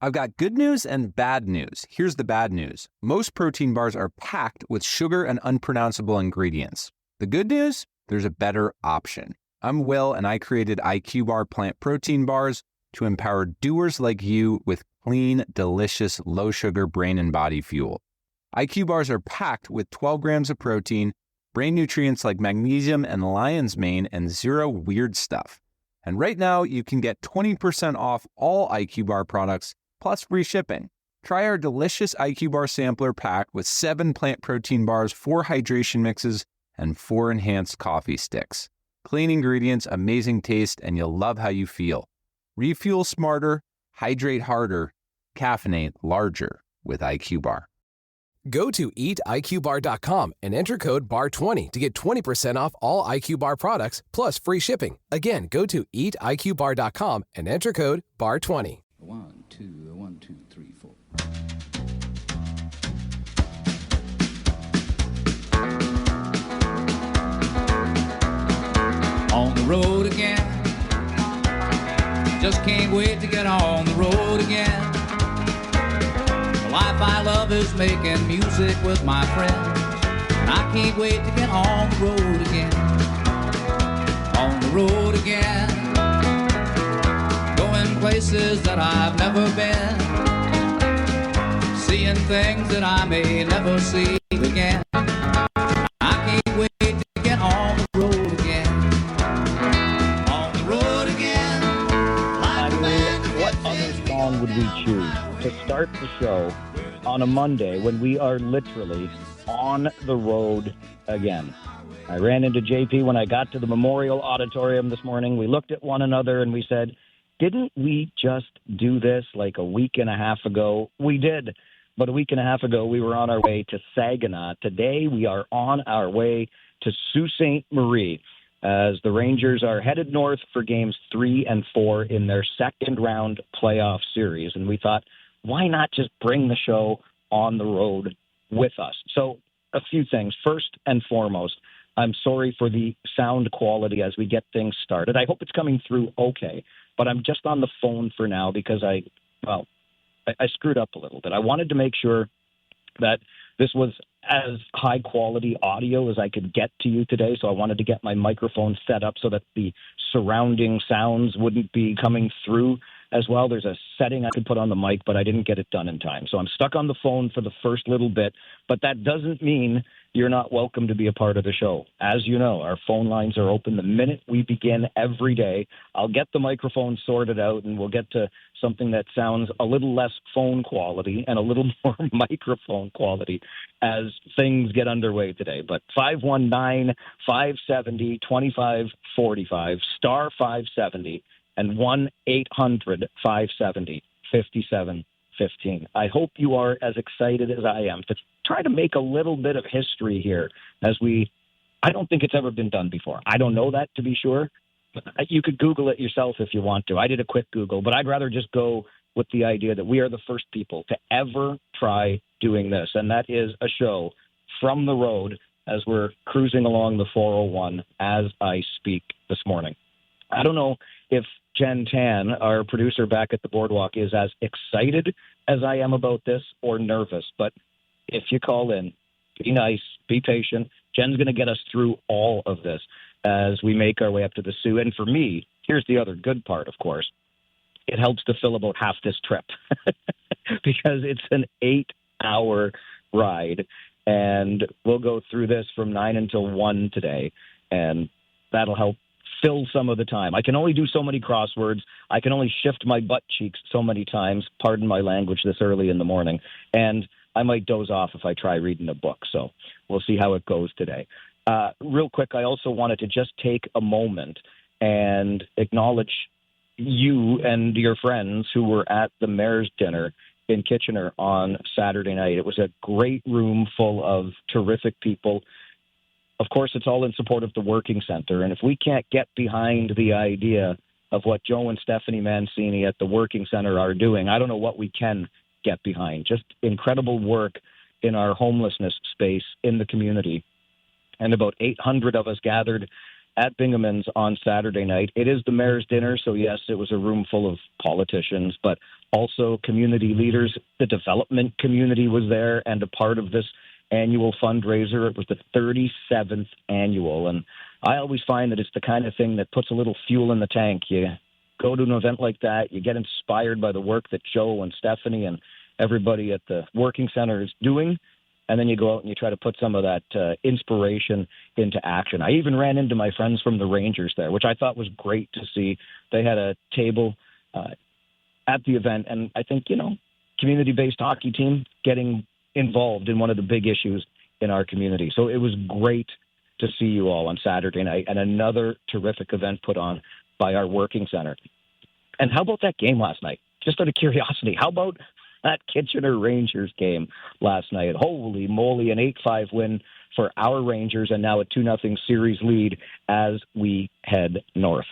I've got good news and bad news. Here's the bad news. Most protein bars are packed with sugar and unpronounceable ingredients. The good news? There's a better option. I'm Will, and I created IQ Bar plant protein bars to empower doers like you with clean, delicious, low-sugar brain and body fuel. IQ bars are packed with 12 grams of protein, brain nutrients like magnesium and lion's mane, and zero weird stuff. And right now, you can get 20% off all IQ Bar products, plus free shipping. Try our delicious IQ Bar sampler pack with 7 plant protein bars, 4 hydration mixes, and 4 enhanced coffee sticks. Clean ingredients, amazing taste, and you'll love how you feel. Refuel smarter, hydrate harder, caffeinate larger with IQ Bar. Go to eatiqbar.com and enter code BAR20 to get 20% off all IQ Bar products plus free shipping. Again, go to eatiqbar.com and enter code BAR20. 1, 2, 1, 2, 3, 4. On the road again. Just can't wait to get on the road again. The life I love is making music with my friends, and I can't wait to get on the road again. On the road again. Going places that I've never been. Seeing things that I may never see again. I can't wait to get on the road again. On the road again. What other song would we choose to start the show on a Monday when we are literally on the road again? I ran into JP when I got to the Memorial Auditorium this morning. We looked at one another and we said, didn't we just do this like a week and a half ago? We did. But a week and a half ago, we were on our way to Saginaw. Today, we are on our way to Sault Ste. Marie as the Rangers are headed north for games 3 and 4 in their second round playoff series. And we thought, why not just bring the show on the road with us? So a few things. First and foremost, I'm sorry for the sound quality as we get things started. I hope it's coming through okay, but I'm just on the phone for now because I screwed up a little bit. I wanted to make sure that this was as high quality audio as I could get to you today. So I wanted to get my microphone set up so that the surrounding sounds wouldn't be coming through as well. There's a setting I could put on the mic, but I didn't get it done in time. So I'm stuck on the phone for the first little bit, but that doesn't mean you're not welcome to be a part of the show. As you know, our phone lines are open the minute we begin every day. I'll get the microphone sorted out and we'll get to something that sounds a little less phone quality and a little more microphone quality as things get underway today. But 519-570-2545, star 570, and 1-800-570-5715. I hope you are as excited as I am to try to make a little bit of history here I don't think it's ever been done before. I don't know that to be sure. You could Google it yourself if you want to. I did a quick Google, but I'd rather just go with the idea that we are the first people to ever try doing this. And that is a show from the road as we're cruising along the 401 as I speak this morning. I don't know if Jen Tan, our producer back at the Boardwalk, is as excited as I am about this or nervous. But if you call in, be nice, be patient. Jen's going to get us through all of this as we make our way up to the Soo. And for me, here's the other good part, of course. It helps to fill about half this trip because it's an 8-hour ride. And we'll go through this from 9 until 1 today. And that'll help fill some of the time. I can only do so many crosswords. I can only shift my butt cheeks so many times, pardon my language, this early in the morning. And I might doze off if I try reading a book. So we'll see how it goes today. Real quick, I also wanted to just take a moment and acknowledge you and your friends who were at the mayor's dinner in Kitchener on Saturday night. It was a great room full of terrific people. Of course, it's all in support of the Working Center. And if we can't get behind the idea of what Joe and Stephanie Mancini at the Working Center are doing, I don't know what we can get behind. Just incredible work in our homelessness space in the community. And about 800 of us gathered at Bingaman's on Saturday night. It is the mayor's dinner, so yes, it was a room full of politicians, but also community leaders. The development community was there and a part of this annual fundraiser. It was the 37th annual, and I always find that it's the kind of thing that puts a little fuel in the tank. You go to an event like that, you get inspired by the work that Joe and Stephanie and everybody at the Working Center is doing, and then you go out and you try to put some of that inspiration into action. I even ran into my friends from the Rangers there, which I thought was great to see. They had a table at the event, and I think, community-based hockey team getting involved in one of the big issues in our community. So it was great to see you all on Saturday night, and another terrific event put on by our Working Center. And how about that game last night? Just out of curiosity, how about that Kitchener Rangers game last night? Holy moly, an 8-5 win for our Rangers, and now a 2-0 series lead as we head north.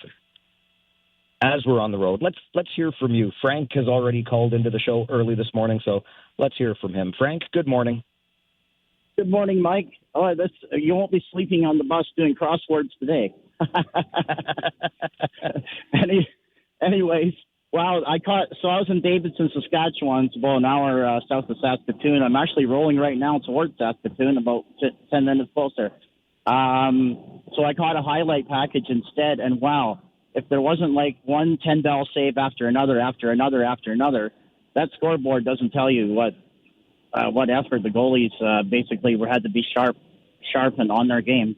As we're on the road, let's hear from you. Frank has already called into the show early this morning, so let's hear from him. Frank, good morning. Good morning, Mike. Oh, you won't be sleeping on the bus doing crosswords today. Anyways, wow, I was in Davidson, Saskatchewan. It's about an hour south of Saskatoon. I'm actually rolling right now towards Saskatoon, about 10 minutes closer. So I caught a highlight package instead, and wow, if there wasn't like one 10-bell save after another, that scoreboard doesn't tell you what effort the goalies basically had to be sharp and on their game.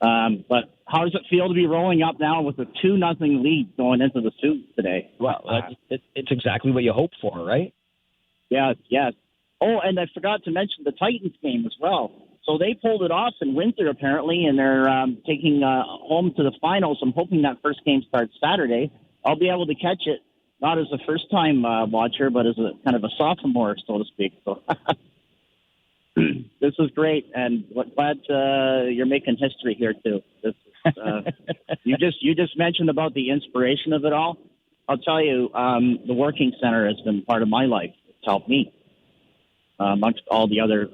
But how does it feel to be rolling up now with a 2-0 lead going into the Soo today? Well, it's exactly what you hope for, right? Yes. Oh, and I forgot to mention the Titans game as well. So they pulled it off in Windsor, apparently, and they're taking home to the finals. I'm hoping that first game starts Saturday. I'll be able to catch it, not as a first-time watcher, but as a kind of a sophomore, so to speak. So this is great, and glad you're making history here too. You just mentioned about the inspiration of it all. I'll tell you, the Working Center has been part of my life. It's helped me amongst all the other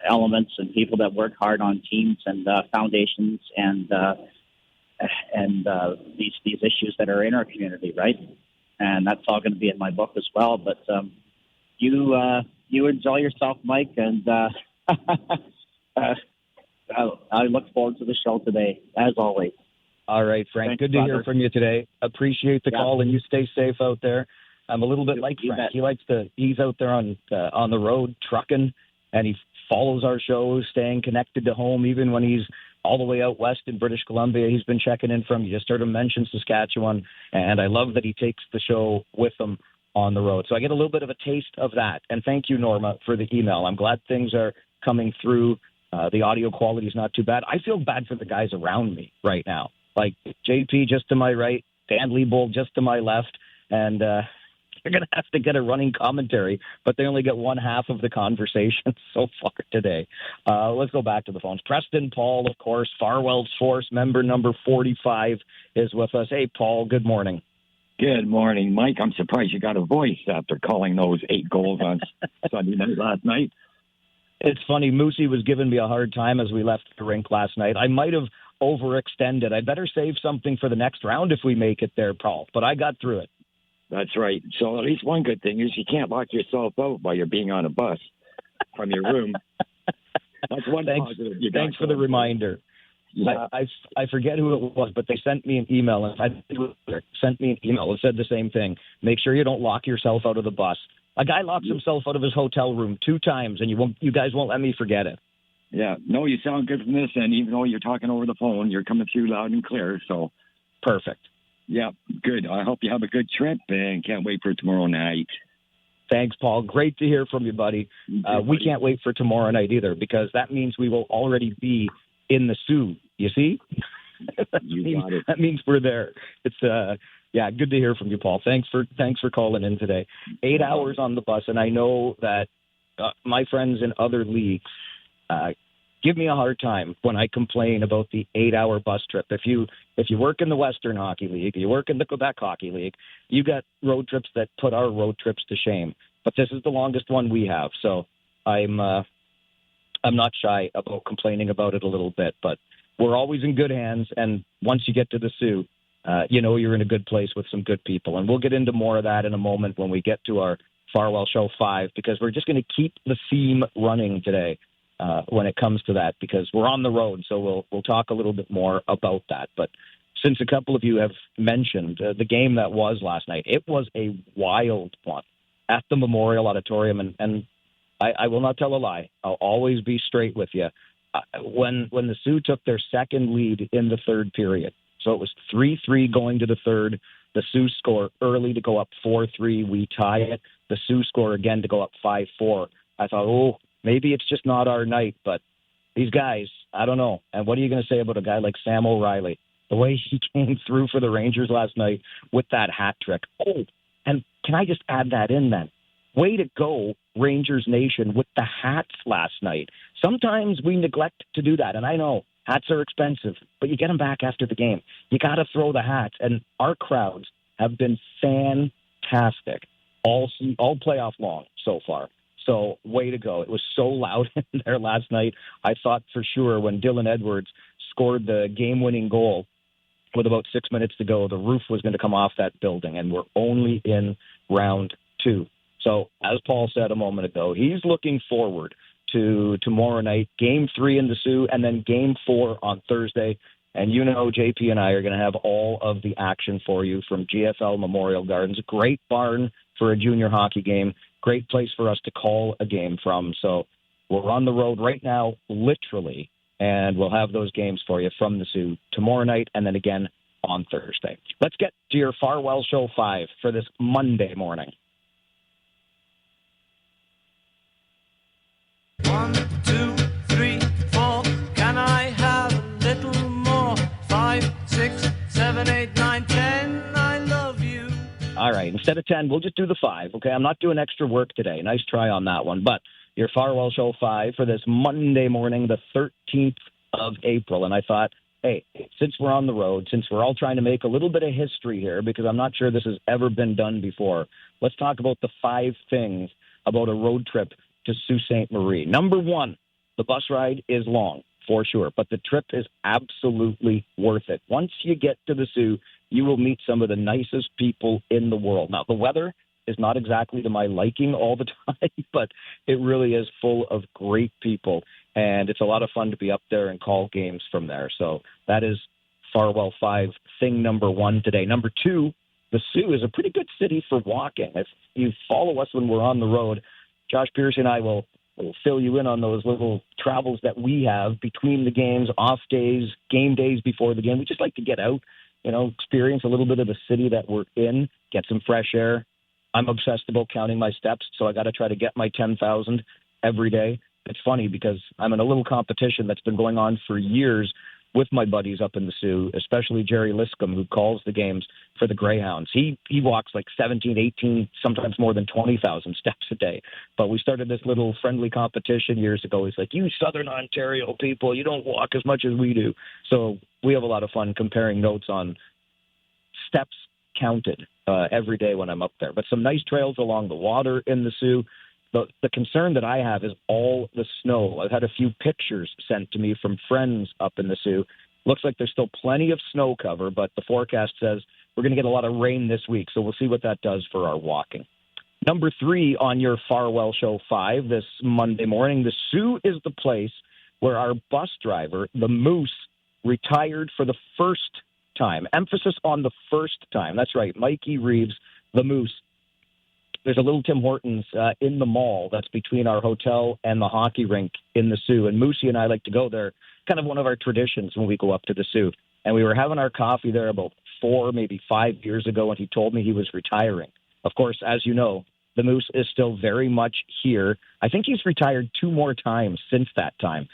elements and people that work hard on teams and foundations and these issues that are in our community, right? And that's all going to be in my book as well. But you enjoy yourself, Mike, and I look forward to the show today, as always. All right, Frank. Thanks, good to hear from you today. Appreciate the call, and you stay safe out there. I'm a little bit like Frank. He's out there on the road trucking, and he follows our shows, staying connected to home, even when he's all the way out west in British Columbia. He's been checking in from, you just heard him mention Saskatchewan, and I love that he takes the show with him on the road. So I get a little bit of a taste of that. And thank you, Norma, for the email. I'm glad things are coming through. The audio quality is not too bad. I feel bad for the guys around me right now. Like JP just to my right, Dan Liebold just to my left, and you're going to have to get a running commentary, but they only get one half of the conversation so far today. Let's go back to the phones. Preston Paul, of course, Farwell's Force member number 45 is with us. Hey, Paul, good morning. Good morning, Mike. I'm surprised you got a voice after calling those 8 goals on Sunday night last night. It's funny. Moosey was giving me a hard time as we left the rink last night. I might have overextended. I better save something for the next round if we make it there, Paul. But I got through it. That's right. So at least one good thing is you can't lock yourself out while you're being on a bus from your room. That's one positive. Thanks for the reminder. Yeah. I forget who it was, but they sent me an email, and that said the same thing. Make sure you don't lock yourself out of the bus. A guy locks himself out of his hotel room 2 times, and you guys won't let me forget it. Yeah. No, you sound good from this, and even though you're talking over the phone, you're coming through loud and clear. So perfect. Yeah, good. I hope you have a good trip, and can't wait for tomorrow night. Thanks, Paul. Great to hear from you, buddy. We can't wait for tomorrow night either, because that means we will already be in the Soo. You see? That means we're there. It's good to hear from you, Paul. Thanks for calling in today. 8 hours on the bus, and I know that my friends in other leagues give me a hard time when I complain about the 8-hour bus trip. If you work in the Western Hockey League, you work in the Quebec Hockey League, you got road trips that put our road trips to shame. But this is the longest one we have, so I'm not shy about complaining about it a little bit. But we're always in good hands, and once you get to the Soo, you're in a good place with some good people. And we'll get into more of that in a moment when we get to our Farwell Show 5, because we're just going to keep the theme running today when it comes to that, because we're on the road. So we'll talk a little bit more about that. But since a couple of you have mentioned the game that was last night, it was a wild one at the Memorial Auditorium. And I will not tell a lie. I'll always be straight with you. When the Soo took their second lead in the third period, so it was 3-3 going to the third. The Soo score early to go up 4-3. We tie it. The Soo score again to go up 5-4. I thought, maybe it's just not our night. But these guys, I don't know. And what are you going to say about a guy like Sam O'Reilly? The way he came through for the Rangers last night with that hat trick. Oh, and can I just add that in then? Way to go, Rangers Nation, with the hats last night. Sometimes we neglect to do that, and I know hats are expensive, but you get them back after the game. You got to throw the hats, and our crowds have been fantastic all playoff long so far. So way to go. It was so loud in there last night. I thought for sure when Dylan Edwards scored the game-winning goal with about 6 minutes to go, the roof was going to come off that building, and we're only in round 2. So, as Paul said a moment ago, he's looking forward to tomorrow night, Game 3 in the Soo, and then Game 4 on Thursday. And JP and I are going to have all of the action for you from GFL Memorial Gardens. Great barn for a junior hockey game. Great place for us to call a game from. So, we're on the road right now, literally, and we'll have those games for you from the Soo tomorrow night and then again on Thursday. Let's get to your Farwell Show 5 for this Monday morning. 1, 2, 3, 4. Can I have a little more? 5, 6, 7, 8, 9, 10. I love you. All right. Instead of 10, we'll just do the 5. Okay. I'm not doing extra work today. Nice try on that one. But your Farwell Show 5 for this Monday morning, the 13th of April. And I thought, hey, since we're on the road, since we're all trying to make a little bit of history here, because I'm not sure this has ever been done before, let's talk about the 5 things about a road trip to Sault Ste. Marie. Number 1, the bus ride is long, for sure, but the trip is absolutely worth it. Once you get to the Soo, you will meet some of the nicest people in the world. Now, the weather is not exactly to my liking all the time, but it really is full of great people, and it's a lot of fun to be up there and call games from there. So that is Farwell 5, thing number 1 today. Number 2, the Soo is a pretty good city for walking. If you follow us when we're on the road, Josh Pierce and I will fill you in on those little travels that we have between the games, off days, game days before the game. We just like to get out, experience a little bit of the city that we're in, get some fresh air. I'm obsessed about counting my steps, so I got to try to get my 10,000 every day. It's funny because I'm in a little competition that's been going on for years with my buddies up in the Soo, especially Jerry Liscombe, who calls the games for the Greyhounds. He walks like 17, 18, sometimes more than 20,000 steps a day. But we started this little friendly competition years ago. He's like, you Southern Ontario people, you don't walk as much as we do. So we have a lot of fun comparing notes on steps counted every day when I'm up there. But some nice trails along the water in the Soo. The concern that I have is all the snow. I've had a few pictures sent to me from friends up in the Soo. Looks like there's still plenty of snow cover, but the forecast says we're going to get a lot of rain this week, so we'll see what that does for our walking. Number 3 on your Farwell Show 5 this Monday morning, the Soo is the place where our bus driver, the Moose, retired for the first time. Emphasis on the first time. That's right, Mikey Reeves, the Moose. There's a little Tim Hortons in the mall that's between our hotel and the hockey rink in the Soo. And Moosey and I like to go there, kind of one of our traditions when we go up to the Soo. And we were having our coffee there about 4, maybe 5 years ago, and he told me he was retiring. Of course, as you know, the Moose is still very much here. I think he's retired 2 more times since that time.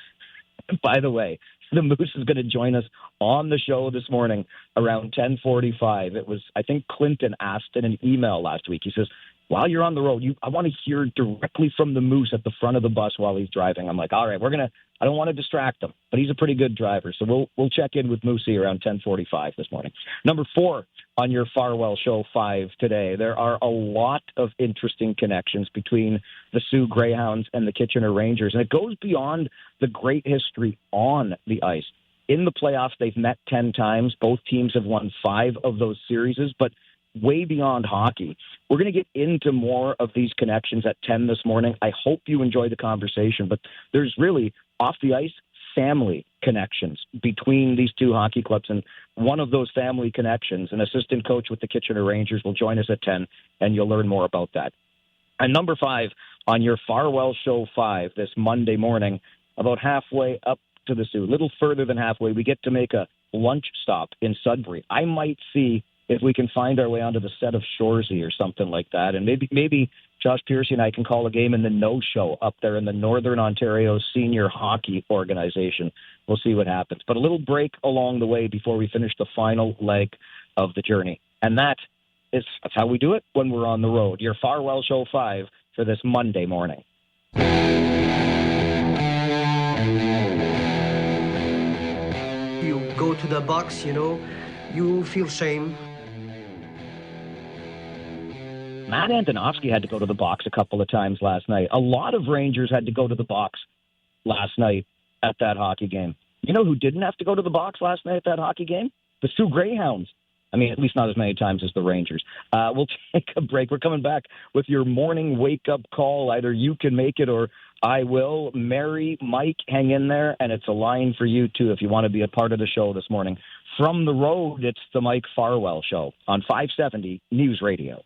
By the way, the Moose is going to join us on the show this morning around 10:45. It was, I think Clinton asked in an email last week. He says, while you're on the road, I want to hear directly from the Moose at the front of the bus while he's driving. I'm like, all right, I don't want to distract him, but he's a pretty good driver. So we'll check in with Moosey around 10:45 this morning. Number 4 on your Farwell Show 5 today. There are a lot of interesting connections between the Soo Greyhounds and the Kitchener Rangers, and it goes beyond the great history on the ice. In the playoffs, they've met 10 times. Both teams have won 5 of those series, but way beyond hockey. We're going to get into more of these connections at 10 this morning. I hope you enjoy the conversation, but there's really, off the ice, family connections between these two hockey clubs. And one of those family connections, an assistant coach with the Kitchener Rangers, will join us at 10, and you'll learn more about that. And number 5 on your Farwell Show 5 this Monday morning, about halfway up to the Soo, a little further than halfway, we get to make a lunch stop in Sudbury. I might see if we can find our way onto the set of Shoresy or something like that. And maybe Josh Piercy and I can call a game in the No Show up there in the Northern Ontario Senior Hockey Organization. We'll see what happens. But a little break along the way before we finish the final leg of the journey. And that's how we do it when we're on the road. Your Farwell Show 5 for this Monday morning. You go to the box, you feel shame. Matt Antonovsky had to go to the box a couple of times last night. A lot of Rangers had to go to the box last night at that hockey game. You know who didn't have to go to the box last night at that hockey game? The Soo Greyhounds. I mean, at least not as many times as the Rangers. We'll take a break. We're coming back with your morning wake-up call. Either you can make it or I will. Mary, Mike, hang in there, and it's a line for you, too, if you want to be a part of the show this morning. From the road, it's the Mike Farwell Show on 570 News Radio.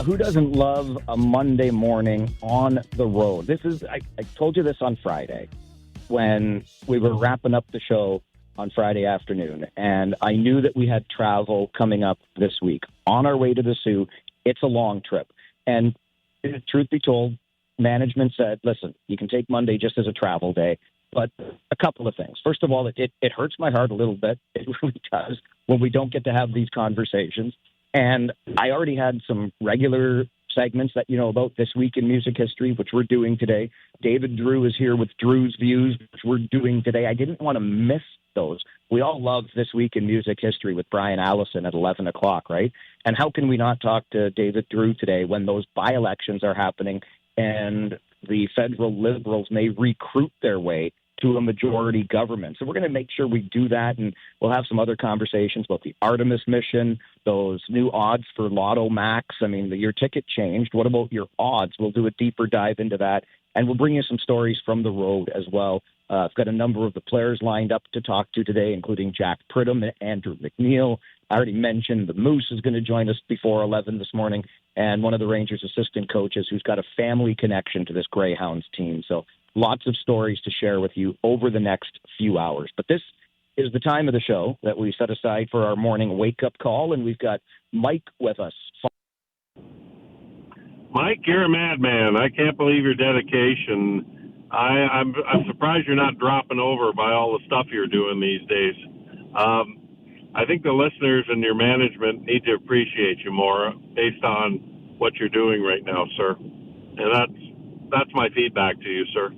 Who doesn't love a Monday morning on the road? I told you this on Friday when we were wrapping up the show on Friday afternoon, and I knew that we had travel coming up this week. On our way to the Soo, it's a long trip. And truth be told, management said, listen, you can take Monday just as a travel day, but a couple of things. First of all, it hurts my heart a little bit. It really does when we don't get to have these conversations. And I already had some regular segments that you know about this week in music history, which we're doing today. David Drewe is here with Drewe's Views, which we're doing today. I didn't want to miss those. We all love This Week in Music History with Brian Allison at 11 o'clock, right? And how can we not talk to David Drewe today when those by-elections are happening and the federal Liberals may recruit their way to a majority government? So we're going to make sure we do that, and we'll have some other conversations about the Artemis mission, those new odds for Lotto Max. I mean, your ticket changed. What about your odds? We'll do a deeper dive into that, and we'll bring you some stories from the road as well. I've got a number of the players lined up to talk to today, including Jack Pridham and Andrew McNeil. I already mentioned the Moose is going to join us before 11 this morning, and one of the Rangers' assistant coaches who's got a family connection to this Greyhounds team. So lots of stories to share with you over the next few hours. But this is the time of the show that we set aside for our morning wake-up call, and we've got Mike with us. Mike, you're a madman. I can't believe your dedication. I'm surprised you're not dropping over by all the stuff you're doing these days. I think the listeners and your management need to appreciate you more based on what you're doing right now, sir. And that's my feedback to you, sir.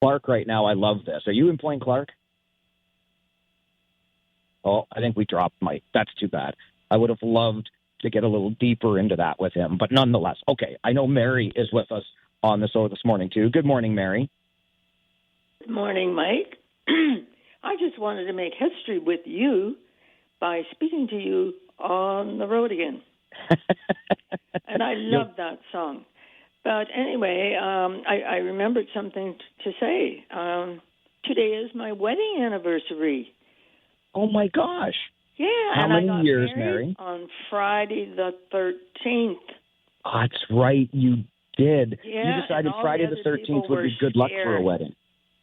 Clark right now, I love this. Are you employing Clark? Oh, I think we dropped Mike. That's too bad. I would have loved to get a little deeper into that with him, but nonetheless. Okay, I know Mary is with us on the show this morning, too. Good morning, Mary. Good morning, Mike. I just wanted to make history with you by speaking to you on the road again. And I love that song. But anyway, I remembered something to say. Today is my wedding anniversary. Oh, my gosh. Yeah. How and many I got years, Mary? On Friday the 13th. Oh, that's right. You did. Yeah, you decided Friday the 13th would be good luck for a wedding.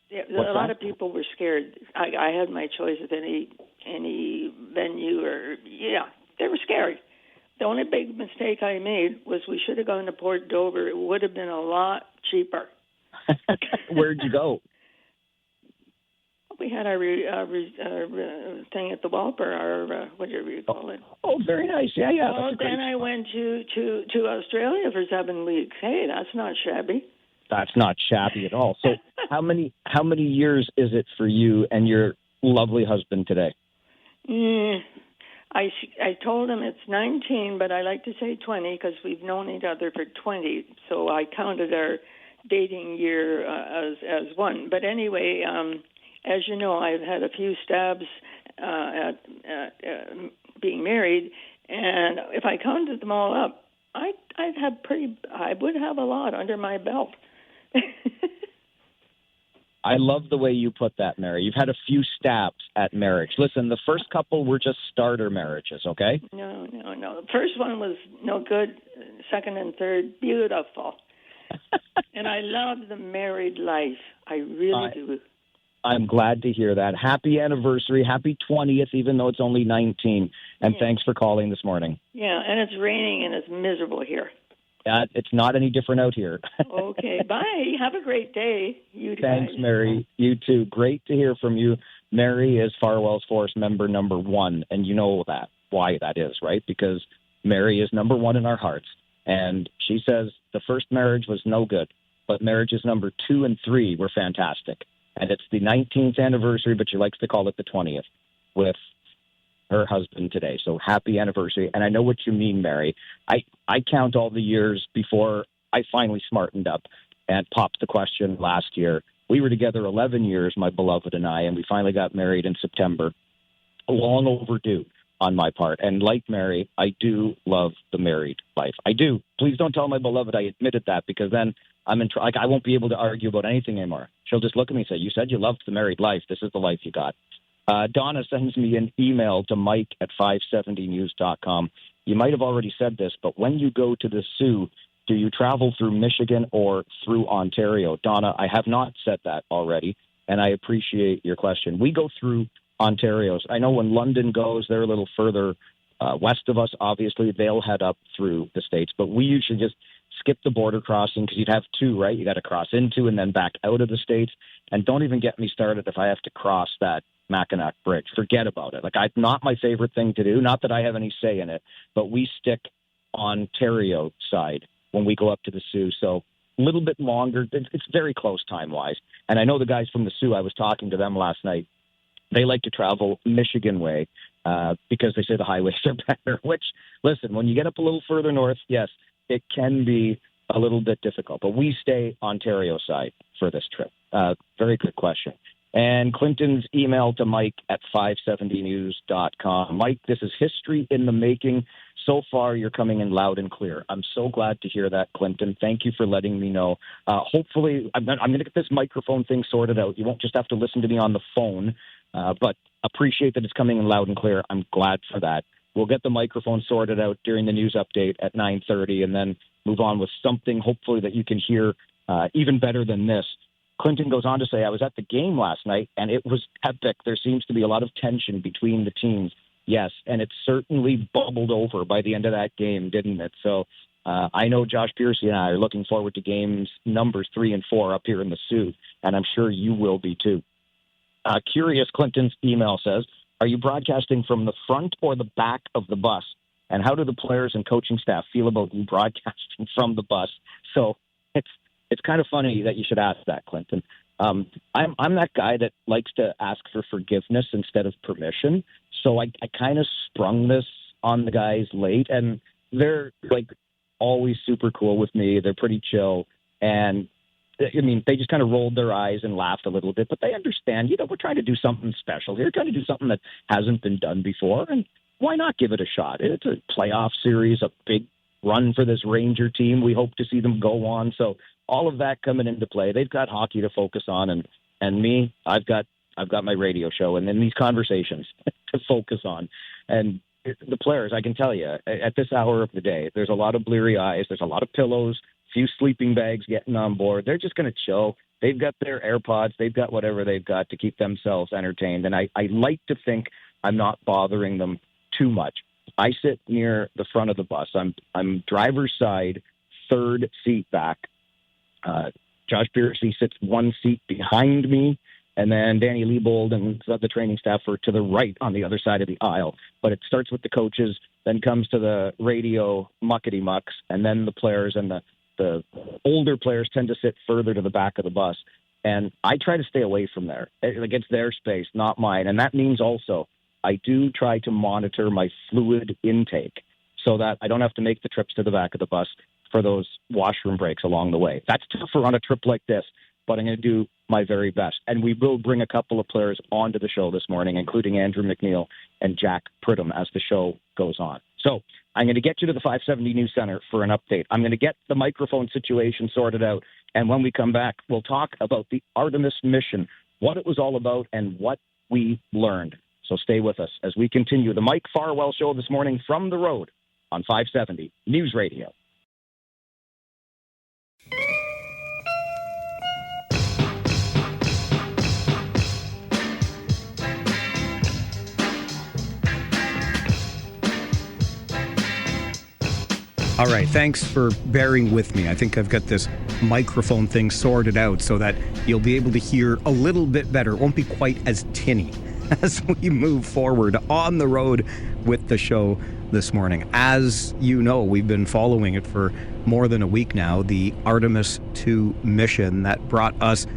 Yeah, a lot of people were scared. I had my choice of any venue they were scared. The only big mistake I made was we should have gone to Port Dover. It would have been a lot cheaper. Where'd you go? We had our thing at the Walper, whatever you call it. Oh, very nice. Yeah. Well, then I went to Australia for 7 weeks. Hey, that's not shabby. That's not shabby at all. So how many years is it for you and your lovely husband today? I told him it's 19, but I like to say 20 because we've known each other for 20. So I counted our dating year as one. But anyway, as you know, I've had a few stabs at being married, and if I counted them all up, I would have a lot under my belt. I love the way you put that, Mary. You've had a few stabs at marriage. Listen, the first couple were just starter marriages, okay? No. The first one was no good. Second and third, beautiful. And I love the married life. I really do. I'm glad to hear that. Happy anniversary. Happy 20th, even though it's only 19. And thanks for calling this morning. Yeah, and it's raining and it's miserable here. It's not any different out here. Okay, bye. Have a great day. You Thanks, guys. Mary. You too. Great to hear from you. Mary is Farwell's Force member number 1, and you know why that is, right? Because Mary is number 1 in our hearts. And she says the first marriage was no good, but marriages number 2 and 3 were fantastic. And it's the 19th anniversary, but she likes to call it the 20th with her husband today. So happy anniversary. And I know what you mean, Mary. I count all the years before I finally smartened up and popped the question last year. We were together 11 years, my beloved and I, and we finally got married in September. Long overdue on my part. And like Mary, I do love the married life. I do. Please don't tell my beloved I admitted that, because then I'm in I won't be able to argue about anything anymore. She'll just look at me and say, you said you loved the married life. This is the life you got. Donna sends me an email to Mike at 570news.com. You might have already said this, but when you go to the Soo, do you travel through Michigan or through Ontario? Donna, I have not said that already, and I appreciate your question. We go through Ontario's. I know when London goes, they're a little further west of us. Obviously, they'll head up through the States, but we usually just skip the border crossing because you'd have two, right? You got to cross into and then back out of the States. And don't even get me started if I have to cross that Mackinac Bridge. Forget about it. It's not my favorite thing to do. Not that I have any say in it, but we stick Ontario side when we go up to the Soo. So a little bit longer. It's very close time-wise. And I know the guys from the Soo, I was talking to them last night. They like to travel Michigan way because they say the highways are better, which, listen, when you get up a little further north, yes, it can be a little bit difficult. But we stay Ontario side for this trip. Very good question. And Clinton's email to Mike at 570news.com. Mike, this is history in the making. So far, you're coming in loud and clear. I'm so glad to hear that, Clinton. Thank you for letting me know. Hopefully, I'm going to get this microphone thing sorted out. You won't just have to listen to me on the phone, but appreciate that it's coming in loud and clear. I'm glad for that. We'll get the microphone sorted out during the news update at 9:30 and then move on with something, hopefully, that you can hear even better than this. Clinton goes on to say, I was at the game last night, and it was epic. There seems to be a lot of tension between the teams. Yes, and it certainly bubbled over by the end of that game, didn't it? So I know Josh Piercy and I are looking forward to games numbers 3 and 4 up here in the Soo, and I'm sure you will be too. Curious, Clinton's email says, are you broadcasting from the front or the back of the bus? And how do the players and coaching staff feel about you broadcasting from the bus? So it's kind of funny that you should ask that, Clinton. I'm that guy that likes to ask for forgiveness instead of permission. So I kind of sprung this on the guys late, and they're always super cool with me. They're pretty chill. And I mean, they just kind of rolled their eyes and laughed a little bit, but they understand, we're trying to do something special here, trying to do something that hasn't been done before. And why not give it a shot? It's a playoff series, a big run for this Ranger team. We hope to see them go on. So all of that coming into play. They've got hockey to focus on, and me, I've got my radio show and then these conversations to focus on. And the players, I can tell you, at this hour of the day, there's a lot of bleary eyes. There's a lot of pillows, a few sleeping bags getting on board. They're just going to chill. They've got their AirPods. They've got whatever they've got to keep themselves entertained. And I like to think I'm not bothering them too much. I sit near the front of the bus. I'm driver's side, third seat back. Josh Piercy sits one seat behind me, and then Danny Liebold and the training staff are to the right on the other side of the aisle. But it starts with the coaches, then comes to the radio muckety-mucks, and then the players, and the older players tend to sit further to the back of the bus. And I try to stay away from there. It's their space, not mine. And that means also I do try to monitor my fluid intake so that I don't have to make the trips to the back of the bus for those washroom breaks along the way. That's tougher on a trip like this, but I'm going to do my very best. And we will bring a couple of players onto the show this morning, including Andrew McNeil and Jack Pridham as the show goes on. So I'm going to get you to the 570 News Center for an update. I'm going to get the microphone situation sorted out. And when we come back, we'll talk about the Artemis mission, what it was all about, and what we learned. So stay with us as we continue the Mike Farwell Show this morning from the road on 570 News Radio. All right, thanks for bearing with me. I think I've got this microphone thing sorted out so that you'll be able to hear a little bit better. It won't be quite as tinny as we move forward on the road with the show this morning. As you know, we've been following it for more than a week now, the Artemis II mission that brought us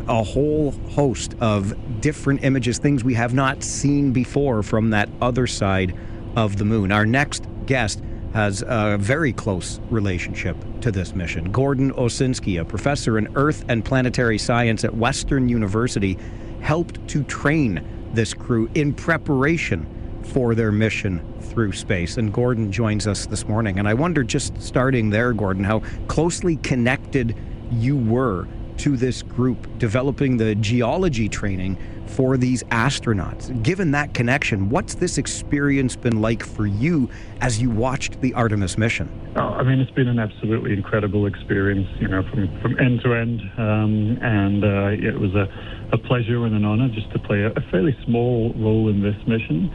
a whole host of different images, things we have not seen before from that other side of the moon. Our next guest has a very close relationship to this mission. Gordon Osinski, a professor in Earth and Planetary Science at Western University, helped to train this crew in preparation for their mission through space. And Gordon joins us this morning. And I wonder, just starting there, Gordon, how closely connected you were to this group developing the geology training for these astronauts. Given that connection, what's this experience been like for you as you watched the Artemis mission? Oh, I mean, it's been an absolutely incredible experience, you know, from end to end. It was a pleasure and an honor just to play a fairly small role in this mission,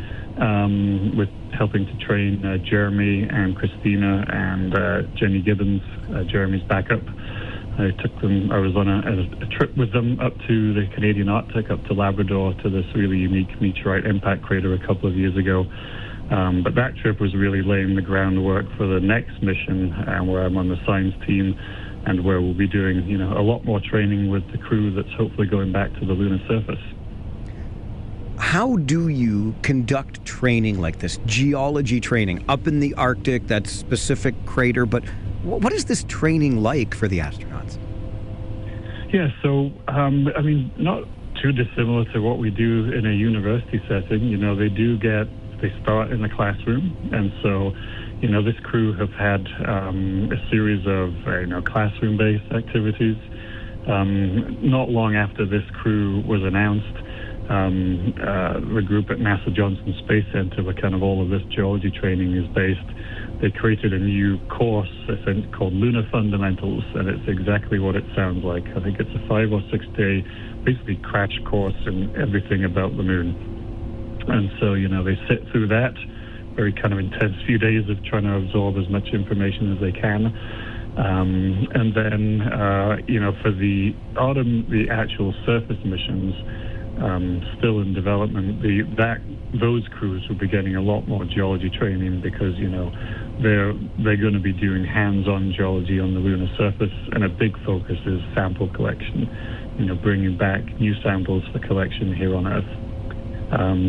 with helping to train Jeremy and Christina and Jenny Gibbons, Jeremy's backup. I was on a trip with them up to the Canadian Arctic, up to Labrador, to this really unique meteorite impact crater a couple of years ago. But that trip was really laying the groundwork for the next mission, where I'm on the science team and where we'll be doing, you know, a lot more training with the crew that's hopefully going back to the lunar surface. How do you conduct training like this, geology training, up in the Arctic, that specific crater, but what is this training like for the astronauts? Yeah, so, I mean, not too dissimilar to what we do in a university setting. You know, they start in the classroom, and so, you know, this crew have had a series of, classroom-based activities. Not long after this crew was announced, the group at NASA Johnson Space Center, where kind of all of this geology training is based, they created a new course, I think, called Lunar Fundamentals, and it's exactly what it sounds like. I think it's a 5 or 6 day, basically crash course in everything about the moon. And so, you know, they sit through that, very kind of intense few days of trying to absorb as much information as they can. And then, for the actual surface missions, still in development, those crews will be getting a lot more geology training because, you know, they're going to be doing hands-on geology on the lunar surface, and a big focus is sample collection, you know, bringing back new samples for collection here on Earth.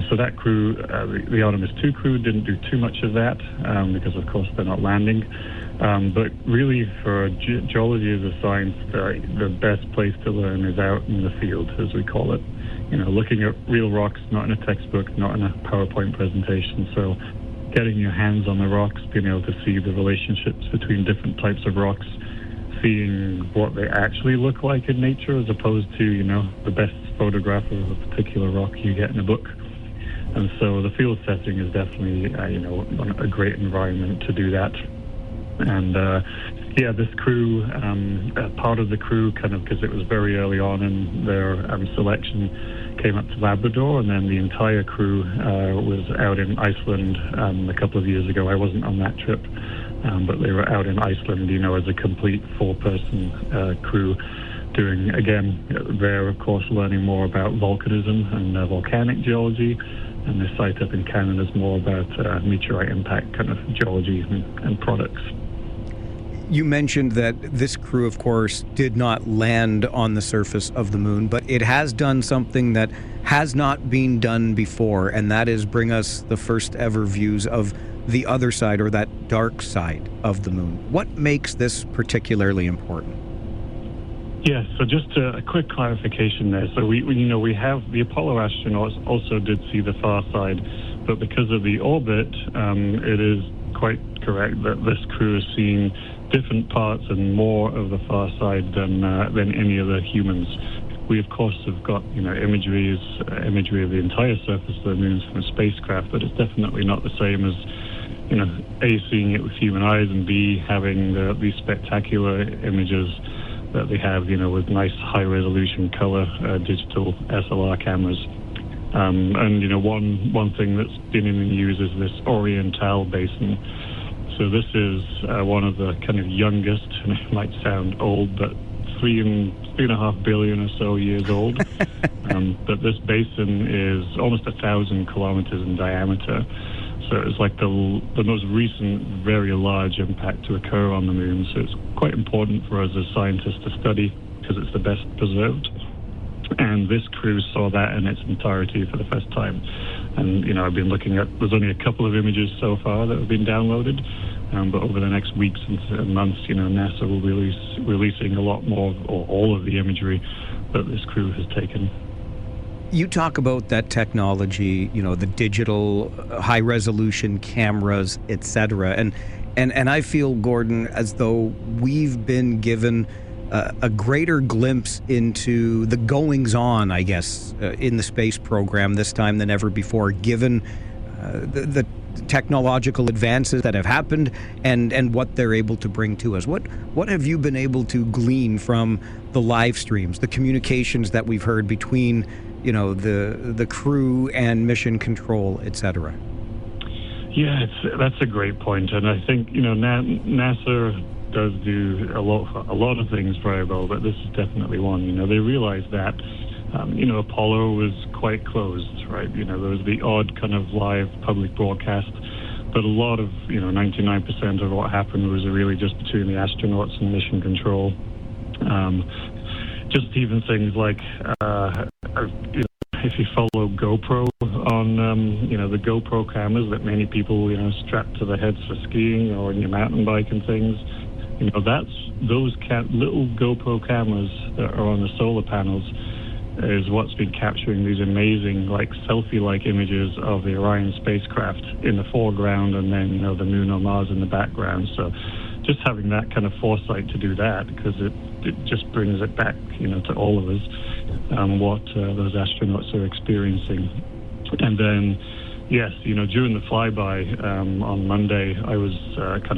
So that crew, the Artemis II crew, didn't do too much of that because, of course, they're not landing. But really, for geology as a science, the best place to learn is out in the field, as we call it. You know, looking at real rocks, not in a textbook, not in a PowerPoint presentation. So getting your hands on the rocks, being able to see the relationships between different types of rocks, seeing what they actually look like in nature as opposed to, you know, the best photograph of a particular rock you get in a book. And so the field setting is definitely, a great environment to do that. And, this crew, part of the crew, kind of because it was very early on in their selection, came up to Labrador, and then the entire crew was out in Iceland a couple of years ago. I wasn't on that trip, but they were out in Iceland, you know, as a complete four-person crew, doing, again, they're, of course, learning more about volcanism and volcanic geology, and this site up in Canada is more about meteorite impact kind of geology and products. You mentioned that this crew, of course, did not land on the surface of the moon, but it has done something that has not been done before, and that is bring us the first ever views of the other side, or that dark side of the moon. What makes this particularly important? Yes, so just a quick clarification there. So we have the Apollo astronauts also did see the far side, but because of the orbit, it is quite correct that this crew has seen different parts and more of the far side than any of the humans. We of course have got imagery of the entire surface of the moon from a spacecraft, but it's definitely not the same as A, seeing it with human eyes, and B, having these spectacular images that they have with nice high resolution color digital SLR cameras. And one thing that's been in the news is this Oriental Basin. So this is one of the kind of youngest, and it might sound old, but 3.5 billion or so years old. But this basin is almost 1,000 kilometers in diameter. So it's like the most recent very large impact to occur on the moon. So it's quite important for us as scientists to study because it's the best preserved. And this crew saw that in its entirety for the first time. And, I've been looking at, there's only a couple of images so far that have been downloaded. But over the next weeks and months, NASA will be releasing a lot more, or all of the imagery that this crew has taken. You talk about that technology, the digital high-resolution cameras, etc. And I feel, Gordon, as though we've been given a greater glimpse into the goings-on, I guess, in the space program this time than ever before, given the technological advances that have happened and what they're able to bring to us. What have you been able to glean from the live streams, the communications that we've heard between, the crew and mission control, etc.? Yeah, that's a great point, and I think NASA does do a lot of things very well, but this is definitely one. They realize that Apollo was quite closed, right? There was the odd kind of live public broadcast, but a lot of 99% of what happened was really just between the astronauts and mission control. Just even things like if you follow GoPro on the GoPro cameras that many people strap to their heads for skiing or on your mountain bike and things, that's those little GoPro cameras that are on the solar panels is what's been capturing these amazing selfie-like images of the Orion spacecraft in the foreground, and then the moon or Mars in the background. So just having that kind of foresight to do that, because it just brings it back to all of us, what those astronauts are experiencing. And then yes, during the flyby on Monday, I was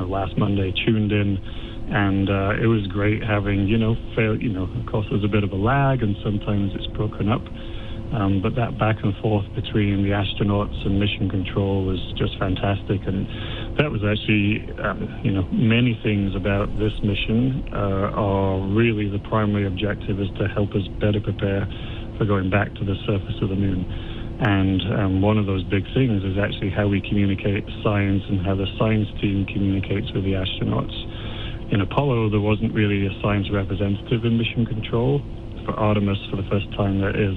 last Monday tuned in, and it was great having of course there's a bit of a lag and sometimes it's broken up, but that back and forth between the astronauts and mission control was just fantastic. And that was actually many things about this mission are really the primary objective is to help us better prepare for going back to the surface of the moon. And one of those big things is actually how we communicate science and how the science team communicates with the astronauts. In Apollo, there wasn't really a science representative in mission control. For Artemis, for the first time, there is.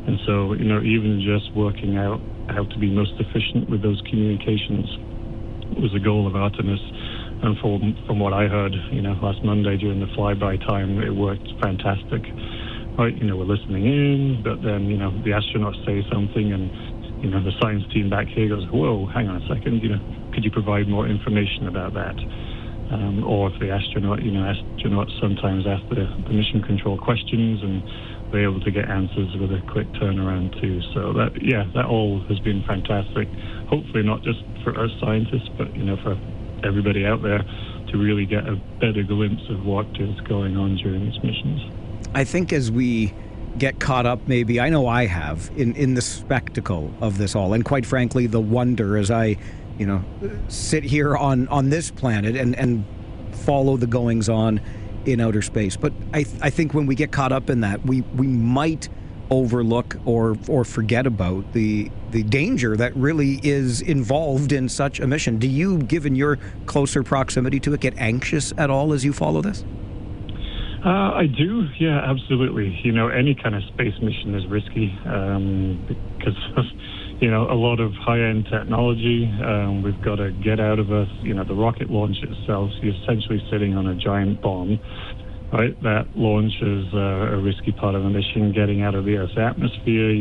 And so, even just working out how to be most efficient with those communications was the goal of Artemis. And from what I heard, last Monday during the flyby time, it worked fantastic. Right, we're listening in, but then, the astronauts say something and, the science team back here goes, whoa, hang on a second, could you provide more information about that? Or if the astronauts sometimes ask the mission control questions and they're able to get answers with a quick turnaround too. So that all has been fantastic. Hopefully not just for us scientists, but, for everybody out there to really get a better glimpse of what is going on during these missions. I think as we get caught up, maybe, I know I have, in the spectacle of this all, and quite frankly, the wonder as I, sit here on this planet and follow the goings-on in outer space. But I think when we get caught up in that, we might overlook or forget about the danger that really is involved in such a mission. Do you, given your closer proximity to it, get anxious at all as you follow this? I do, yeah, absolutely. Any kind of space mission is risky because of, a lot of high-end technology. We've got to get out of Earth. The rocket launch itself, you're essentially sitting on a giant bomb, right? That launch is a risky part of the mission. Getting out of the Earth's atmosphere,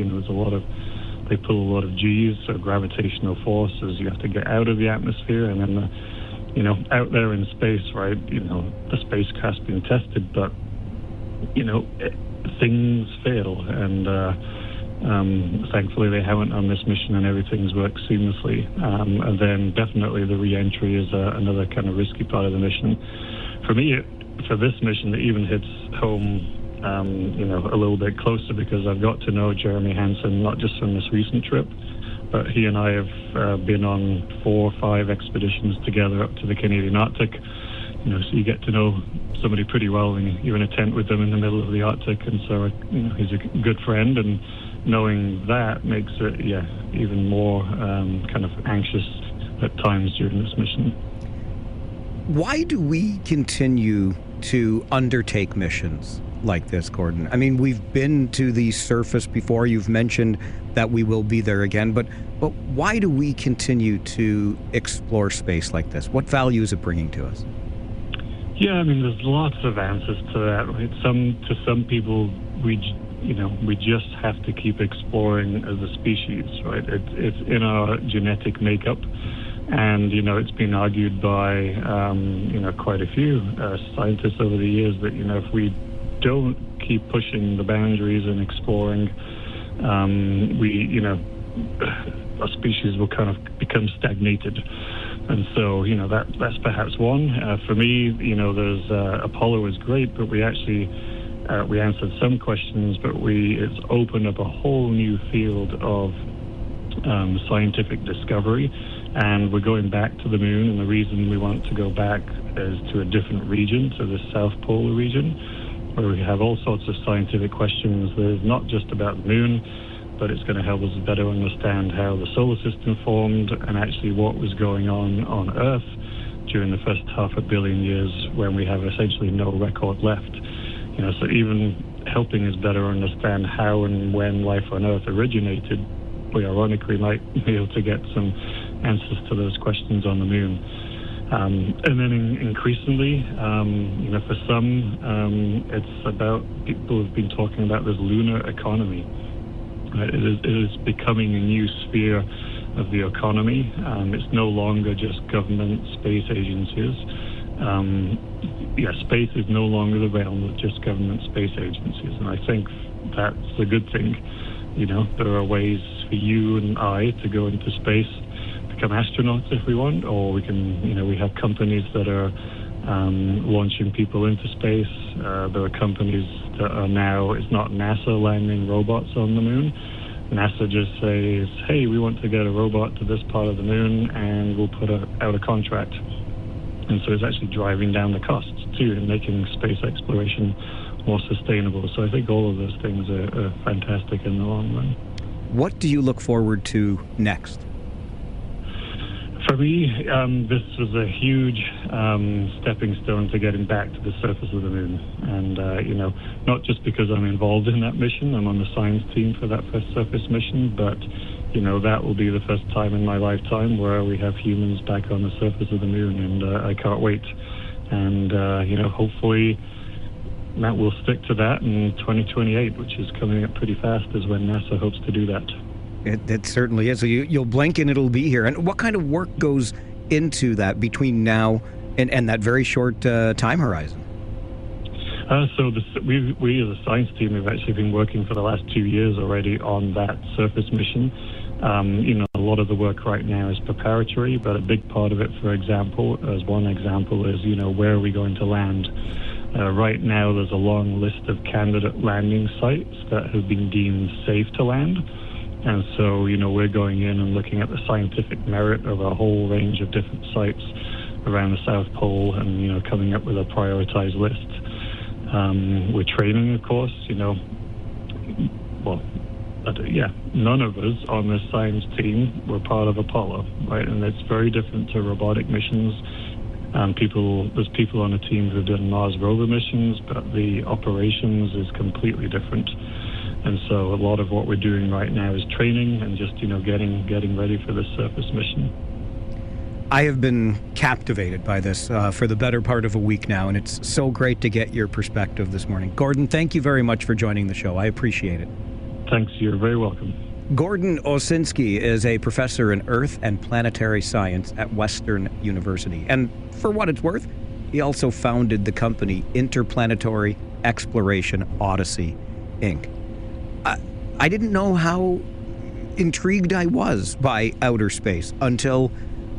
they pull a lot of G's, so gravitational forces. You have to get out of the atmosphere, and then out there in space, right, the spacecraft's been tested, but, things fail. And thankfully they haven't on this mission, and everything's worked seamlessly. And then definitely the re-entry is another kind of risky part of the mission. For me, for this mission, it even hits home, a little bit closer because I've got to know Jeremy Hansen, not just from this recent trip, but he and I have been on 4 or 5 expeditions together up to the Canadian Arctic. So you get to know somebody pretty well, and you're in a tent with them in the middle of the Arctic, and so he's a good friend, and knowing that makes it even more kind of anxious at times during this mission. Why do we continue to undertake missions like this, Gordon? I mean, we've been to the surface before. You've mentioned that we will be there again, but why do we continue to explore space like this? What value is it bringing to us? Yeah, I mean, there's lots of answers to that. Right? To some people, we just have to keep exploring as a species, right? It's in our genetic makeup, and it's been argued by quite a few scientists over the years that if we don't keep pushing the boundaries and exploring, our species will kind of become stagnated. And so, that's perhaps one. For me, there's Apollo is great, but we actually we answered some questions, but it's opened up a whole new field of scientific discovery. And we're going back to the moon, and the reason we want to go back is to a different region, to the South Polar region, where we have all sorts of scientific questions. There's not just about the moon, but it's going to help us better understand how the solar system formed and actually what was going on Earth during the first 500 million years when we have essentially no record left. So even helping us better understand how and when life on Earth originated, we ironically might be able to get some answers to those questions on the moon. And then increasingly, for some, it's about, people have been talking about this lunar economy. It is becoming a new sphere of the economy. It's no longer just government space agencies. Space is no longer the realm of just government space agencies, and I think that's a good thing. There are ways for you and I to go into space, become astronauts if we want, or we can, we have companies that are launching people into space. There are companies that are now, it's not NASA landing robots on the moon. NASA just says, hey, we want to get a robot to this part of the moon, and we'll put out a contract. And so it's actually driving down the costs too, and making space exploration more sustainable. So I think all of those things are fantastic in the long run. What do you look forward to next? For me, this was a huge stepping stone to getting back to the surface of the moon. And, not just because I'm involved in that mission, I'm on the science team for that first surface mission, but, that will be the first time in my lifetime where we have humans back on the surface of the moon, and I can't wait. And, hopefully that will stick to that in 2028, which is coming up pretty fast, is when NASA hopes to do that. It certainly is. So you'll blink and it'll be here. And what kind of work goes into that between now and that very short time horizon? We as a science team have actually been working for the last 2 years already on that surface mission. A lot of the work right now is preparatory, but a big part of it, for example, as one example, is, where are we going to land? Right now, there's a long list of candidate landing sites that have been deemed safe to land. And so, we're going in and looking at the scientific merit of a whole range of different sites around the South Pole and, coming up with a prioritized list. We're training, of course. none of us on this science team were part of Apollo, right? And it's very different to robotic missions. And there's people on the team who've done Mars rover missions, but the operations is completely different. And so a lot of what we're doing right now is training and just, getting ready for this surface mission. I have been captivated by this for the better part of a week now, and it's so great to get your perspective this morning. Gordon, thank you very much for joining the show. I appreciate it. Thanks. You're very welcome. Gordon Osinski is a professor in Earth and Planetary Science at Western University. And for what it's worth, he also founded the company Interplanetary Exploration Odyssey, Inc. I didn't know how intrigued I was by outer space until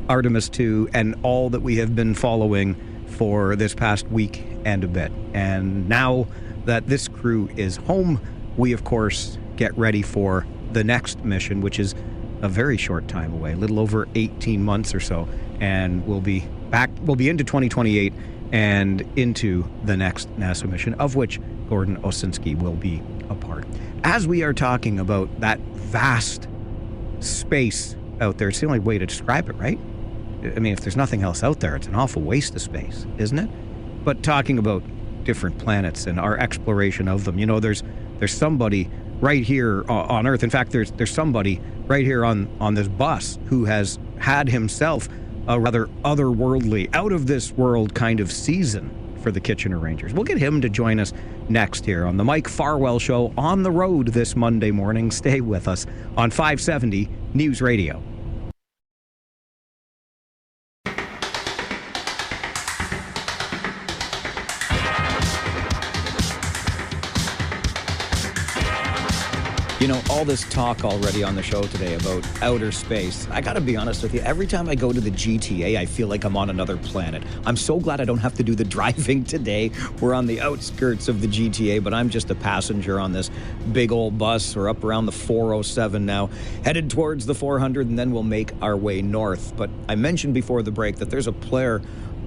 Artemis II and all that we have been following for this past week and a bit. And now that this crew is home, we, of course, get ready for the next mission, which is a very short time away, a little over 18 months or so. And we'll be into 2028 and into the next NASA mission, of which Gordon Osinski will be a part. As we are talking about that vast space out there, it's the only way to describe it, right? I mean, if there's nothing else out there, it's an awful waste of space, isn't it? But talking about different planets and our exploration of them, there's somebody right here on Earth. In fact, there's somebody right here on this bus who has had himself a rather otherworldly, out of this world kind of season for the Kitchener Rangers. We'll get him to join us next here on the Mike Farwell Show on the road this Monday morning. Stay with us on 570 News Radio. All this talk already on the show today about outer space. I gotta be honest with you, every time I go to the GTA, I feel like I'm on another planet. I'm so glad I don't have to do the driving today. We're on the outskirts of the GTA, but I'm just a passenger on this big old bus. We're up around the 407 now, headed towards the 400, and then we'll make our way north. But I mentioned before the break that there's a player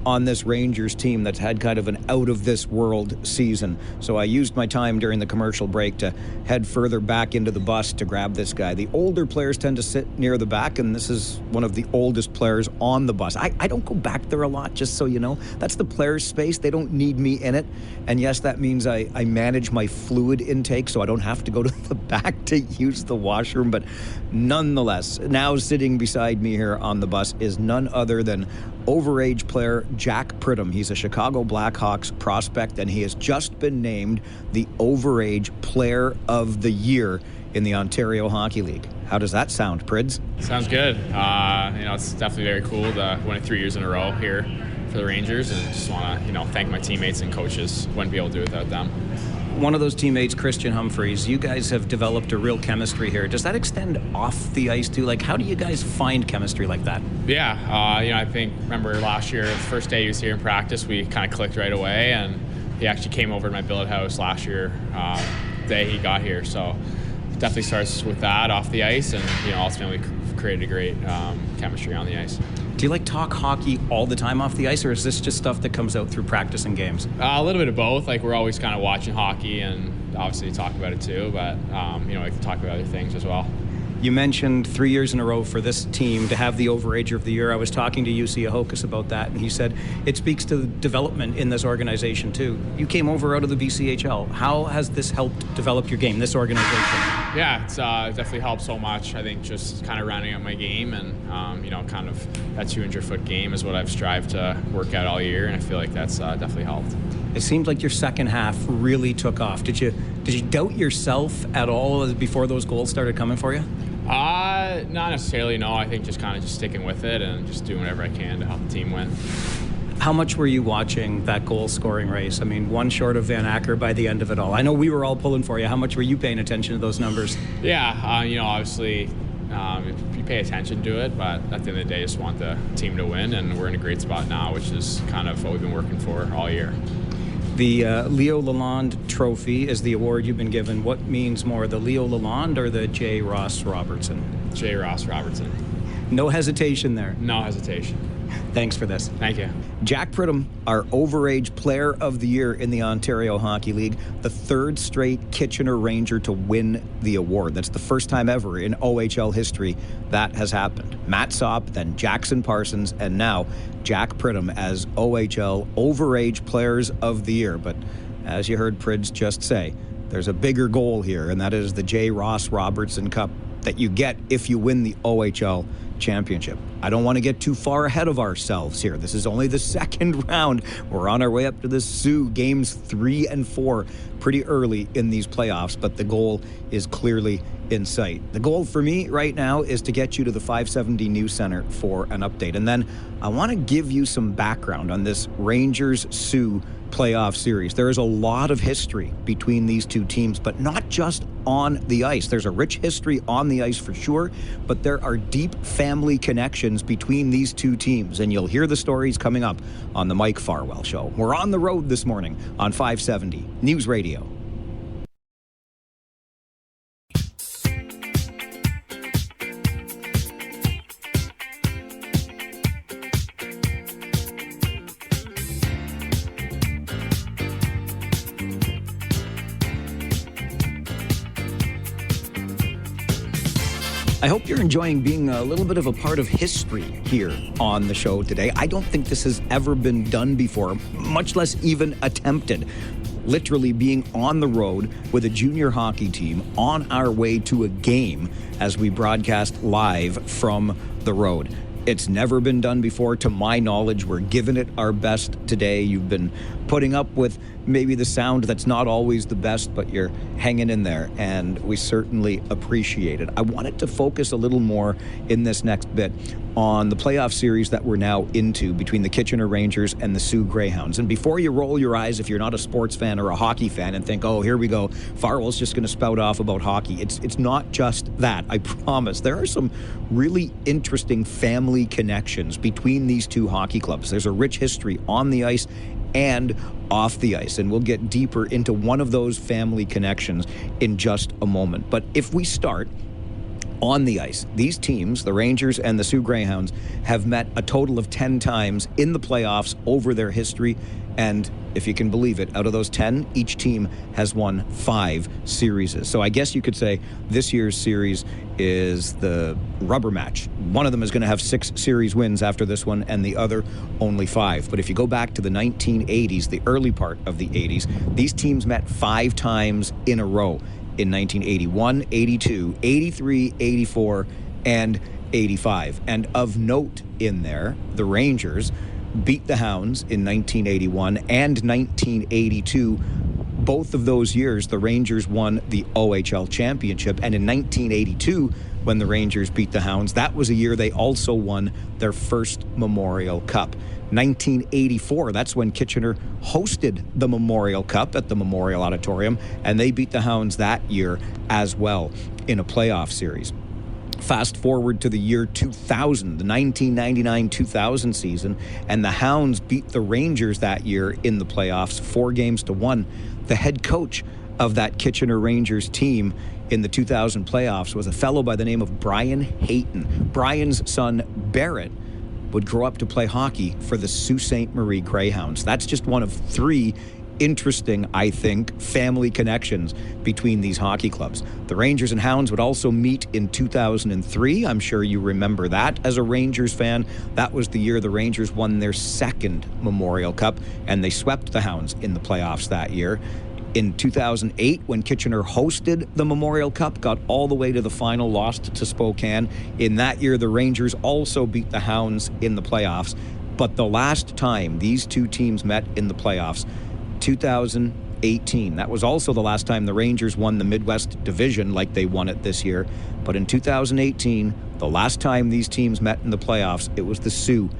on this Rangers team that's had kind of an out-of-this-world season. So I used my time during the commercial break to head further back into the bus to grab this guy. The older players tend to sit near the back, and this is one of the oldest players on the bus. I don't go back there a lot, just so you know. That's the players' space. They don't need me in it. And yes, that means I manage my fluid intake, so I don't have to go to the back to use the washroom. But nonetheless, now sitting beside me here on the bus is none other than overage player Jack Pridham. He's a Chicago Blackhawks prospect, and he has just been named the overage player of the year in the Ontario Hockey League. How does that sound, Prids? Sounds good. It's definitely very cool to win it 3 years in a row here for the Rangers, and just want to, thank my teammates and coaches. Wouldn't be able to do it without them. One of those teammates, Christian Humphreys, you guys have developed a real chemistry here. Does that extend off the ice too? Like, how do you guys find chemistry like that? Yeah, I remember last year, the first day he was here in practice, we kind of clicked right away, and he actually came over to my billet house last year, the day he got here. So it definitely starts with that off the ice, and ultimately created a great chemistry on the ice. Do you talk hockey all the time off the ice, or is this just stuff that comes out through practice and games? A little bit of both. We're always kind of watching hockey and obviously talk about it too, but we can talk about other things as well. You mentioned 3 years in a row for this team to have the overager of the year. I was talking to UC Ahokas about that, and he said it speaks to the development in this organization too. You came over out of the BCHL. How has this helped develop your game, this organization? Yeah, it's definitely helped so much. I think just kind of rounding out my game and, kind of that 200-foot game is what I've strived to work at all year, and I feel like that's definitely helped. It seemed like your second half really took off. Did you doubt yourself at all before those goals started coming for you? Not necessarily, no. I think just sticking with it and just doing whatever I can to help the team win. How much were you watching that goal-scoring race? I mean, one short of Van Acker by the end of it all. I know we were all pulling for you. How much were you paying attention to those numbers? Yeah, obviously you pay attention to it, but at the end of the day, just want the team to win, and we're in a great spot now, which is kind of what we've been working for all year. The Leo Lalonde Trophy is the award you've been given. What means more, the Leo Lalonde or the J. Ross Robertson? J. Ross Robertson. No hesitation there? No hesitation. Thanks for this. Thank you. Jack Pridham, our overage player of the year in the Ontario Hockey League, the third straight Kitchener Ranger to win the award. That's the first time ever in OHL history that has happened. Matt Sopp, then Jackson Parsons, and now Jack Pridham as OHL overage players of the year. But as you heard Prids just say, there's a bigger goal here, and that is the J. Ross Robertson Cup that you get if you win the OHL championship. I don't want to get too far ahead of ourselves here. This is only the second round. We're on our way up to the Soo games 3 and 4 pretty early in these playoffs, but the goal is clearly in sight. The goal for me right now is to get you to the 570 News Center for an update. And then I want to give you some background on this Rangers-Soo playoff series. There is a lot of history between these two teams, but not just on the ice. There's a rich history on the ice for sure, but there are deep family connections between these two teams, and you'll hear the stories coming up on the Mike Farwell Show. We're on the road this morning on 570 News Radio. I hope you're enjoying being a little bit of a part of history here on the show today. I don't think this has ever been done before, much less even attempted. Literally being on the road with a junior hockey team on our way to a game as we broadcast live from the road. It's never been done before, to my knowledge. We're giving it our best today. You've been putting up with maybe the sound that's not always the best, but you're hanging in there, and we certainly appreciate it. I wanted to focus a little more in this next bit on the playoff series that we're now into between the Kitchener Rangers and the Soo Greyhounds. And before you roll your eyes, if you're not a sports fan or a hockey fan, and think, oh, here we go, Farwell's just going to spout off about hockey. It's not just that, I promise. There are some really interesting family connections between these two hockey clubs. There's a rich history on the ice and off the ice, and we'll get deeper into one of those family connections in just a moment. But if we start on the ice, these teams, the Rangers and the Soo Greyhounds, have met a total of 10 times in the playoffs over their history. And if you can believe it, out of those 10, each team has won 5 series. So I guess you could say this year's series is the rubber match. One of them is going to have 6 series wins after this one, and the other only 5. But if you go back to the 1980s, the early part of the 80s, these teams met 5 times in a row in 1981, 82, 83, 84, and 85. And of note in there, the Rangers beat the Hounds in 1981 and 1982. Both of those years, the Rangers won the OHL championship. And in 1982, when the Rangers beat the Hounds, that was a year they also won their first Memorial Cup. 1984, that's when Kitchener hosted the Memorial Cup at the Memorial Auditorium, and they beat the Hounds that year as well in a playoff series. Fast forward to the year 2000, the 1999-2000 season, and the Hounds beat the Rangers that year in the playoffs 4-1. The head coach of that Kitchener Rangers team in the 2000 playoffs was a fellow by the name of Brian Hayton. Brian's son, Barrett, would grow up to play hockey for the Sault Ste. Marie Greyhounds. That's just one of 3 interesting, I think, family connections between these hockey clubs. The Rangers and Hounds would also meet in 2003. I'm sure you remember that as a Rangers fan. That was the year the Rangers won their 2nd Memorial Cup, and they swept the Hounds in the playoffs that year. In 2008, when Kitchener hosted the Memorial Cup, got all the way to the final, lost to Spokane. In that year, the Rangers also beat the Hounds in the playoffs. But the last time these two teams met in the playoffs, 2018. That was also the last time the Rangers won the Midwest Division like they won it this year. But in 2018, the last time these teams met in the playoffs, it was the Soo.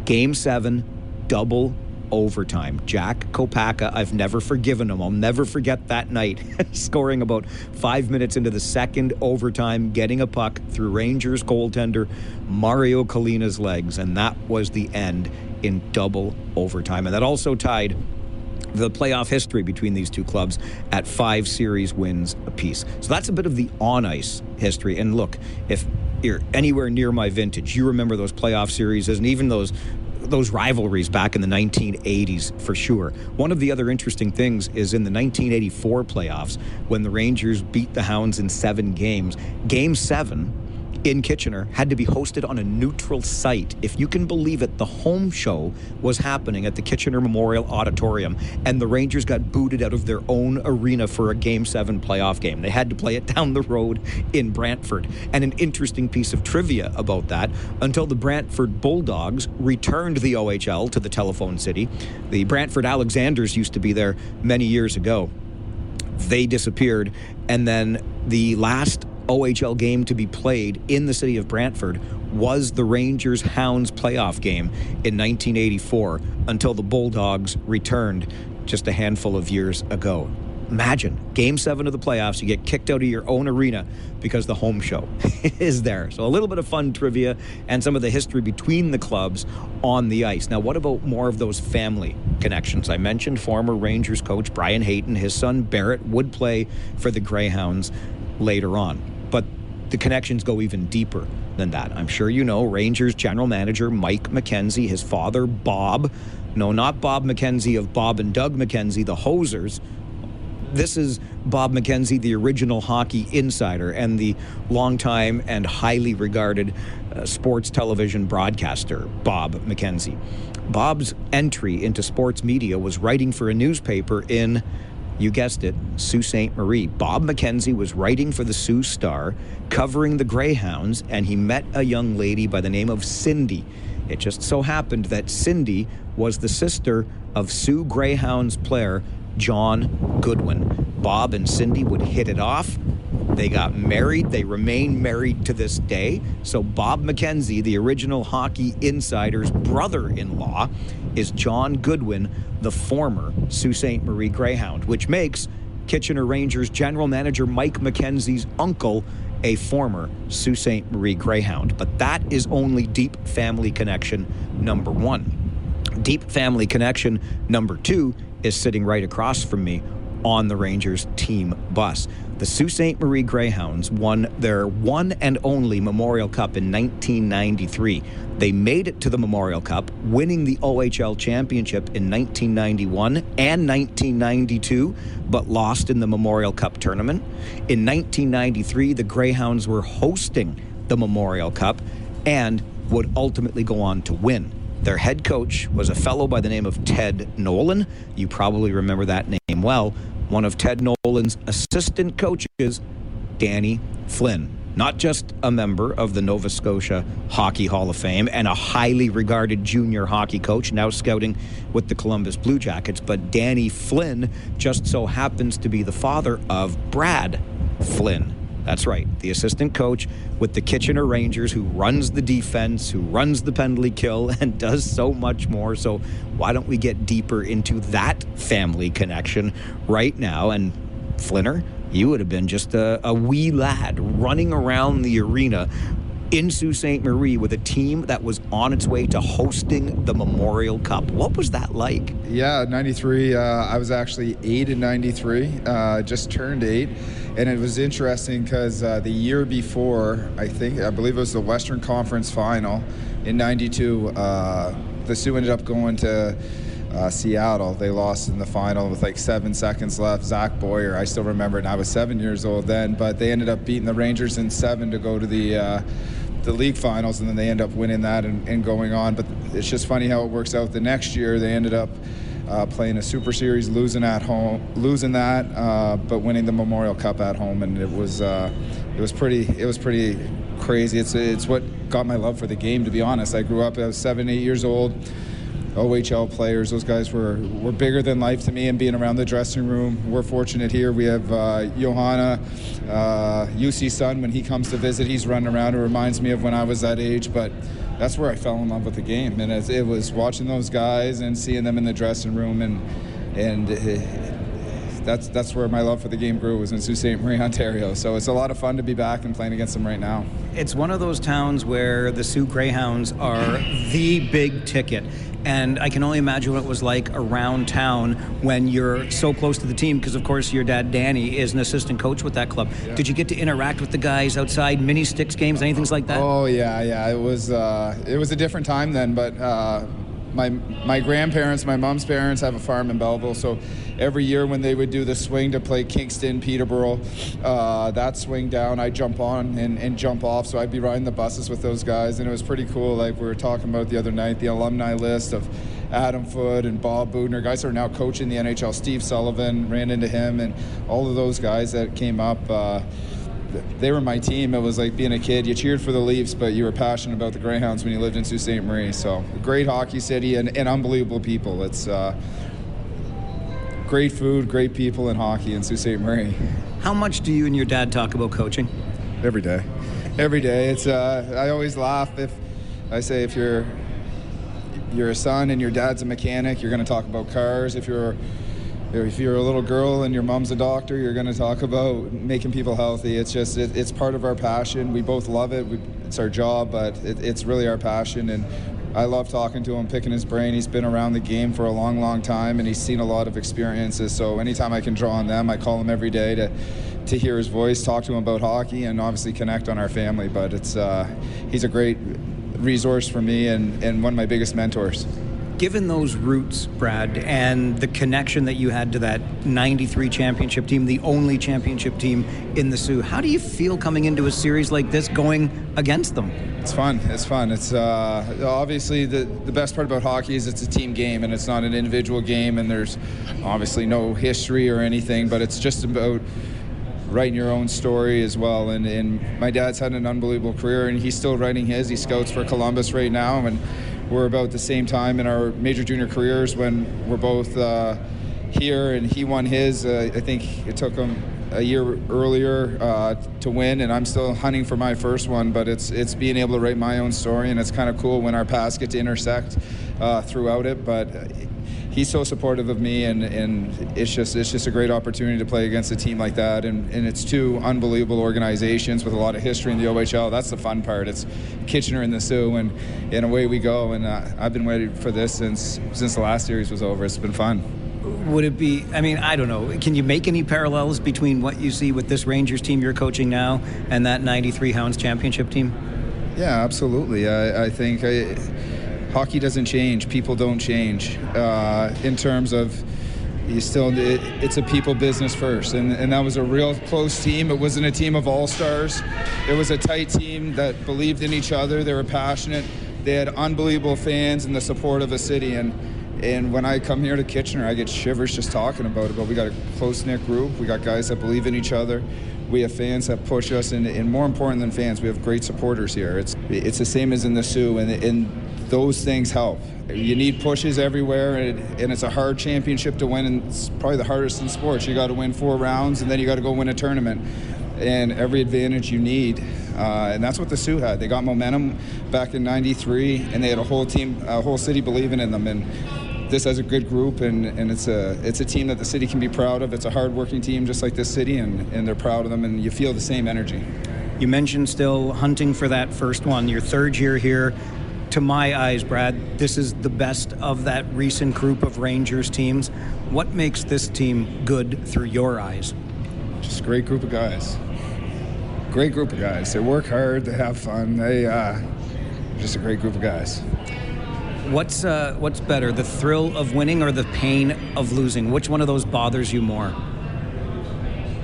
Game 7, double overtime. Jack Kopaka, I've never forgiven him. I'll never forget that night. Scoring about 5 minutes into the 2nd overtime, getting a puck through Rangers goaltender Mario Kalina's legs, and that was the end in double overtime. And that also tied the playoff history between these two clubs at 5 series wins apiece. So that's a bit of the on-ice history. And look, if you're anywhere near my vintage, you remember those playoff series and even those rivalries back in the 1980s for sure. One of the other interesting things is in the 1984 playoffs when the Rangers beat the Hounds in 7 games, Game 7 in Kitchener had to be hosted on a neutral site. If you can believe it, the home show was happening at the Kitchener Memorial Auditorium, and the Rangers got booted out of their own arena for a Game 7 playoff game. They had to play it down the road in Brantford. And an interesting piece of trivia about that, until the Brantford Bulldogs returned the OHL to the Telephone City. The Brantford Alexanders used to be there many years ago. They disappeared, and then the last OHL game to be played in the city of Brantford was the Rangers-Hounds playoff game in 1984 until the Bulldogs returned just a handful of years ago. Imagine, Game 7 of the playoffs, you get kicked out of your own arena because the home show is there. So a little bit of fun trivia and some of the history between the clubs on the ice. Now, what about more of those family connections? I mentioned former Rangers coach Brian Hayton. His son Barrett would play for the Greyhounds later on. But the connections go even deeper than that. I'm sure you know Rangers general manager Mike McKenzie, his father Bob. No, not Bob McKenzie of Bob and Doug McKenzie, the Hosers. This is Bob McKenzie, the original hockey insider and the longtime and highly regarded sports television broadcaster, Bob McKenzie. Bob's entry into sports media was writing for a newspaper in, you guessed it, Sault Ste. Marie. Bob McKenzie was writing for the Sault Star, covering the Greyhounds, and he met a young lady by the name of Cindy. It just so happened that Cindy was the sister of Sault Greyhounds player John Goodwin. Bob and Cindy would hit it off. They got married. They remain married to this day. So Bob McKenzie, the original hockey insider's brother-in-law, is John Goodwin, the former Sault Ste. Marie Greyhound, which makes Kitchener Rangers general manager Mike McKenzie's uncle a former Sault Ste. Marie Greyhound. But that is only deep family connection number 1. Deep family connection number 2 is sitting right across from me on the Rangers team bus. The Sault Ste. Marie Greyhounds won their one and only Memorial Cup in 1993. They made it to the Memorial Cup, winning the OHL championship in 1991 and 1992, but lost in the Memorial Cup tournament. In 1993, the Greyhounds were hosting the Memorial Cup and would ultimately go on to win. Their head coach was a fellow by the name of Ted Nolan. You probably remember that name well. One of Ted Nolan's assistant coaches, Danny Flynn. Not just a member of the Nova Scotia Hockey Hall of Fame and a highly regarded junior hockey coach, now scouting with the Columbus Blue Jackets, but Danny Flynn just so happens to be the father of Brad Flynn. That's right, the assistant coach with the Kitchener Rangers, who runs the defense, who runs the penalty kill, and does so much more. So why don't we get deeper into that family connection right now? And Flinner, you would have been just a wee lad running around the arena in Sault Ste. Marie with a team that was on its way to hosting the Memorial Cup. What was that like? Yeah, 93, I was actually 8 in 93, just turned 8. And it was interesting because the year before, I believe it was the Western Conference Final in 92, the Sioux ended up going to Seattle. They lost in the final with like 7 seconds left. Zach Boyer, I still remember it, and I was 7 years old then, but they ended up beating the Rangers in 7 to go to the league finals, and then they end up winning that and going on. But it's just funny how it works out. The next year, they ended up playing a Super Series, losing that, but winning the Memorial Cup at home, and it was pretty crazy. It's what got my love for the game, to be honest. I grew up, I was 7, 8 years old. OHL players, those guys were bigger than life to me, and being around the dressing room. We're fortunate here. We have Johanna, UC's son. When he comes to visit, he's running around. It reminds me of when I was that age, but that's where I fell in love with the game. And it was watching those guys and seeing them in the dressing room, and that's where my love for the game grew, was in Sault Ste. Marie, Ontario. So it's a lot of fun to be back and playing against them right now. It's one of those towns where the Soo Greyhounds are the big ticket. And I can only imagine what it was like around town when you're so close to the team, because, of course, your dad, Danny, is an assistant coach with that club. Yeah. Did you get to interact with the guys outside, mini sticks games, anything like that? Oh, yeah. It was a different time then, but my grandparents, my mom's parents have a farm in Belleville, so every year when they would do the swing to play Kingston, Peterborough, that swing down, I'd jump on and jump off, so I'd be riding the buses with those guys, and it was pretty cool. Like we were talking about the other night, the alumni list of Adam Foote and Bob Boudner, guys that are now coaching the NHL. Steve Sullivan, ran into him, and all of those guys that came up, they were my team. It was like being a kid. You cheered for the Leafs, but you were passionate about the Greyhounds when you lived in Sault Ste. Marie. So great hockey city and unbelievable people. It's great food, great people, and hockey in Sault Ste. Marie. How much do you and your dad talk about coaching? Every day. It's I always laugh if I say if you're a son and your dad's a mechanic, you're going to talk about cars. If you're a little girl and your mom's a doctor, you're going to talk about making people healthy. It's just, it's part of our passion. We both love it. It's our job, but it's really our passion. And I love talking to him, picking his brain. He's been around the game for a long, long time, and he's seen a lot of experiences. So anytime I can draw on them, I call him every day to hear his voice, talk to him about hockey, and obviously connect on our family. But he's a great resource for me and one of my biggest mentors. Given those roots, Brad, and the connection that you had to that 93 championship team, the only championship team in the Soo, how do you feel coming into a series like this going against them? It's fun. It's obviously the best part about hockey is it's a team game and it's not an individual game, and there's obviously no history or anything, but it's just about writing your own story as well. And my dad's had an unbelievable career, and he's still writing his. He scouts for Columbus right now, and we're about the same time in our major junior careers when we're both here, and he won his. I think it took him a year earlier to win, and I'm still hunting for my first one, but it's being able to write my own story, and it's kind of cool when our paths get to intersect throughout it. But he's so supportive of me, and it's just a great opportunity to play against a team like that, and it's two unbelievable organizations with a lot of history in the OHL. That's the fun part. It's Kitchener and the Soo, and away we go. And I've been waiting for this since the last series was over. It's been fun. Would it be, I don't know, can you make any parallels between what you see with this Rangers team you're coaching now and that 93 Hounds championship team? Yeah, absolutely. I think hockey doesn't change. People don't change. In terms of, it's a people business first. And that was a real close team. It wasn't a team of all-stars. It was a tight team that believed in each other. They were passionate. They had unbelievable fans and the support of the city. And when I come here to Kitchener, I get shivers just talking about it. But we got a close-knit group. We got guys that believe in each other. We have fans that push us, and more important than fans, we have great supporters here. It's the same as in the Soo, and those things help. You need pushes everywhere, and it's a hard championship to win, and it's probably the hardest in sports. You got to win 4 rounds, and then you got to go win a tournament. And every advantage you need, and that's what the Soo had. They got momentum back in '93, and they had a whole team, a whole city believing in them. And this has a good group, and it's a team that the city can be proud of. It's a hard-working team just like this city, and they're proud of them, and you feel the same energy. You mentioned still hunting for that first one, your third year here. To my eyes, Brad, this is the best of that recent group of Rangers teams. What makes this team good through your eyes? Just a great group of guys. Great group of guys. They work hard, they have fun. They're just a great group of guys. What's better, the thrill of winning or the pain of losing? Which one of those bothers you more?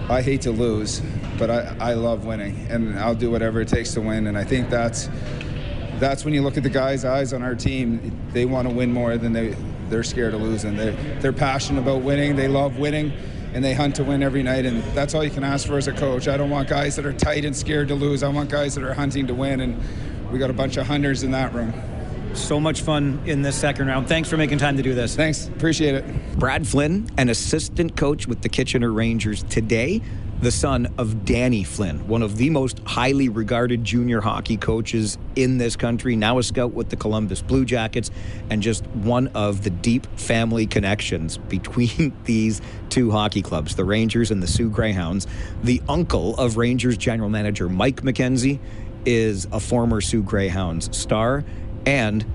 I hate to lose, but I love winning, and I'll do whatever it takes to win. And I think that's when you look at the guys' eyes on our team. They want to win more than they're scared of losing. They're passionate about winning. They love winning, and they hunt to win every night. And that's all you can ask for as a coach. I don't want guys that are tight and scared to lose. I want guys that are hunting to win, and we got a bunch of hunters in that room. So much fun in this second round. Thanks for making time to do this. Thanks. Appreciate it. Brad Flynn, an assistant coach with the Kitchener Rangers today. the son of Danny Flynn, one of the most highly regarded junior hockey coaches in this country, now a scout with the Columbus Blue Jackets, and just one of the deep family connections between these two hockey clubs, the Rangers and the Soo Greyhounds. The uncle of Rangers general manager Mike McKenzie is a former Soo Greyhounds star, and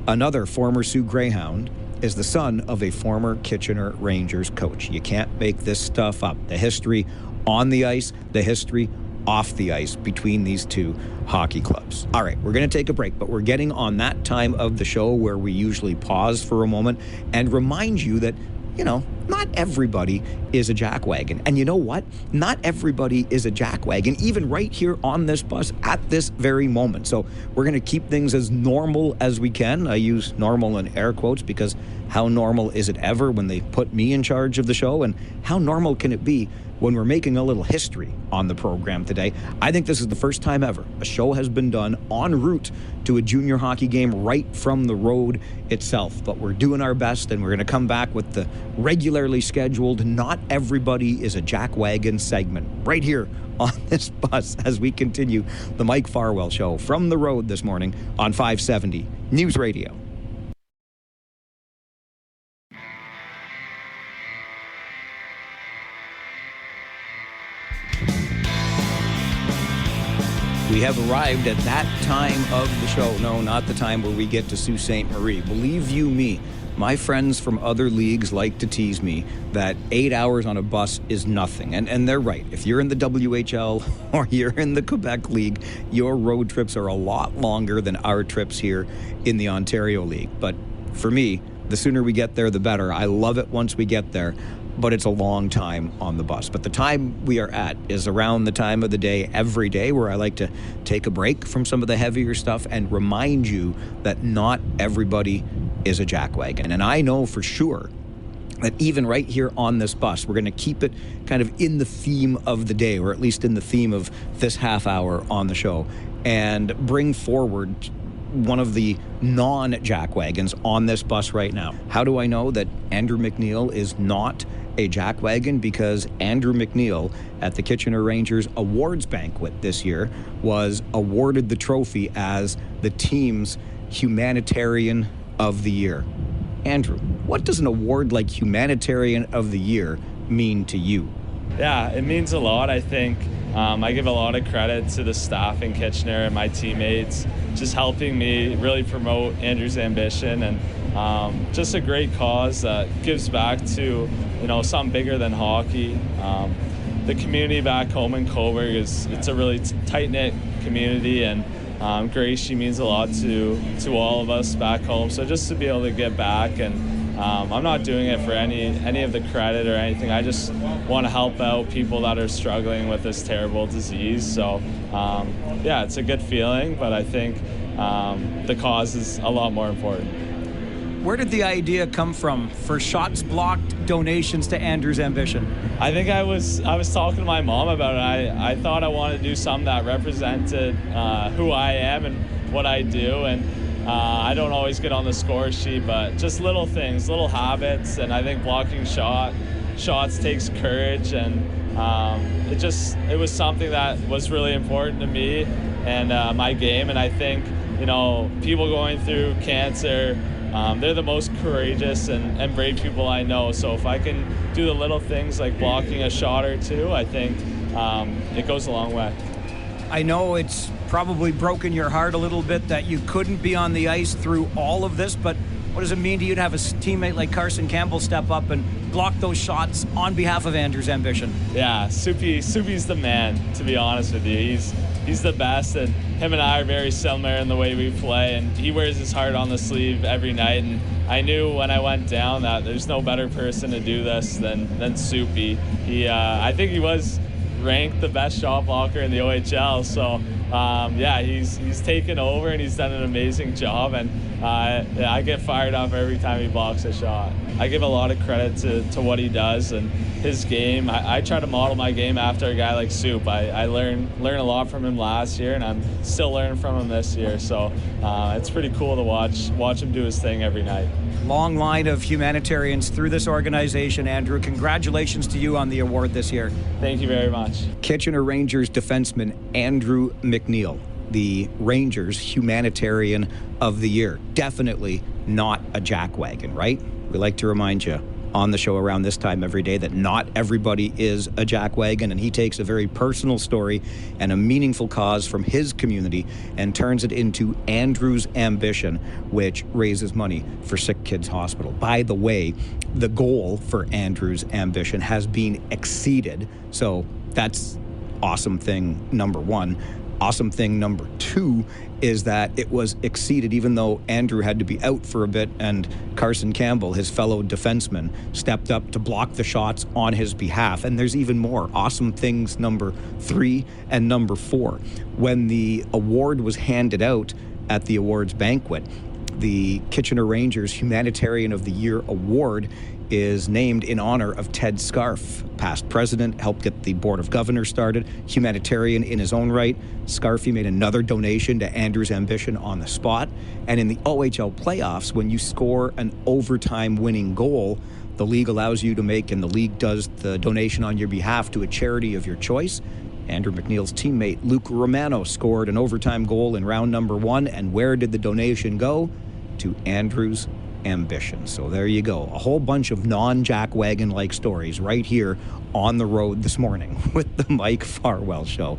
another former Soo Greyhound is the son of a former Kitchener Rangers coach. You can't make this stuff up. The history on the ice, the history off the ice between these two hockey clubs. All right, we're going to take a break, but we're getting on that time of the show where we usually pause for a moment and remind you that, you know, not everybody is a jackwagon. And you know what? Not everybody is a jackwagon, even right here on this bus at this very moment. So we're going to keep things as normal as we can. I use normal in air quotes because how normal is it ever when they put me in charge of the show? And how normal can it be when we're making a little history on the program today? I think this is the first time ever a show has been done en route to a junior hockey game right from the road itself. But we're doing our best, and we're going to come back with the regularly scheduled Not Everybody is a Jackwagon segment right here on this bus as we continue the Mike Farwell Show from the road this morning on 570 News Radio. We have arrived at that time of the show. No, not the time where we get to Sault Ste. Marie. Believe you me, my friends from other leagues like to tease me that 8 hours on a bus is nothing. And they're right. If you're in the WHL or you're in the Quebec League, your road trips are a lot longer than our trips here in the Ontario League. But for me, the sooner we get there, the better. I love it once we get there, but it's a long time on the bus. But the time we are at is around the time of the day every day where I like to take a break from some of the heavier stuff and remind you that not everybody is a jackwagon. And I know for sure that even right here on this bus, we're going to keep it kind of in the theme of the day, or at least in the theme of this half hour on the show, and bring forward one of the non-jackwagons on this bus right now. How do I know that Andrew McNeil is not a jackwagon? Because Andrew McNeil at the Kitchener Rangers Awards Banquet this year was awarded the trophy as the team's Humanitarian of the Year. Andrew, what does an award like Humanitarian of the Year mean to you? Yeah, it means a lot, I think. I give a lot of credit to the staff in Kitchener and my teammates, just helping me really promote Andrew's ambition, and just a great cause that gives back to, you know, something bigger than hockey. The community back home in Coburg it's a really tight-knit community, and Gracie means a lot to all of us back home. So just to be able to give back, and I'm not doing it for any of the credit or anything. I just want to help out people that are struggling with this terrible disease. So yeah, it's a good feeling, but I think the cause is a lot more important. Where did the idea come from for shots blocked donations to Andrew's ambition? I think I was talking to my mom about it. I thought I wanted to do something that represented who I am and what I do, and I don't always get on the score sheet, but just little things, little habits, and I think blocking shots takes courage, and it was something that was really important to me and my game. And I think, you know, people going through cancer, they're the most courageous and brave people I know. So if I can do the little things like blocking a shot or two, I think it goes a long way. I know it's probably broken your heart a little bit that you couldn't be on the ice through all of this, but what does it mean to you to have a teammate like Carson Campbell step up and block those shots on behalf of Andrew's ambition? Yeah, Soupy's the man, to be honest with you. He's the best, and him and I are very similar in the way we play, and he wears his heart on the sleeve every night. And I knew when I went down that there's no better person to do this than Soupy. I think he was ranked the best shot blocker in the OHL, so yeah, he's taken over and he's done an amazing job, and I get fired up every time he blocks a shot. I give a lot of credit to what he does and his game. I try to model my game after a guy like Soup. I learn a lot from him last year, and I'm still learning from him this year, so it's pretty cool to watch him do his thing every night. long line of humanitarians through this organization, Andrew. Congratulations to you on the award this year. Thank you very much. Kitchener Rangers defenseman Andrew McNeil, the Rangers Humanitarian of the Year. Definitely not a jackwagon, right? We like to remind you on the show around this time every day that not everybody is a jackwagon, and he takes a very personal story and a meaningful cause from his community and turns it into Andrew's Ambition, which raises money for Sick Kids Hospital. By the way, the goal for Andrew's Ambition has been exceeded, so that's awesome thing number one. Awesome thing number two is that it was exceeded even though Andrew had to be out for a bit and Carson Campbell, his fellow defenseman, stepped up to block the shots on his behalf. And there's even more. Awesome things number 3 and number 4. When the award was handed out at the awards banquet, the Kitchener Rangers Humanitarian of the Year Award is named in honor of Ted Scarf, past president, helped get the Board of Governors started, humanitarian in his own right. Scarfy made another donation to Andrew's Ambition on the spot. And in the OHL playoffs, when you score an overtime winning goal, the league allows you to make, and the league does the donation on your behalf to a charity of your choice. Andrew McNeil's teammate Luke Romano scored an overtime goal in round number 1. And where did the donation go? To Andrew's Ambition. So there you go. A whole bunch of non-jackwagon-like stories right here on the road this morning with the Mike Farwell Show.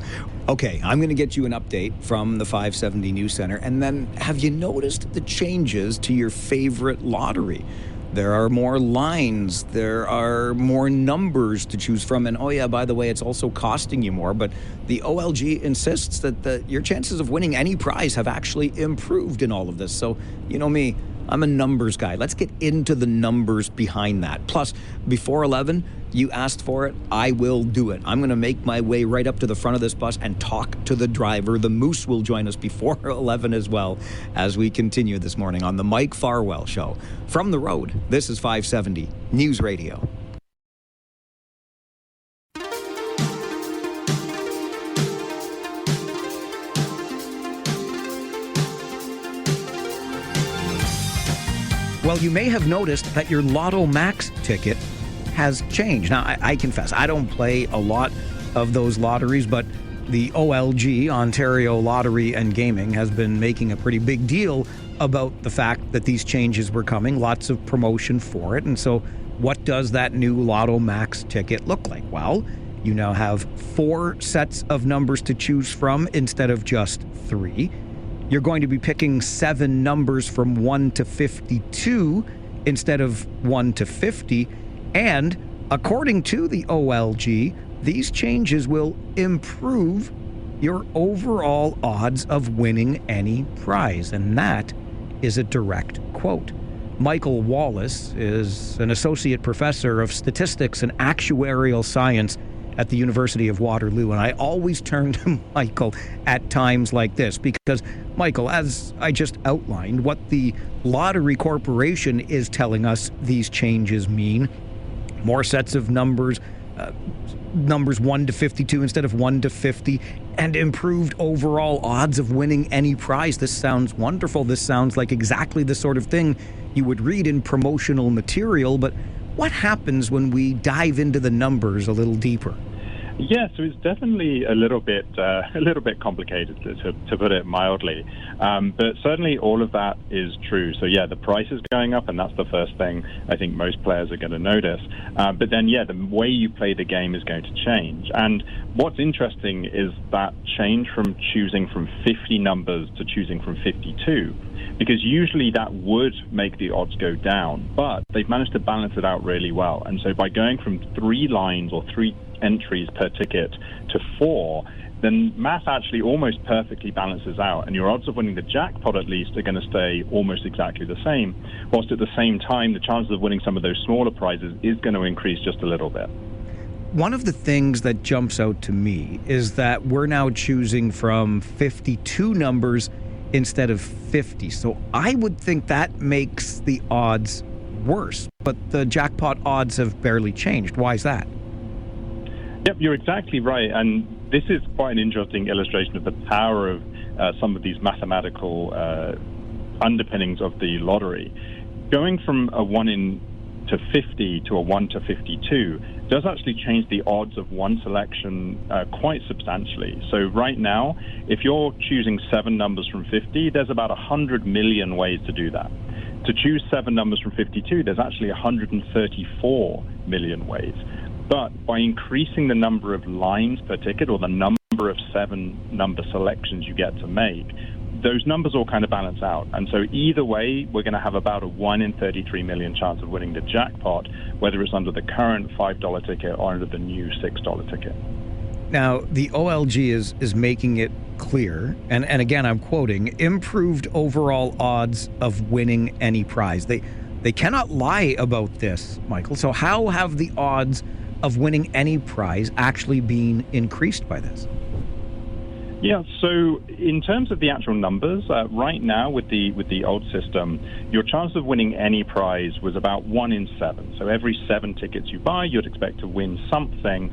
Okay, I'm going to get you an update from the 570 News Center. And then, have you noticed the changes to your favorite lottery? There are more lines. There are more numbers to choose from. And oh yeah, by the way, it's also costing you more. But the OLG insists that your chances of winning any prize have actually improved in all of this. So, you know me, I'm a numbers guy. Let's get into the numbers behind that. Plus, before 11, you asked for it. I will do it. I'm going to make my way right up to the front of this bus and talk to the driver. The Moose will join us before 11 as well as we continue this morning on the Mike Farwell Show. From the road, this is 570 News Radio. Well, you may have noticed that your Lotto Max ticket has changed. Now, I confess, I don't play a lot of those lotteries, but the OLG, Ontario Lottery and Gaming, has been making a pretty big deal about the fact that these changes were coming, lots of promotion for it. And so what does that new Lotto Max ticket look like? Well, you now have 4 sets of numbers to choose from instead of just 3. You're going to be picking 7 numbers from 1 to 52 instead of 1 to 50. And according to the OLG, these changes will improve your overall odds of winning any prize. And that is a direct quote. Michael Wallace is an associate professor of statistics and actuarial science at the University of Waterloo, and I always turn to Michael at times like this because, Michael, as I just outlined, what the Lottery Corporation is telling us these changes mean: more sets of numbers, numbers 1 to 52 instead of 1 to 50, and improved overall odds of winning any prize. This sounds wonderful. This sounds like exactly the sort of thing you would read in promotional material, but what happens when we dive into the numbers a little deeper? Yeah, so it's definitely a little bit complicated, to put it mildly. But certainly all of that is true. So yeah, the price is going up, and that's the first thing I think most players are going to notice. But then, yeah, the way you play the game is going to change. And what's interesting is that change from choosing from 50 numbers to choosing from 52. Because usually that would make the odds go down, but they've managed to balance it out really well. And so by going from 3 lines or 3 entries per ticket to 4, then math actually almost perfectly balances out, and your odds of winning the jackpot at least are going to stay almost exactly the same, whilst at the same time the chances of winning some of those smaller prizes is going to increase just a little bit. One of the things that jumps out to me is that we're now choosing from 52 numbers instead of 50. So I would think that makes the odds worse, but the jackpot odds have barely changed. Why is that? Yep, you're exactly right. And this is quite an interesting illustration of the power of some of these mathematical underpinnings of the lottery. going from a 1 in to 50 to a 1 to 52 does actually change the odds of one selection quite substantially. So right now, if you're choosing 7 numbers from 50, there's about 100 million ways to do that. To choose 7 numbers from 52, there's actually 134 million ways. But by increasing the number of lines per ticket, or the number of 7 number selections you get to make, those numbers all kind of balance out. And so either way, we're going to have about a 1 in 33 million chance of winning the jackpot, whether it's under the current $5 ticket or under the new $6 ticket. Now, the OLG is making it clear, and again, I'm quoting, improved overall odds of winning any prize. They cannot lie about this, Michael. So how have the odds of winning any prize actually been increased by this? Yeah, so in terms of the actual numbers, right now with the old system, your chance of winning any prize was about 1 in 7. So every 7 tickets you buy, you'd expect to win something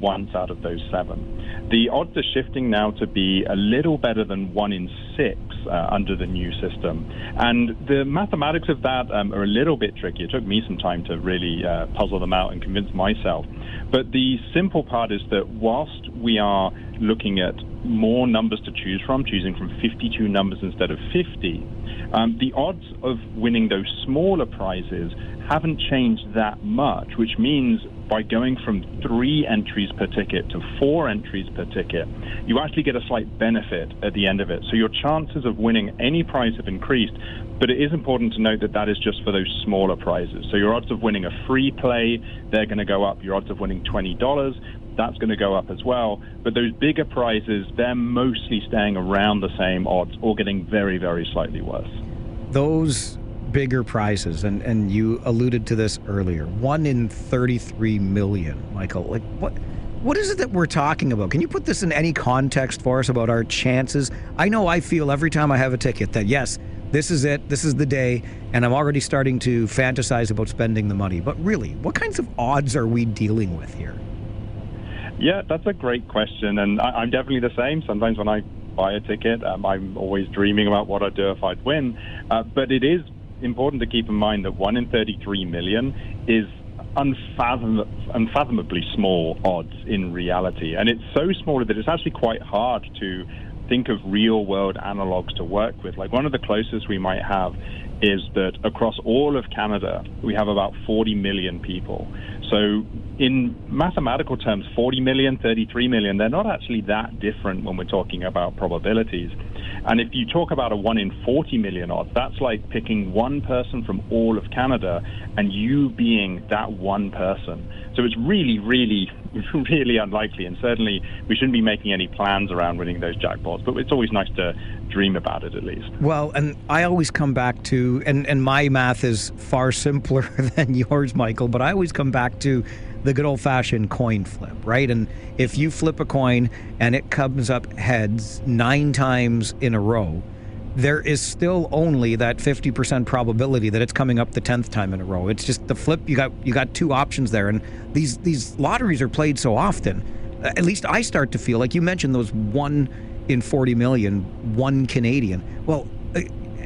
once out of those 7. The odds are shifting now to be a little better than 1 in 6 under the new system. And the mathematics of that are a little bit tricky. It took me some time to really puzzle them out and convince myself. But the simple part is that whilst we are looking at more numbers to choose from, choosing from 52 numbers instead of 50, the odds of winning those smaller prizes haven't changed that much, which means by going from 3 entries per ticket to 4 entries per ticket, you actually get a slight benefit at the end of it. So your chances of winning any prize have increased, but it is important to note that that is just for those smaller prizes. So your odds of winning a free play, they're going to go up. Your odds of winning $20, that's going to go up as well. But those bigger prizes, they're mostly staying around the same odds or getting very, very slightly worse. Those bigger prizes, and you alluded to this earlier, 1 in 33 million, Michael. Like, what is it that we're talking about? Can you put this in any context for us about our chances? I know I feel every time I have a ticket that, yes, this is it, this is the day, and I'm already starting to fantasize about spending the money. But really, what kinds of odds are we dealing with here? Yeah, that's a great question, and I'm definitely the same. Sometimes when I buy a ticket, I'm always dreaming about what I'd do if I'd win. But it is important to keep in mind that 1 in 33 million is unfathomably small odds in reality. And it's so small that it's actually quite hard to think of real-world analogs to work with. Like, one of the closest we might have is that across all of Canada, we have about 40 million people. So in mathematical terms, 40 million, 33 million, they're not actually that different when we're talking about probabilities. And if you talk about a 1 in 40 million odds, that's like picking one person from all of Canada and you being that one person. So it's really, really, really unlikely. And certainly we shouldn't be making any plans around winning those jackpots. But it's always nice to dream about it at least. Well, and I always come back to, and my math is far simpler than yours, Michael, but I always come back to the good old-fashioned coin flip, right? And if you flip a coin and it comes up heads 9 times in a row, there is still only that 50% probability that it's coming up the 10th time in a row. It's just the flip. You got 2 options there, and these lotteries are played so often. At least I start to feel like you mentioned those 1 in 40 million, 1 Canadian. Well,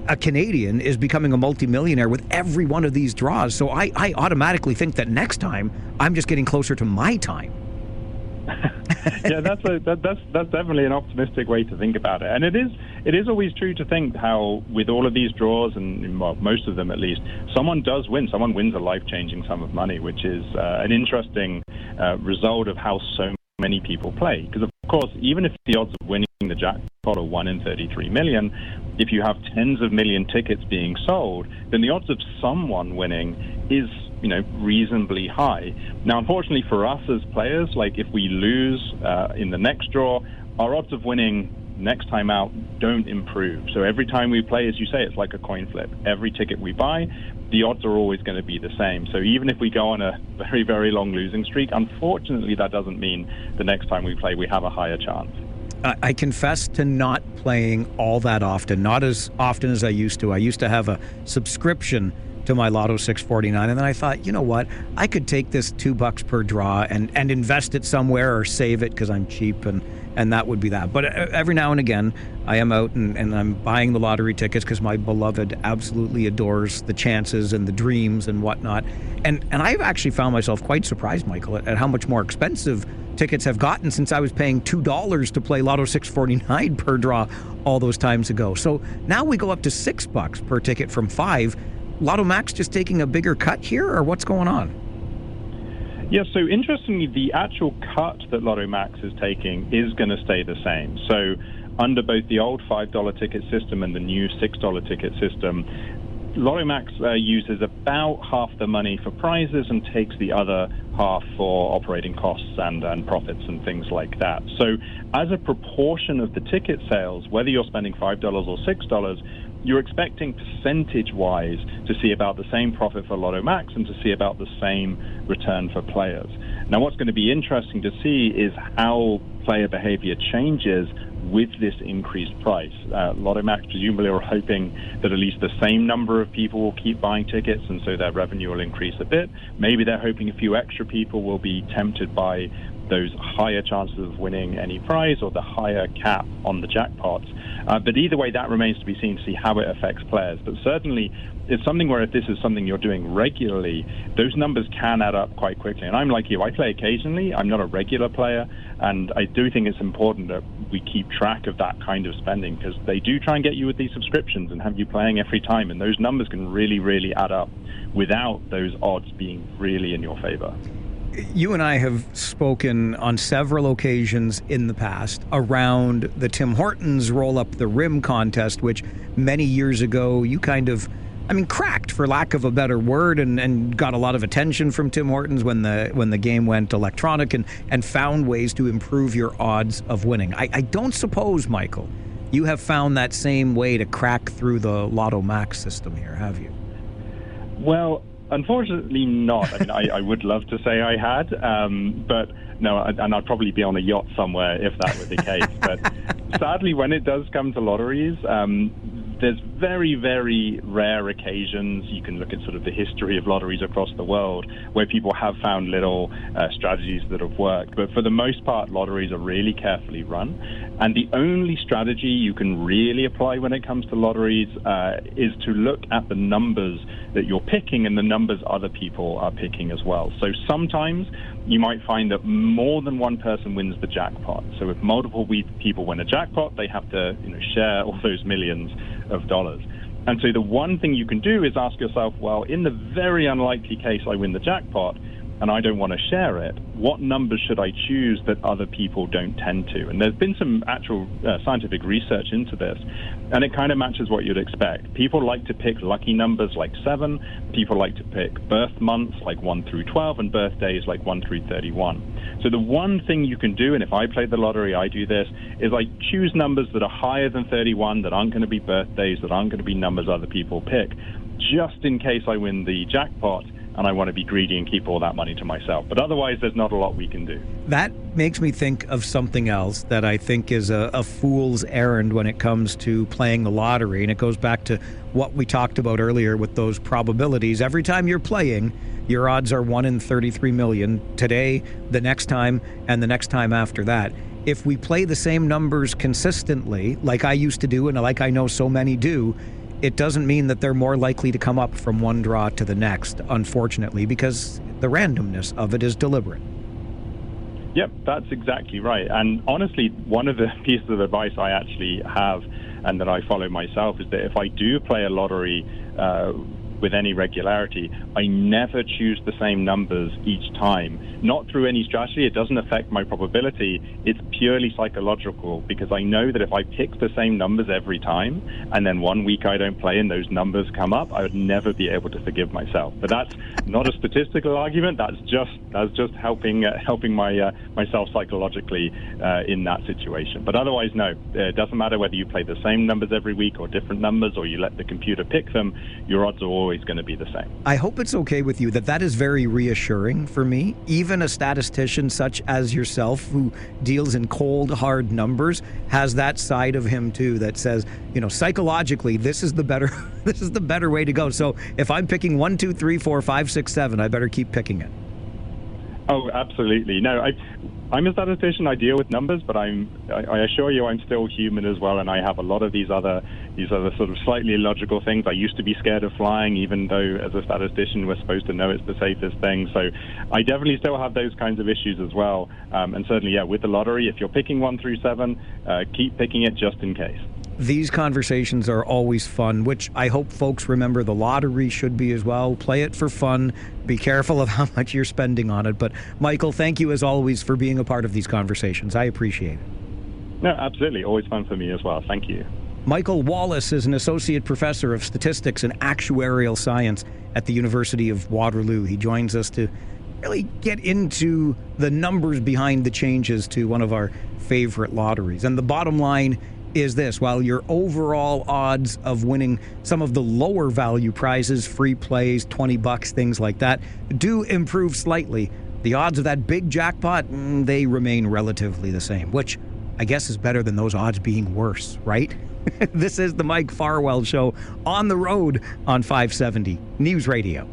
a Canadian is becoming a multimillionaire with every one of these draws. So I automatically think that next time I'm just getting closer to my time. Yeah, that's definitely an optimistic way to think about it. And it is always true to think how with all of these draws, and well, most of them at least, someone does win. Someone wins a life-changing sum of money, which is an interesting result of how so many people play. Because of course, even if the odds of winning the jackpot are 1 in 33 million, if you have tens of million tickets being sold, then the odds of someone winning is, reasonably high. Now, unfortunately for us as players, like if we lose in the next draw, our odds of winning next time out don't improve. So every time we play, as you say, it's like a coin flip. Every ticket we buy, the odds are always going to be the same. So even if we go on a very, very long losing streak, unfortunately, that doesn't mean the next time we play, we have a higher chance. I confess to not playing all that often, not as often as I used to. I used to have a subscription to my Lotto 649, and then I thought, you know what, I could take this $2 per draw and invest it somewhere or save it because I'm cheap and and that would be that. But every now and again, I am out and I'm buying the lottery tickets because my beloved absolutely adores the chances and the dreams and whatnot. And I've actually found myself quite surprised, Michael, at how much more expensive tickets have gotten since I was paying $2 to play Lotto 649 per draw all those times ago. So now we go up to $6 per ticket from $5. Lotto Max just taking a bigger cut here, or what's going on? Yeah, so interestingly, the actual cut that Lotto Max is taking is going to stay the same. So under both the old $5 ticket system and the new $6 ticket system, Lotto Max uses about half the money for prizes and takes the other half for operating costs and profits and things like that. So as a proportion of the ticket sales, whether you're spending $5 or $6, you're expecting percentage-wise to see about the same profit for Lotto Max and to see about the same return for players. Now, what's going to be interesting to see is how player behavior changes with this increased price. Lotto Max presumably are hoping that at least the same number of people will keep buying tickets, and so their revenue will increase a bit. Maybe they're hoping a few extra people will be tempted by those higher chances of winning any prize or the higher cap on the jackpots. But either way, that remains to be seen to see how it affects players. But certainly, it's something where if this is something you're doing regularly, those numbers can add up quite quickly. And I'm like you, I play occasionally. I'm not a regular player. And I do think it's important that we keep track of that kind of spending, because they do try and get you with these subscriptions and have you playing every time. And those numbers can really, really add up without those odds being really in your favor. You and I have spoken on several occasions in the past around the Tim Hortons Roll Up the Rim contest, which many years ago you kind of, cracked, for lack of a better word, and got a lot of attention from Tim Hortons when the game went electronic and found ways to improve your odds of winning. I don't suppose, Michael, you have found that same way to crack through the Lotto Max system here, have you? Well, unfortunately not. I would love to say I had, but no, and I'd probably be on a yacht somewhere if that were the case. But sadly, when it does come to lotteries, there's very, very rare occasions. You can look at sort of the history of lotteries across the world where people have found little strategies that have worked. But for the most part, lotteries are really carefully run. And the only strategy you can really apply when it comes to lotteries is to look at the numbers that you're picking and the numbers other people are picking as well. So sometimes you might find that more than one person wins the jackpot. So if multiple people win a jackpot, they have to share all those millions of dollars. And so the one thing you can do is ask yourself, well, in the very unlikely case I win the jackpot and I don't want to share it, what numbers should I choose that other people don't tend to? And there's been some actual scientific research into this, and it kind of matches what you'd expect. People like to pick lucky numbers like 7. People like to pick birth months like 1 through 12 and birthdays like 1 through 31. So the one thing you can do, and if I play the lottery, I do this, is I choose numbers that are higher than 31, that aren't going to be birthdays, that aren't going to be numbers other people pick, just in case I win the jackpot and I want to be greedy and keep all that money to myself. But otherwise, there's not a lot we can do. That makes me think of something else that I think is a fool's errand when it comes to playing the lottery. And it goes back to what we talked about earlier with those probabilities. Every time you're playing, your odds are 1 in 33 million. Today, the next time, and the next time after that. If we play the same numbers consistently, like I used to do and like I know so many do, it doesn't mean that they're more likely to come up from one draw to the next, unfortunately, because the randomness of it is deliberate. Yep, that's exactly right. And honestly, one of the pieces of advice I actually have and that I follow myself is that if I do play a lottery with any regularity, I never choose the same numbers each time. Not through any strategy. It doesn't affect my probability. It's purely psychological, because I know that if I pick the same numbers every time and then one week I don't play and those numbers come up, I would never be able to forgive myself. But that's not a statistical argument. That's just helping myself psychologically in that situation. But otherwise, no. It doesn't matter whether you play the same numbers every week or different numbers, or you let the computer pick them. Your odds are always going to be the same. I hope it's okay with you that is very reassuring for me. Even a statistician such as yourself, who deals in cold, hard numbers, has that side of him too that says, psychologically, this is the better way to go. So if I'm picking 1, 2, 3, 4, 5, 6, 7, I better keep picking it. Oh, absolutely. No, I'm a statistician. I deal with numbers, but I assure you, I'm still human as well, and I have a lot of these other sort of slightly illogical things. I used to be scared of flying, even though as a statistician we're supposed to know it's the safest thing. So I definitely still have those kinds of issues as well. And certainly, yeah, with the lottery, if you're picking 1 through 7, keep picking it just in case. These conversations are always fun, which I hope folks remember the lottery should be as well. Play it for fun. Be careful of how much you're spending on it. But, Michael, thank you as always for being a part of these conversations. I appreciate it. No, absolutely. Always fun for me as well. Thank you. Michael Wallace is an associate professor of statistics and actuarial science at the University of Waterloo. He joins us to really get into the numbers behind the changes to one of our favorite lotteries. And the bottom line is this: while your overall odds of winning some of the lower value prizes, free plays, $20, things like that, do improve slightly, the odds of that big jackpot, they remain relatively the same, which I guess is better than those odds being worse, right? This is the Mike Farwell Show on the road on 570 News Radio.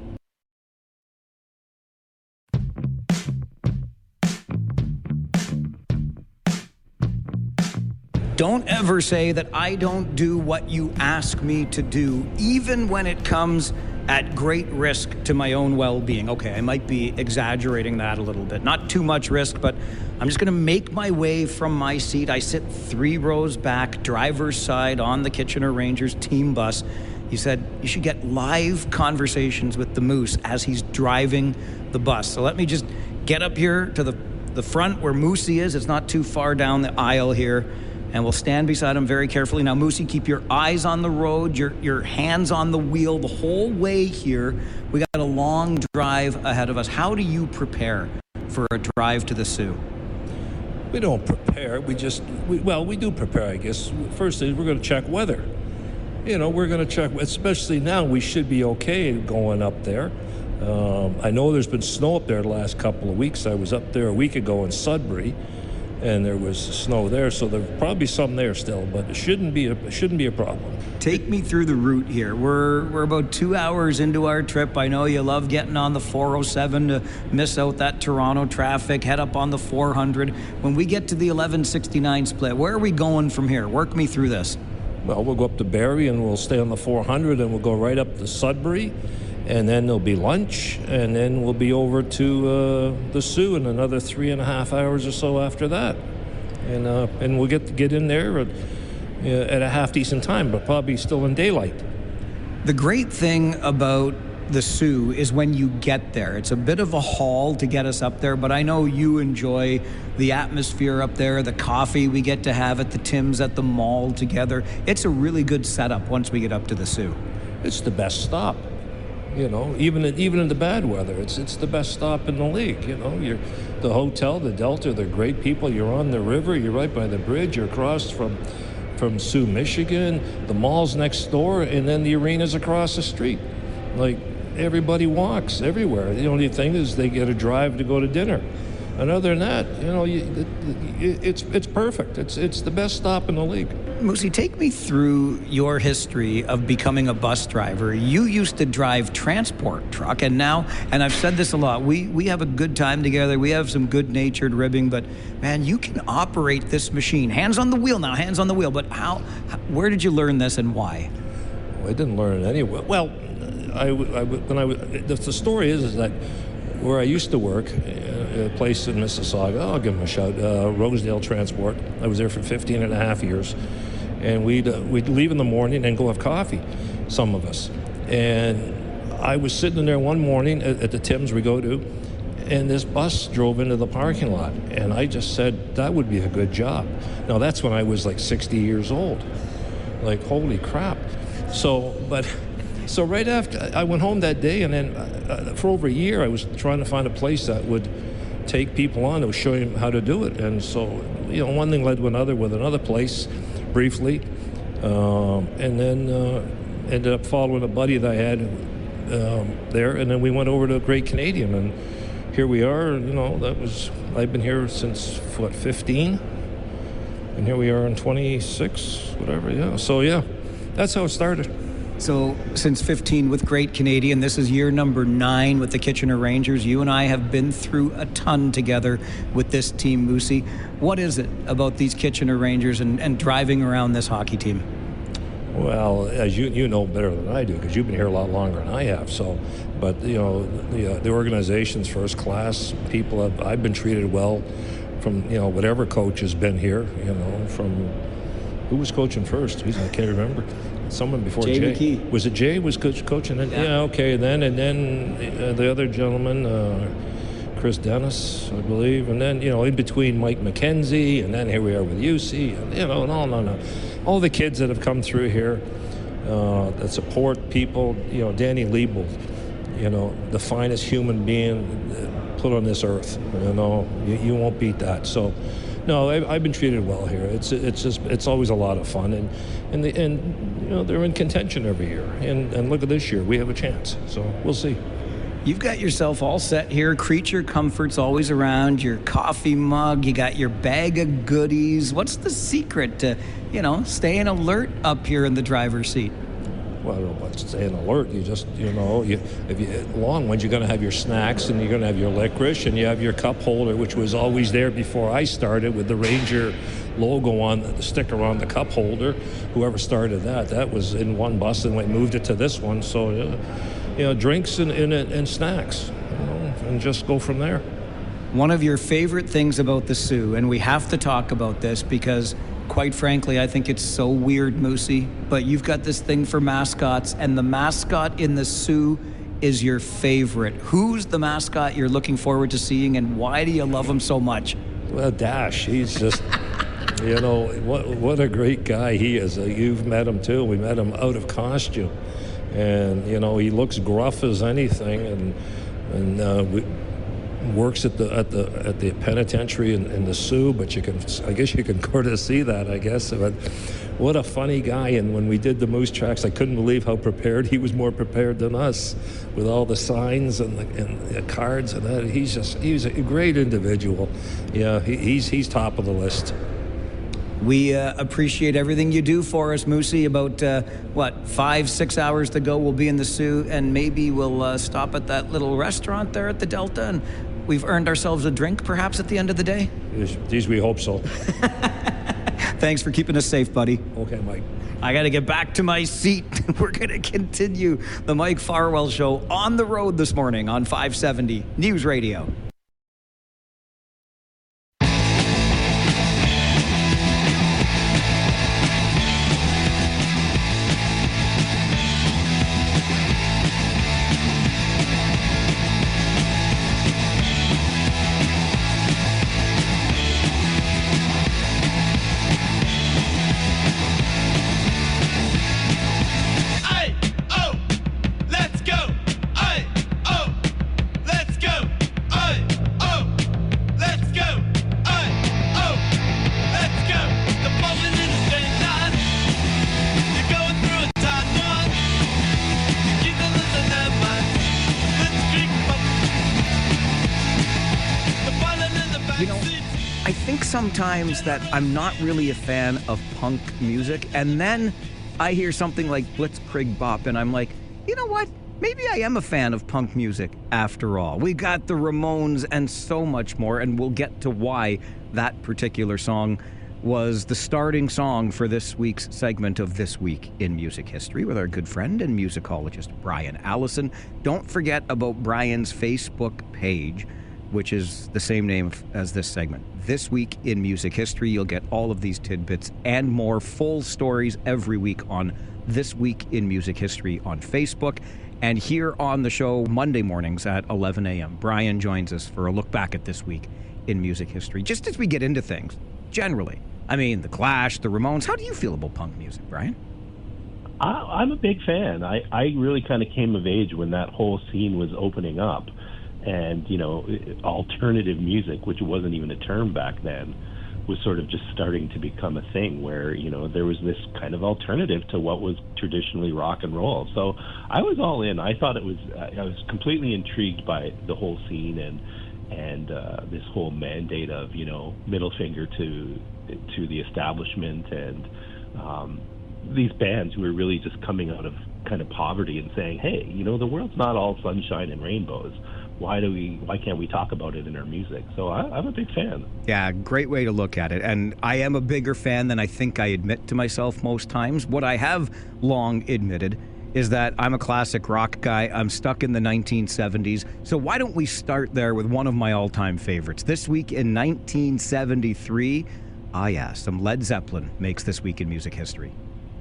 Don't ever say that I don't do what you ask me to do, even when it comes at great risk to my own well-being. Okay, I might be exaggerating that a little bit. Not too much risk, but I'm just going to make my way from my seat. I sit 3 rows back, driver's side on the Kitchener Rangers team bus. He said you should get live conversations with the Moose as he's driving the bus. So let me just get up here to the front where Moosey is. It's not too far down the aisle here. And we'll stand beside him very carefully. Now, Moosey, keep your eyes on the road, your hands on the wheel the whole way here. We got a long drive ahead of us. How do you prepare for a drive to the Soo? We don't prepare. We do prepare, I guess. First thing, we're going to check weather. We're going to check, especially now, we should be okay going up there. I know there's been snow up there the last couple of weeks. I was up there a week ago in Sudbury, and there was snow there, so there'll probably some there still, but it shouldn't be a problem. Take me through the route here. We're about 2 hours into our trip. I know you love getting on the 407 to miss out that Toronto traffic, head up on the 400. When we get to the 1169 split, where are we going from here? Work me through this. Well, we'll go up to Barrie, and we'll stay on the 400, and we'll go right up to Sudbury, and then there'll be lunch, and then we'll be over to the Soo in another 3.5 hours or so after that, and we'll get in there at a half decent time, but probably still in daylight. The great thing about the Soo is when you get there. It's a bit of a haul to get us up there, but I know you enjoy the atmosphere up there, the coffee we get to have at the Tim's at the mall together. It's a really good setup once we get up to the Soo. It's the best stop. Even in the bad weather, it's the best stop in the league. The hotel, the Delta, they're great people. You're on the river, you're right by the bridge, you're across from Soo, Michigan. The mall's next door, and then the arena's across the street. Like, everybody walks everywhere. The only thing is they get a drive to go to dinner. And other than that, it's perfect. It's the best stop in the league. Moosey, take me through your history of becoming a bus driver. You used to drive transport truck, and now, and I've said this a lot, we have a good time together. We have some good-natured ribbing, but man, you can operate this machine. Hands on the wheel now, hands on the wheel. But where did you learn this and why? Well, I didn't learn it anywhere. Well, the story is that where I used to work, a place in Mississauga, I'll give them a shout, Rosedale Transport. I was there for 15 and a half years. And we'd leave in the morning and go have coffee, some of us. And I was sitting in there one morning at the Tim's we go to, and this bus drove into the parking lot. And I just said, that would be a good job. Now, that's when I was like 60 years old. Like, holy crap. So right after, I went home that day, and then for over a year, I was trying to find a place that would take people on, that would show them how to do it. And so, one thing led to another with another place, briefly, and then ended up following a buddy that I had there, and then we went over to Great Canadian, and here we are. I've been here since 15, and here we are in 26, whatever. Yeah, so yeah, that's how it started. So since 15 with Great Canadian, this is year number 9 with the Kitchener Rangers. You and I have been through a ton together with this team, Moosey. What is it about these Kitchener Rangers and driving around this hockey team? Well, as you know better than I do, because you've been here a lot longer than I have. So, but the organization's first class. I've been treated well from whatever coach has been here. From who was coaching first? I can't remember. Someone before Jay. McKee. Was it Jay was coaching? Yeah. Okay. Then the other gentleman, Chris Dennis, I believe, and then in between Mike McKenzie, and then here we are with UC, and no. All the kids that have come through here that support people, Danny Liebel, the finest human being put on this earth. You won't beat that. So, no, I've been treated well here. It's always a lot of fun, and they're in contention every year. And look at this year, we have a chance. So we'll see. You've got yourself all set here. Creature Comfort's always around. Your coffee mug. You got your bag of goodies. What's the secret to, staying alert up here in the driver's seat? Well, I don't know about staying alert. You just, if you long ones, you're going to have your snacks and you're going to have your licorice and you have your cup holder, which was always there before I started with the Ranger logo on the sticker on the cup holder. Whoever started that was in one bus and we moved it to this one. So, drinks and snacks, and just go from there. One of your favorite things about the Soo, and we have to talk about this because, quite frankly, I think it's so weird, Moosey, but you've got this thing for mascots, and the mascot in the Soo is your favorite. Who's the mascot you're looking forward to seeing, and why do you love him so much? Well, Dash, he's just... what a great guy he is. You've met him too. We met him out of costume. And he looks gruff as anything, and works at the penitentiary in the Soo. But I guess you can kind of see that. I guess, but what a funny guy! And when we did the Moose tracks, I couldn't believe how prepared he was. More prepared than us, with all the signs and the cards and that. He's a great individual. Yeah, he's top of the list. We appreciate everything you do for us, Moosey. About, 5-6 hours to go, we'll be in the Soo, and maybe we'll stop at that little restaurant there at the Delta, and we've earned ourselves a drink, perhaps, at the end of the day. Geez, we hope so. Thanks for keeping us safe, buddy. Okay, Mike. I got to get back to my seat. We're going to continue the Mike Farwell Show on the road this morning on 570 News Radio. Sometimes that I'm not really a fan of punk music, and then I hear something like Blitzkrieg Bop, and I'm like, you know what? Maybe I am a fan of punk music after all. We got the Ramones and so much more, and we'll get to why that particular song was the starting song for this week's segment of This Week in Music History with our good friend and musicologist Brian Allison. Don't forget about Brian's Facebook page, which is the same name as this segment. This Week in Music History. You'll get all of these tidbits and more full stories every week on This Week in Music History on Facebook. And here on the show, Monday mornings at 11 a.m., Brian joins us for a look back at This Week in Music History. Just as we get into things, generally. I mean, The Clash, the Ramones. How do you feel about punk music, Brian? I'm a big fan. I really kind of came of age when that whole scene was opening up. And, alternative music, which wasn't even a term back then, was sort of just starting to become a thing where, there was this kind of alternative to what was traditionally rock and roll. So I was all in. I thought I was completely intrigued by the whole scene and this whole mandate of, middle finger to the establishment and, these bands who are really just coming out of kind of poverty and saying, hey, the world's not all sunshine and rainbows. Why can't we talk about it in our music? So I'm a big fan. Yeah, great way to look at it. And I am a bigger fan than I think I admit to myself most times. What I have long admitted is that I'm a classic rock guy. I'm stuck in the 1970s. So why don't we start there with one of my all-time favorites? This week in 1973, some Led Zeppelin makes This Week in Music History.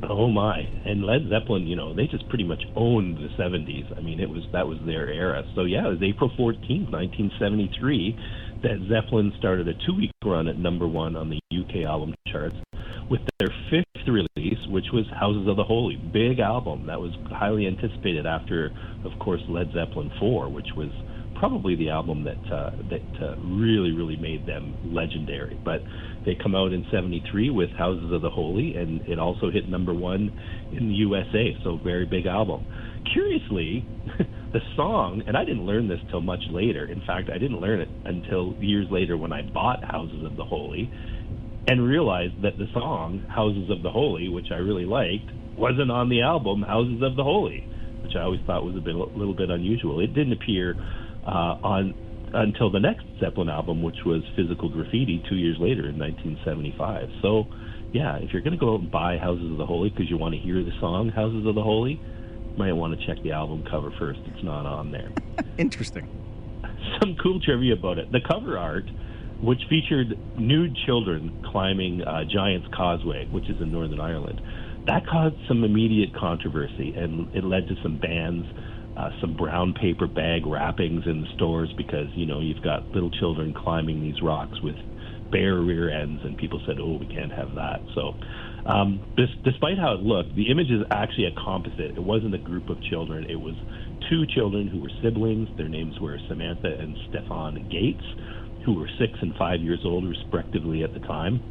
Oh my! And Led Zeppelin, they just pretty much owned the 70s. I mean, that was their era. So yeah, it was April 14th, 1973, that Zeppelin started a 2-week run at #1 on the UK album charts with their 5th release, which was Houses of the Holy. Big album that was highly anticipated after, of course, Led Zeppelin 4, which was probably the album that really, really made them legendary. But they come out in 73 with Houses of the Holy, and it also hit #1 in the USA, so very big album. Curiously, the song, and I didn't learn this till much later. In fact, I didn't learn it until years later when I bought Houses of the Holy and realized that the song, Houses of the Holy, which I really liked, wasn't on the album Houses of the Holy, which I always thought was a little bit unusual. It didn't appear until the next Zeppelin album, which was Physical Graffiti, 2 years later in 1975. So, yeah, if you're going to go out and buy Houses of the Holy because you want to hear the song Houses of the Holy, you might want to check the album cover first. It's not on there. Interesting. Some cool trivia about it. The cover art, which featured nude children climbing Giant's Causeway, which is in Northern Ireland, that caused some immediate controversy, and it led to some bans, some brown paper bag wrappings in the stores because, you've got little children climbing these rocks with bare rear ends, and people said, oh, we can't have that. So despite how it looked, the image is actually a composite. It wasn't a group of children. It was 2 children who were siblings. Their names were Samantha and Stefan Gates, who were 6 and 5 years old, respectively, at the time.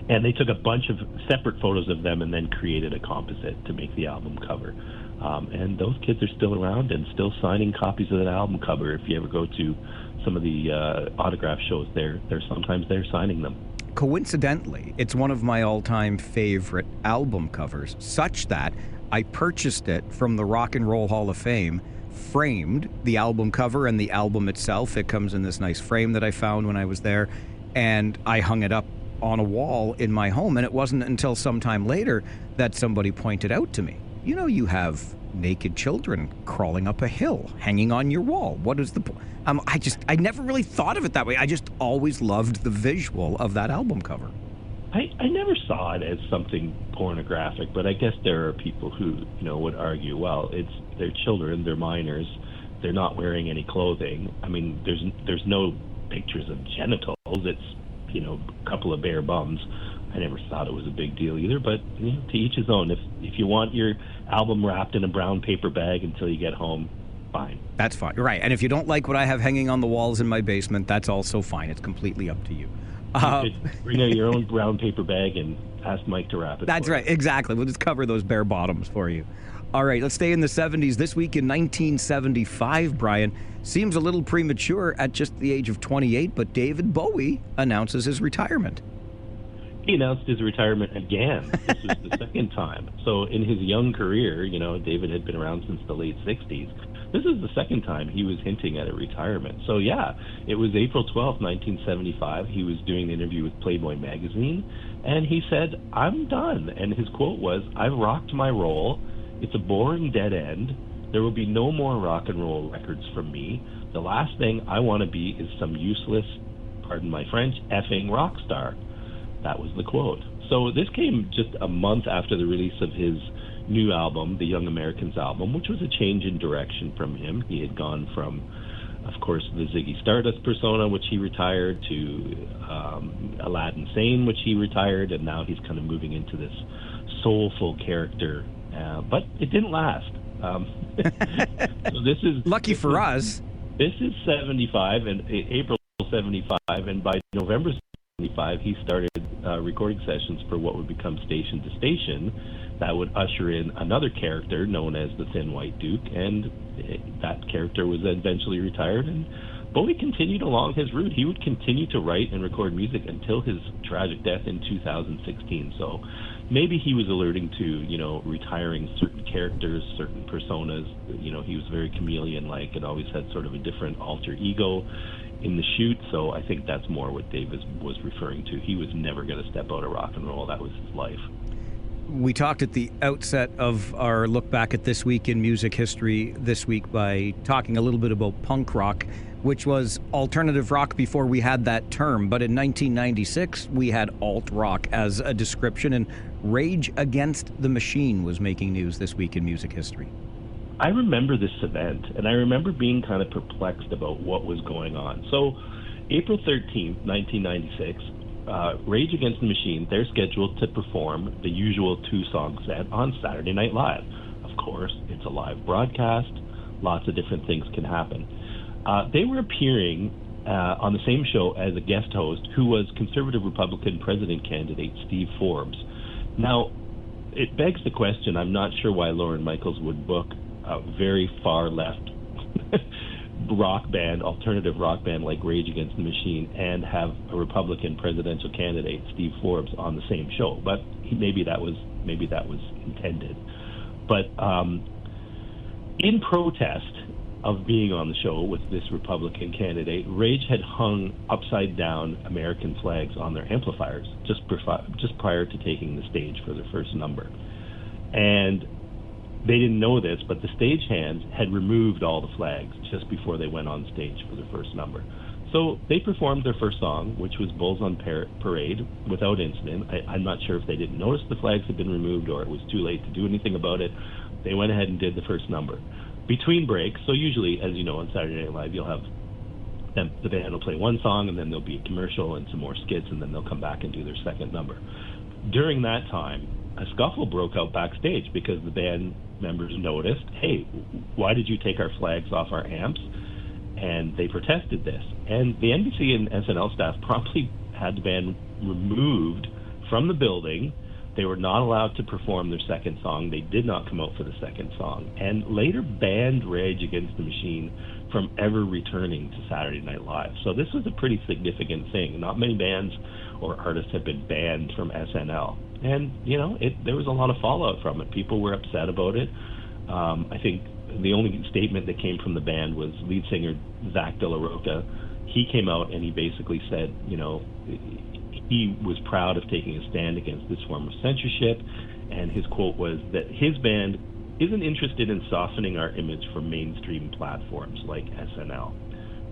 And they took a bunch of separate photos of them and then created a composite to make the album cover. And those kids are still around and still signing copies of that album cover. If you ever go to some of the autograph shows, they're sometimes signing them. Coincidentally, it's one of my all-time favorite album covers, such that I purchased it from the Rock and Roll Hall of Fame, framed the album cover and the album itself. It comes in this nice frame that I found when I was there, and I hung it up on a wall in my home. And it wasn't until sometime later that somebody pointed out to me, you have naked children crawling up a hill hanging on your wall. What is the point? I never really thought of it that way. I just always loved the visual of that album cover. I never saw it as something pornographic, but I guess there are people who, would argue, well, they're children, they're minors, they're not wearing any clothing. I mean, there's no pictures of genitals. It's, a couple of bare bums. I never thought it was a big deal either, but to each his own. If you want your album wrapped in a brown paper bag until you get home, fine. That's fine. Right. And if you don't like what I have hanging on the walls in my basement, that's also fine. It's completely up to you. You could bring out your own brown paper bag and ask Mike to wrap it. That's right. Exactly. We'll just cover those bare bottoms for you. All right, let's stay in the 70s. This week in 1975, Brian, seems a little premature at just the age of 28, but David Bowie announces his retirement. He announced his retirement again. This was the second time. So in his young career, David had been around since the late 60s. This is the second time he was hinting at a retirement. So yeah, it was April 12th, 1975. He was doing the interview with Playboy magazine, and he said, I'm done. And his quote was, I've rocked my role. It's a boring dead end. There will be no more rock and roll records from me. The last thing I want to be is some useless, pardon my French, effing rock star. That was the quote. So this came just a month after the release of his new album, the Young Americans album, which was a change in direction from him. He had gone from, of course, the Ziggy Stardust persona, which he retired, to Aladdin Sane, which he retired, and now he's kind of moving into this soulful character. But it didn't last. So this is lucky for us. This is 75 and April 75, and by November 75, he started recording sessions for what would become Station to Station. That would usher in another character known as the Thin White Duke, and that character was eventually retired, and Bowie continued along his route. He would continue to write and record music until his tragic death in 2016. So maybe he was alluding to, retiring certain characters, certain personas. He was very chameleon-like and always had sort of a different alter ego in the shoot. So I think that's more what Dave was referring to. He was never going to step out of rock and roll. That was his life. We talked at the outset of our look back at This Week in Music History this week by talking a little bit about punk rock, which was alternative rock before we had that term. But in 1996, we had alt rock as a description, and Rage Against the Machine was making news this week in music history. I remember this event, and I remember being kind of perplexed about what was going on. So April 13th, 1996, Rage Against the Machine, they're scheduled to perform the usual 2-song set on Saturday Night Live. Of course, it's a live broadcast. Lots of different things can happen. They were appearing on the same show as a guest host who was conservative Republican president candidate Steve Forbes. Now, it begs the question, I'm not sure why Lorne Michaels would book a very far left rock band, alternative rock band like Rage Against the Machine, and have a Republican presidential candidate, Steve Forbes, on the same show. But maybe that was intended. But in protest of being on the show with this Republican candidate, Rage had hung upside down American flags on their amplifiers just prior to taking the stage for their first number. And they didn't know this, but the stagehands had removed all the flags just before they went on stage for their first number. So they performed their first song, which was Bulls on Parade, without incident. I'm not sure if they didn't notice the flags had been removed or it was too late to do anything about it. They went ahead and did the first number. Between breaks, so usually, as you know, on Saturday Night Live, you'll have the band will play one song, and then there'll be a commercial and some more skits, and then they'll come back and do their second number. During that time, a scuffle broke out backstage because the band members noticed, hey, why did you take our flags off our amps? And they protested this. And the NBC and SNL staff promptly had the band removed from the building. They were not allowed to perform their second song. They did not come out for the second song, and later banned Rage Against the Machine from ever returning to Saturday Night Live. So this was a pretty significant thing. Not many bands or artists have been banned from SNL. And, there was a lot of fallout from it. People were upset about it. I think the only statement that came from the band was lead singer Zach De La Rocha. He came out and he basically said, he was proud of taking a stand against this form of censorship, and his quote was that his band isn't interested in softening our image for mainstream platforms like SNL.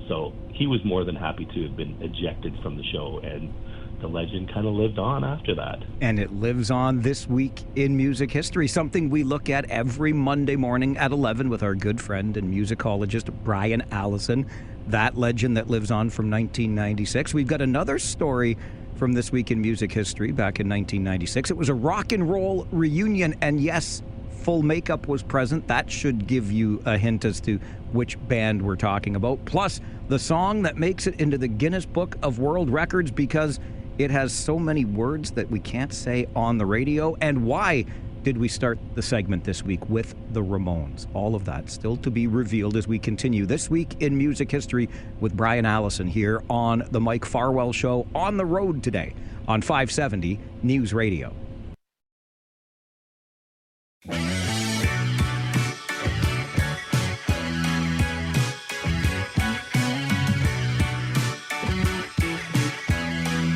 So he was more than happy to have been ejected from the show, and the legend kind of lived on after that. And it lives on this week in music history, something we look at every Monday morning at 11 with our good friend and musicologist Brian Allison, that legend that lives on from 1996. We've got another story from This Week in Music History back in 1996. It was a rock and roll reunion, and yes, full makeup was present. That should give you a hint as to which band we're talking about. Plus, the song that makes it into the Guinness Book of World Records because it has so many words that we can't say on the radio. And why did we start the segment this week with the Ramones? All of that still to be revealed as we continue This Week in Music History with Brian Allison here on the Mike Farwell Show, on the road today on 570 News Radio.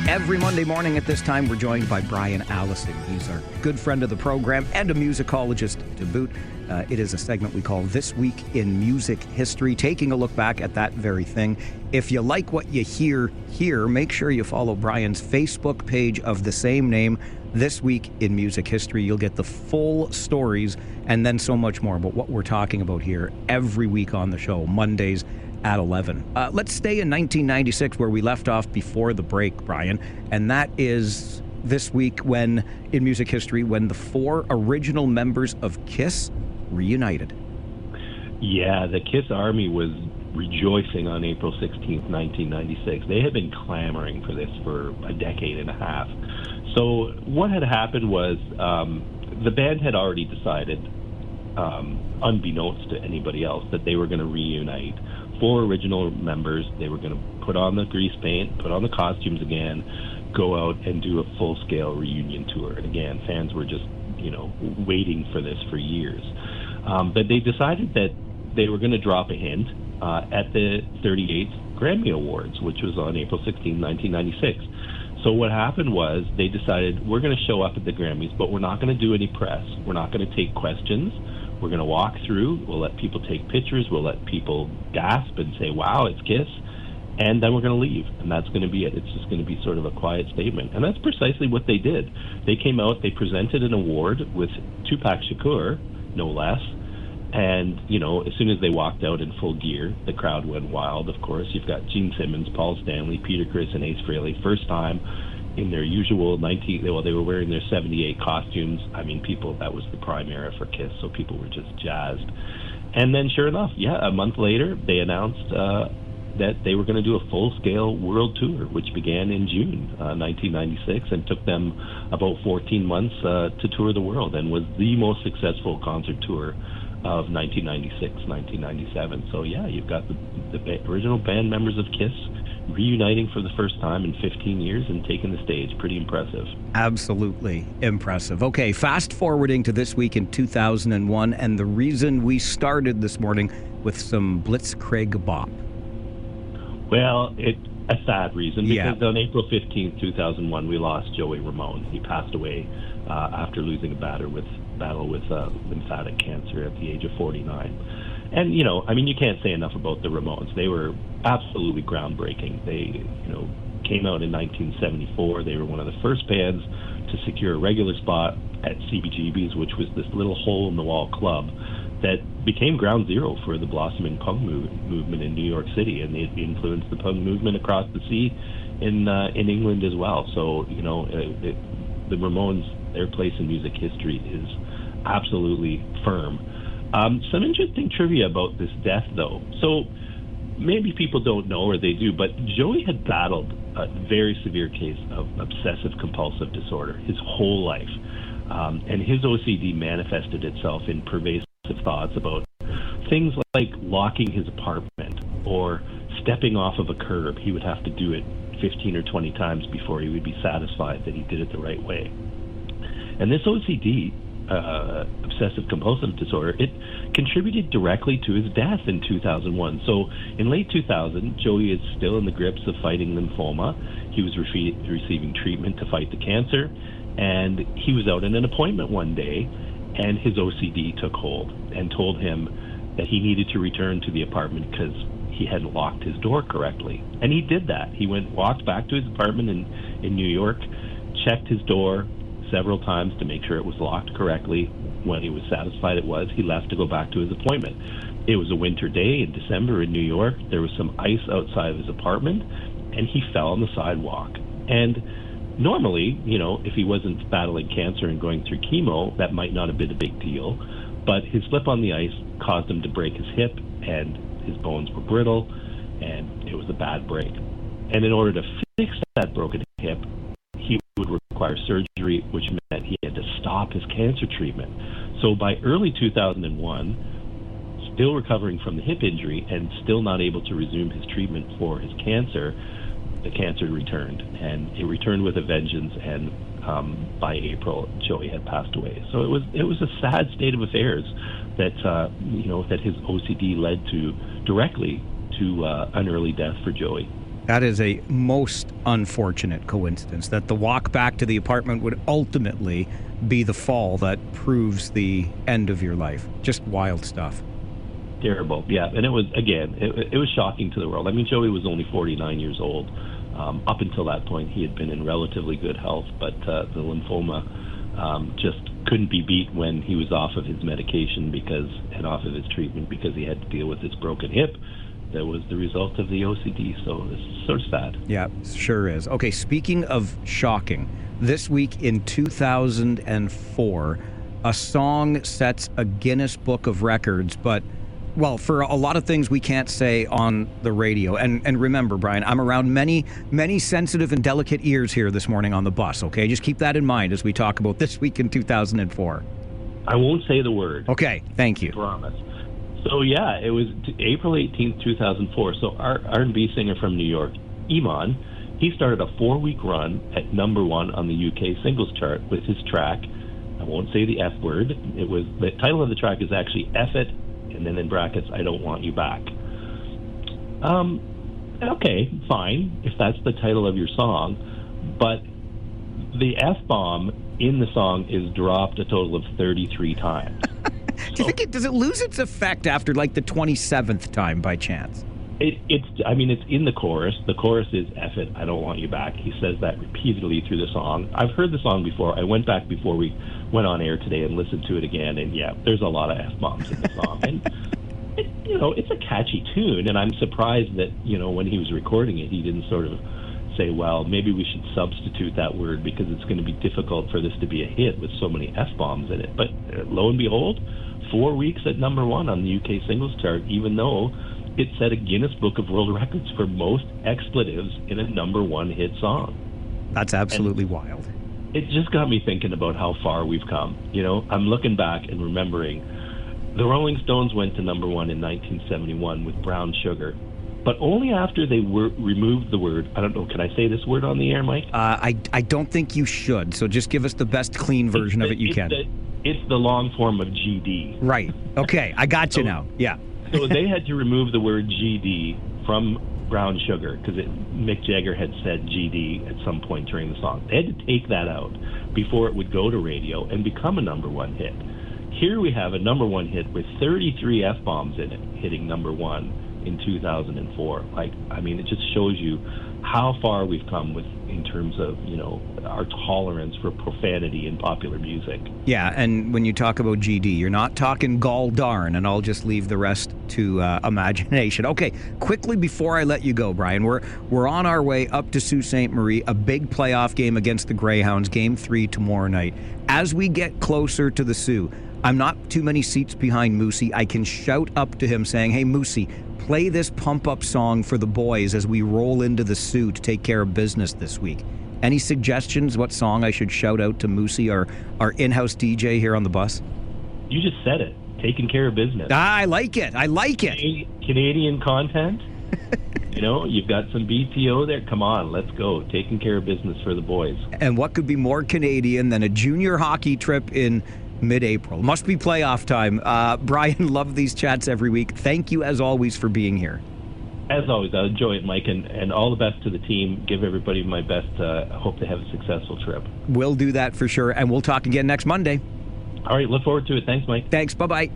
Every Monday morning at this time, we're joined by Brian Allison. He's our good friend of the program and a musicologist to boot. It is a segment we call This Week in Music History, taking a look back at that very thing. If you like what you hear here, make sure you follow Brian's Facebook page of the same name, This Week in Music History. You'll get the full stories and then so much more about what we're talking about here every week on the show, Mondays at 11. Let's stay in 1996 where we left off before the break, Brian, and that is this week in music history when the 4 original members of KISS reunited. Yeah, the KISS Army was rejoicing on April 16th, 1996. They had been clamoring for this for a decade and a half. So what had happened was the band had already decided, unbeknownst to anybody else, that they were going to reunite 4 original members. They were going to put on the grease paint, put on the costumes again, go out and do a full-scale reunion tour. And again, fans were just, waiting for this for years. But they decided that they were going to drop a hint at the 38th Grammy Awards, which was on April 16, 1996. So what happened was they decided, we're going to show up at the Grammys, but we're not going to do any press. We're not going to take questions. We're going to walk through. We'll let people take pictures. We'll let people gasp and say, wow, it's Kiss. And then we're going to leave. And that's going to be it. It's just going to be sort of a quiet statement. And that's precisely what they did. They came out, they presented an award with Tupac Shakur, no less. And, as soon as they walked out in full gear, the crowd went wild, of course. You've got Gene Simmons, Paul Stanley, Peter Criss, and Ace Frehley. First time in their usual they were wearing their 78 costumes. I mean, that was the prime era for Kiss, so people were just jazzed. And then, sure enough, a month later, they announced that they were going to do a full-scale world tour, which began in June 1996 and took them about 14 months to tour the world, and was the most successful concert tour of 1996, 1997. So you've got the original band members of Kiss reuniting for the first time in 15 years and taking the stage. Pretty impressive. Absolutely impressive. Okay, fast forwarding to this week in 2001, and the reason we started this morning with some Blitzkrieg bop. Well, a sad reason, because on April 15th, 2001, we lost Joey Ramone. He passed away after losing a battle with lymphatic cancer at the age of 49. And, you can't say enough about the Ramones. They were absolutely groundbreaking. They, came out in 1974. They were one of the first bands to secure a regular spot at CBGB's, which was this little hole-in-the-wall club that became ground zero for the blossoming punk movement in New York City, and it influenced the punk movement across the sea in England as well. So, the Ramones, their place in music history is absolutely firm. Some interesting trivia about this death, though. So maybe people don't know, or they do, but Joey had battled a very severe case of obsessive-compulsive disorder his whole life. And his OCD manifested itself in pervasive thoughts about things like locking his apartment or stepping off of a curb. He would have to do it 15 or 20 times before he would be satisfied that he did it the right way. And this OCD, obsessive-compulsive disorder, it contributed directly to his death in 2001. So in late 2000, Joey is still in the grips of fighting lymphoma. He was receiving treatment to fight the cancer, and he was out in an appointment one day, and his OCD took hold and told him that he needed to return to the apartment because he hadn't locked his door correctly. And he did that. He walked back to his apartment in New York, checked his door several times to make sure it was locked correctly. When he was satisfied it was, he left to go back to his appointment. It was a winter day in December in New York. There was some ice outside of his apartment, and he fell on the sidewalk. And normally, if he wasn't battling cancer and going through chemo, that might not have been a big deal. But his slip on the ice caused him to break his hip, and his bones were brittle, and it was a bad break. And in order to fix that broken hip, he would require surgery, which meant he had to stop his cancer treatment. So by early 2001, still recovering from the hip injury and still not able to resume his treatment for his cancer, the cancer returned, and it returned with a vengeance, and by April, Joey had passed away. So it was a sad state of affairs that that his OCD led directly to an early death for Joey. That is a most unfortunate coincidence, that the walk back to the apartment would ultimately be the fall that proves the end of your life. Just wild stuff. Terrible, yeah. And it was, again, it was shocking to the world. I mean, Joey was only 49 years old. Up until that point, he had been in relatively good health, but the lymphoma just couldn't be beat when he was off of his medication and off of his treatment, because he had to deal with his broken hip. That was the result of the OCD, so it's sort of sad. Yeah, sure is. Okay, speaking of shocking, this week in 2004, a song sets a Guinness Book of Records, but, well, for a lot of things we can't say on the radio. And remember, Brian, I'm around many, many sensitive and delicate ears here this morning on the bus, okay? Just keep that in mind as we talk about this week in 2004. I won't say the word. Okay, thank you. I promise. So yeah, it was April 18th, 2004. So our R&B singer from New York, Iman, he started a 4-week run at number 1 on the UK singles chart with his track. I won't say the F word. It was, the title of the track is actually F It, and then in brackets, I Don't Want You Back. Okay, fine, if that's the title of your song, but the F-bomb in the song is dropped a total of 33 times. Do you think does it lose its effect after like the 27th time by chance? It's in the chorus. The chorus is F it, I don't want you back. He says that repeatedly through the song. I've heard the song before. I went back before we went on air today and listened to it again, and yeah, there's a lot of F-bombs in the song. And it's a catchy tune, and I'm surprised that, when he was recording it, he didn't sort of say, well, maybe we should substitute that word because it's going to be difficult for this to be a hit with so many F-bombs in it. But lo and behold, 4 weeks at number 1 on the UK singles chart, even though it set a Guinness Book of World Records for most expletives in a number 1 hit song. That's absolutely wild. It just got me thinking about how far we've come. I'm looking back and remembering the Rolling Stones went to number 1 in 1971 with Brown Sugar, but only after they removed the word, I don't know, can I say this word on the air, Mike? I don't think you should, so just give us the best clean version of it you can. It's the long form of GD. Right. Okay, I got you now. Yeah. So they had to remove the word GD from Brown Sugar because Mick Jagger had said GD at some point during the song. They had to take that out before it would go to radio and become a number 1 hit. Here we have a number 1 hit with 33 F-bombs in it, hitting number 1 in 2004. It just shows you how far we've come in terms of, our tolerance for profanity in popular music. Yeah, and when you talk about GD, you're not talking gall darn, and I'll just leave the rest to imagination. Okay, quickly before I let you go, Brian, we're on our way up to Sault Ste. Marie, a big playoff game against the Greyhounds, Game 3 tomorrow night. As we get closer to the Soo, I'm not too many seats behind Moosey. I can shout up to him saying, hey, Moosey, play this pump-up song for the boys as we roll into the Soo to take care of business this week. Any suggestions what song I should shout out to Moosey, our in-house DJ here on the bus? You just said it. Taking care of business. I like it. Canadian content. You've got some BPO there. Come on, let's go. Taking care of business for the boys. And what could be more Canadian than a junior hockey trip in mid-April? Must be playoff time. Brian, love these chats every week. Thank you, as always, for being here. As always, I enjoy it, Mike, and all the best to the team. Give everybody my best. I hope they have a successful trip. We'll do that for sure, and we'll talk again next Monday. All right, look forward to it. Thanks, Mike. Thanks. Bye-bye.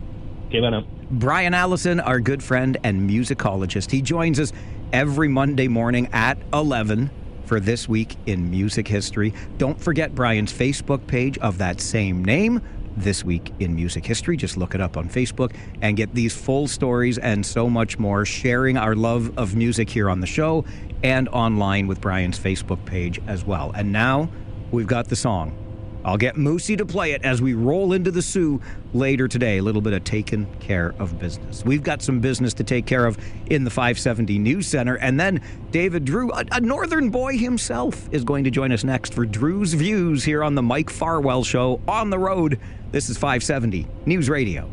Okay, bye now. Brian Allison, our good friend and musicologist. He joins us every Monday morning at 11 for This Week in Music History. Don't forget Brian's Facebook page of that same name, This Week in Music History. Just look it up on Facebook and get these full stories and so much more, sharing our love of music here on the show and online with Brian's Facebook page as well. And now we've got the song. I'll get Moosey to play it as we roll into the Soo later today. A little bit of taking care of business. We've got some business to take care of in the 570 News Center. And then David Drewe, a northern boy himself, is going to join us next for Drew's Views here on the Mike Farwell Show on the road. This is 570 News Radio.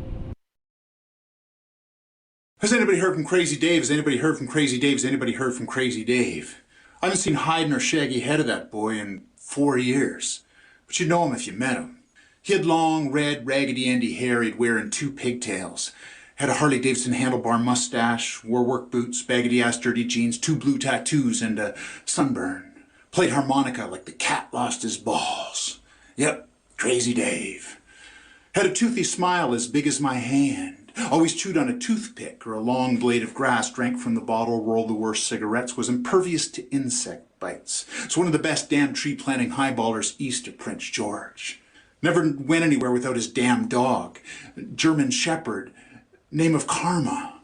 Has anybody heard from Crazy Dave? Has anybody heard from Crazy Dave? Has anybody heard from Crazy Dave? I haven't seen hide nor shaggy head of that boy in 4 years. But you'd know him if you met him. He had long, red, Raggedy Andy hair he'd wear in 2 pigtails. Had a Harley-Davidson handlebar mustache, wore work boots, baggy-ass dirty jeans, 2 blue tattoos, and a sunburn. Played harmonica like the cat lost his balls. Yep, Crazy Dave. Had a toothy smile as big as my hand. Always chewed on a toothpick or a long blade of grass, drank from the bottle, rolled the worst cigarettes, was impervious to insect bites. It's one of the best damn tree-planting highballers east of Prince George. Never went anywhere without his damn dog. German Shepherd, name of Karma.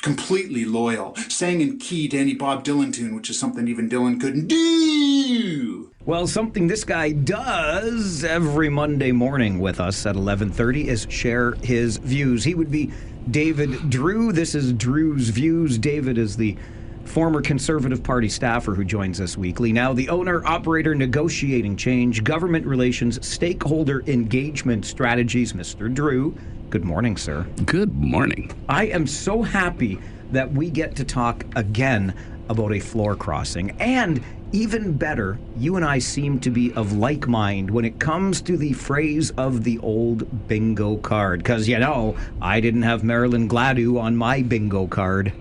Completely loyal. Sang in key to any Bob Dylan tune, which is something even Dylan couldn't do. Well, something this guy does every Monday morning with us at 11:30 is share his views. He would be David Drewe. This is Drew's Views. David is the former Conservative Party staffer who joins us weekly. Now the owner, operator, negotiating change, government relations, stakeholder engagement strategies, Mr. Drewe. Good morning, sir. Good morning. I am so happy that we get to talk again about a floor crossing. And even better, you and I seem to be of like mind when it comes to the phrase of the old bingo card. Because, I didn't have Marilyn Gladue on my bingo card.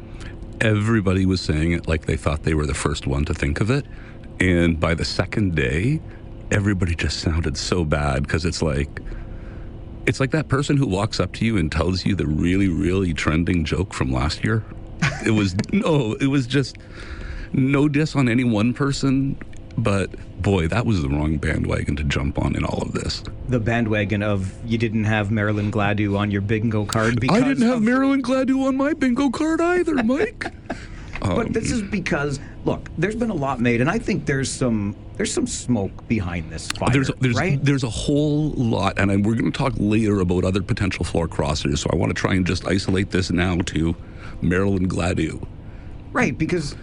Everybody was saying it like they thought they were the first one to think of it. And by the second day, everybody just sounded so bad because it's like that person who walks up to you and tells you the really, really trending joke from last year. It was just no diss on any one person, but boy, that was the wrong bandwagon to jump on in all of this. The bandwagon of you didn't have Marilyn Gladue on your bingo card because I didn't have Marilyn Gladue on my bingo card either, Mike. But this is because, look, there's been a lot made, and I think there's some smoke behind this fire, right? There's a whole lot, and we're going to talk later about other potential floor crossers, so I want to try and just isolate this now to Marilyn Gladue. Right, because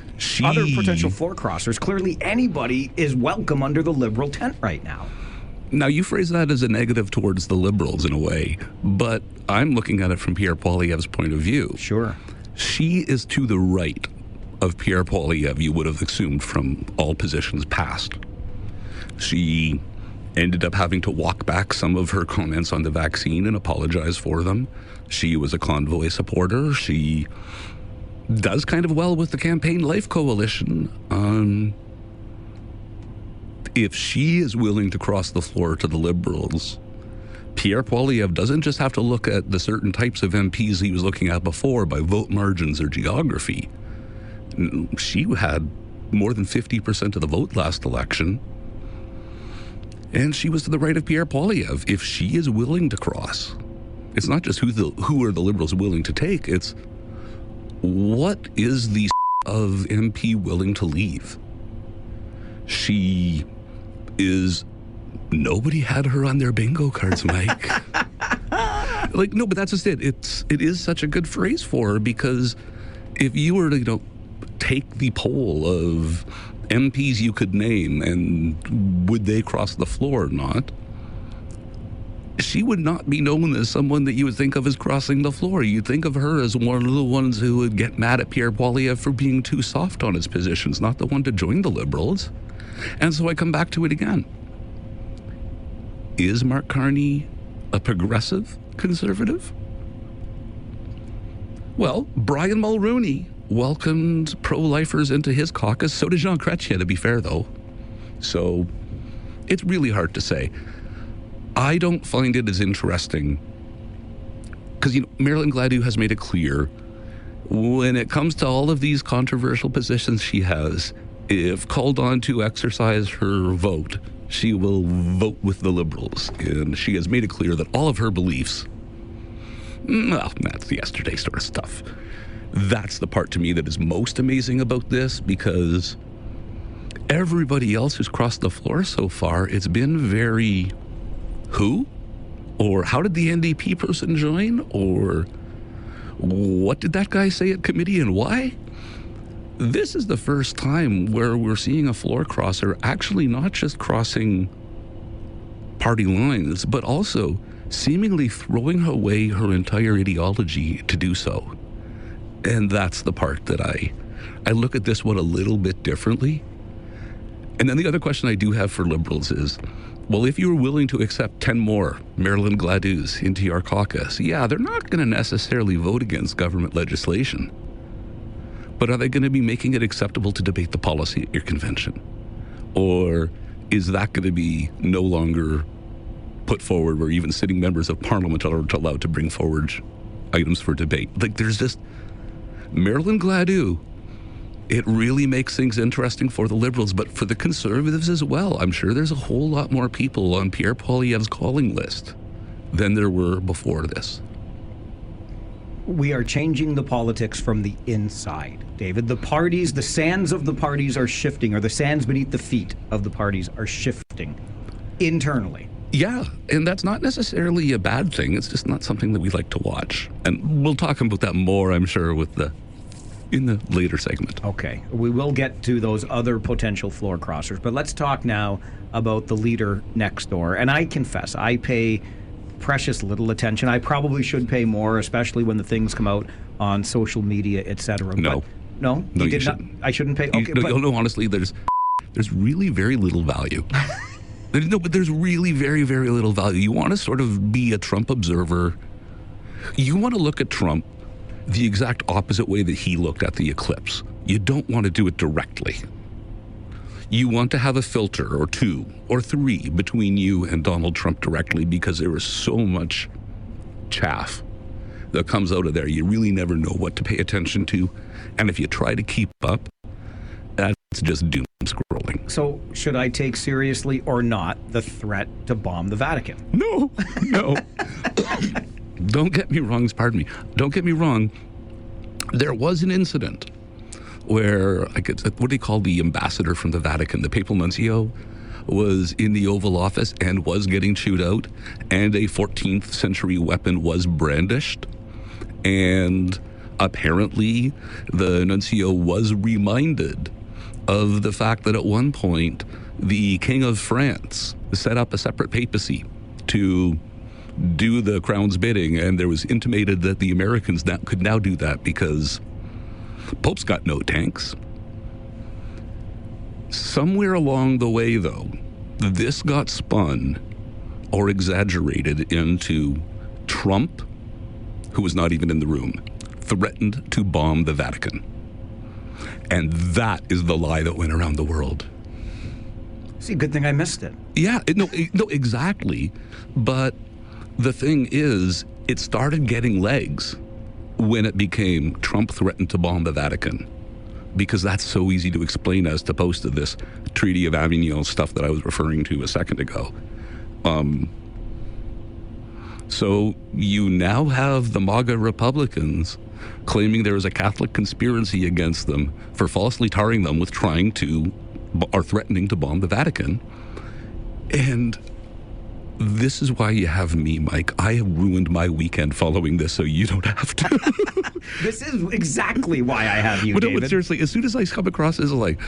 other potential floor crossers, clearly anybody is welcome under the Liberal tent right now. Now, you phrase that as a negative towards the Liberals in a way, but I'm looking at it from Pierre Poilievre's point of view. Sure. She is to the right of Pierre Poilievre, you would have assumed from all positions past. She ended up having to walk back some of her comments on the vaccine and apologize for them. She was a convoy supporter. She does kind of well with the Campaign Life Coalition. If she is willing to cross the floor to the Liberals, Pierre Poilievre doesn't just have to look at the certain types of MPs he was looking at before by vote margins or geography. She had more than 50% of the vote last election, and she was to the right of Pierre Poilievre. If she is willing to cross, it's not just who are the Liberals willing to take, it's what is the of MP willing to leave? Nobody had her on their bingo cards, Mike. No, but that's just it. It is such a good phrase for her, because if you were to, take the poll of MPs you could name and would they cross the floor or not, she would not be known as someone that you would think of as crossing the floor. You'd think of her as one of the ones who would get mad at Pierre Poilievre for being too soft on his positions, not the one to join the Liberals. And so I come back to it again. Is Mark Carney a progressive conservative? Well, Brian Mulroney welcomed pro-lifers into his caucus. So did Jean Chrétien, to be fair, though. So it's really hard to say. I don't find it as interesting because, Marilyn Gladue has made it clear when it comes to all of these controversial positions she has, if called on to exercise her vote, she will vote with the Liberals. And she has made it clear that all of her beliefs, well, that's yesterday sort of stuff. That's the part to me that is most amazing about this, because everybody else who's crossed the floor so far, it's been very, who? Or how did the NDP person join? Or what did that guy say at committee and why? This is the first time where we're seeing a floor crosser actually not just crossing party lines, but also seemingly throwing away her entire ideology to do so. And that's the part that I look at this one a little bit differently. And then the other question I do have for Liberals is, well, if you were willing to accept 10 more Marilyn Gladues into your caucus, yeah, they're not going to necessarily vote against government legislation. But are they going to be making it acceptable to debate the policy at your convention? Or is that going to be no longer put forward where even sitting members of parliament are allowed to bring forward items for debate? There's just Marilyn Gladue. It really makes things interesting for the Liberals, but for the Conservatives as well. I'm sure there's a whole lot more people on Pierre Poilievre's calling list than there were before this. We are changing the politics from the inside, David. The parties, the sands of the parties are shifting, or the sands beneath the feet of the parties are shifting internally. Yeah, and that's not necessarily a bad thing. It's just not something that we like to watch. And we'll talk about that more, I'm sure, with the in the later segment. Okay. We will get to those other potential floor crossers, but let's talk now about the leader next door. And I confess, I pay precious little attention. I probably should pay more, especially when the things come out on social media, etc. No. No? No, you did not. shouldn't. I shouldn't pay? Okay. No, honestly, there's really very little value. But there's really very, very little value. You want to sort of be a Trump observer. You want to look at Trump the exact opposite way that he looked at the eclipse. You don't want to do it directly. You want to have a filter or 2 or 3 between you and Donald Trump directly, because there is so much chaff that comes out of there. You really never know what to pay attention to. And if you try to keep up, that's just doom scrolling. So should I take seriously or not the threat to bomb the Vatican? No. Don't get me wrong. Pardon me. Don't get me wrong. There was an incident where, what do you call the ambassador from the Vatican, the papal nuncio, was in the Oval Office and was getting chewed out, and a 14th century weapon was brandished. And apparently the nuncio was reminded of the fact that at one point the King of France set up a separate papacy to do the crown's bidding, and there was intimated that the Americans could now do that because Pope's got no tanks. Somewhere along the way, though, this got spun or exaggerated into Trump, who was not even in the room, threatened to bomb the Vatican. And that is the lie that went around the world. See, good thing I missed it. Yeah, no, exactly. But the thing is, it started getting legs when it became Trump threatened to bomb the Vatican, because that's so easy to explain as opposed to this Treaty of Avignon stuff that I was referring to a second ago. So you now have the MAGA Republicans claiming there is a Catholic conspiracy against them for falsely tarring them with trying to or threatening to bomb the Vatican. And this is why you have me, Mike. I have ruined my weekend following this, so you don't have to. This is exactly why I have you, David. But seriously, as soon as I come across this, like,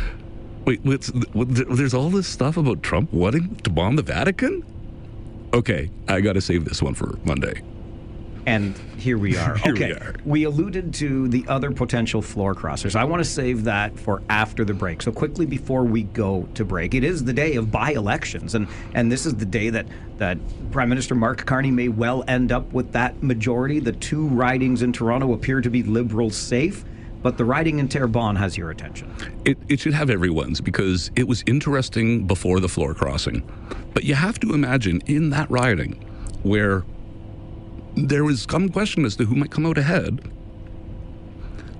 wait, there's all this stuff about Trump wanting to bomb the Vatican? Okay, I got to save this one for Monday. And here we are. Here okay. we are. We alluded to the other potential floor crossers. I want to save that for after the break. So quickly before we go to break, it is the day of by-elections, and this is the day that Prime Minister Mark Carney may well end up with that majority. The 2 ridings in Toronto appear to be Liberal safe, but the riding in Terrebonne has your attention. It should have everyone's, because it was interesting before the floor crossing. But you have to imagine in that riding where there was some question as to who might come out ahead,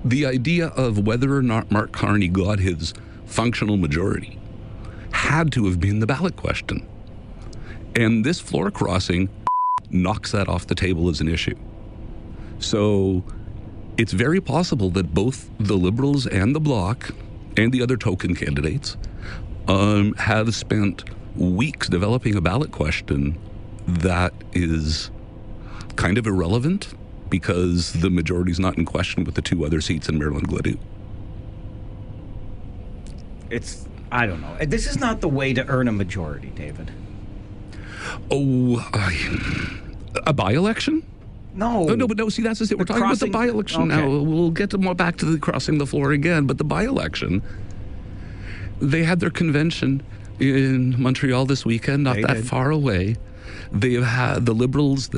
the idea of whether or not Mark Carney got his functional majority had to have been the ballot question. And this floor crossing knocks that off the table as an issue. So it's very possible that both the Liberals and the Bloc and the other token candidates have spent weeks developing a ballot question that is kind of irrelevant because the majority is not in question with the 2 other seats in Maryland-Gladue. I don't know. This is not the way to earn a majority, David. Oh, a by-election? No. No, see, that's just it. We're talking about the by-election now. We'll get to more back to the crossing the floor again, but the by-election, they had their convention in Montreal this weekend, not that far away. They have had, the Liberals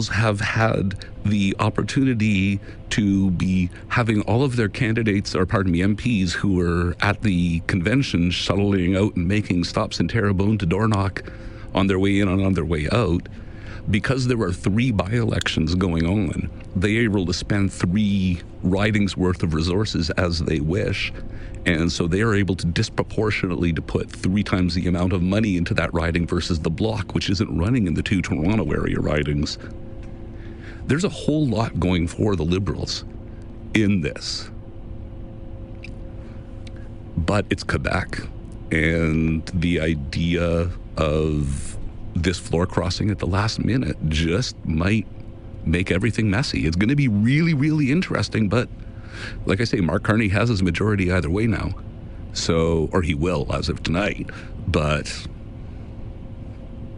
have had the opportunity to be having all of their candidates, or pardon me, MPs who were at the convention shuttling out and making stops in Terrebonne to door knock on their way in and on their way out. Because there were 3 by-elections going on, they are able to spend 3 ridings worth of resources as they wish. And so they are able to disproportionately to put 3 times the amount of money into that riding versus the Bloc, which isn't running in the 2 Toronto area ridings. There's a whole lot going for the Liberals in this. But it's Quebec. And the idea of this floor crossing at the last minute just might make everything messy. It's going to be really, really interesting, but like I say, Mark Carney has his majority either way now. So, or he will as of tonight. But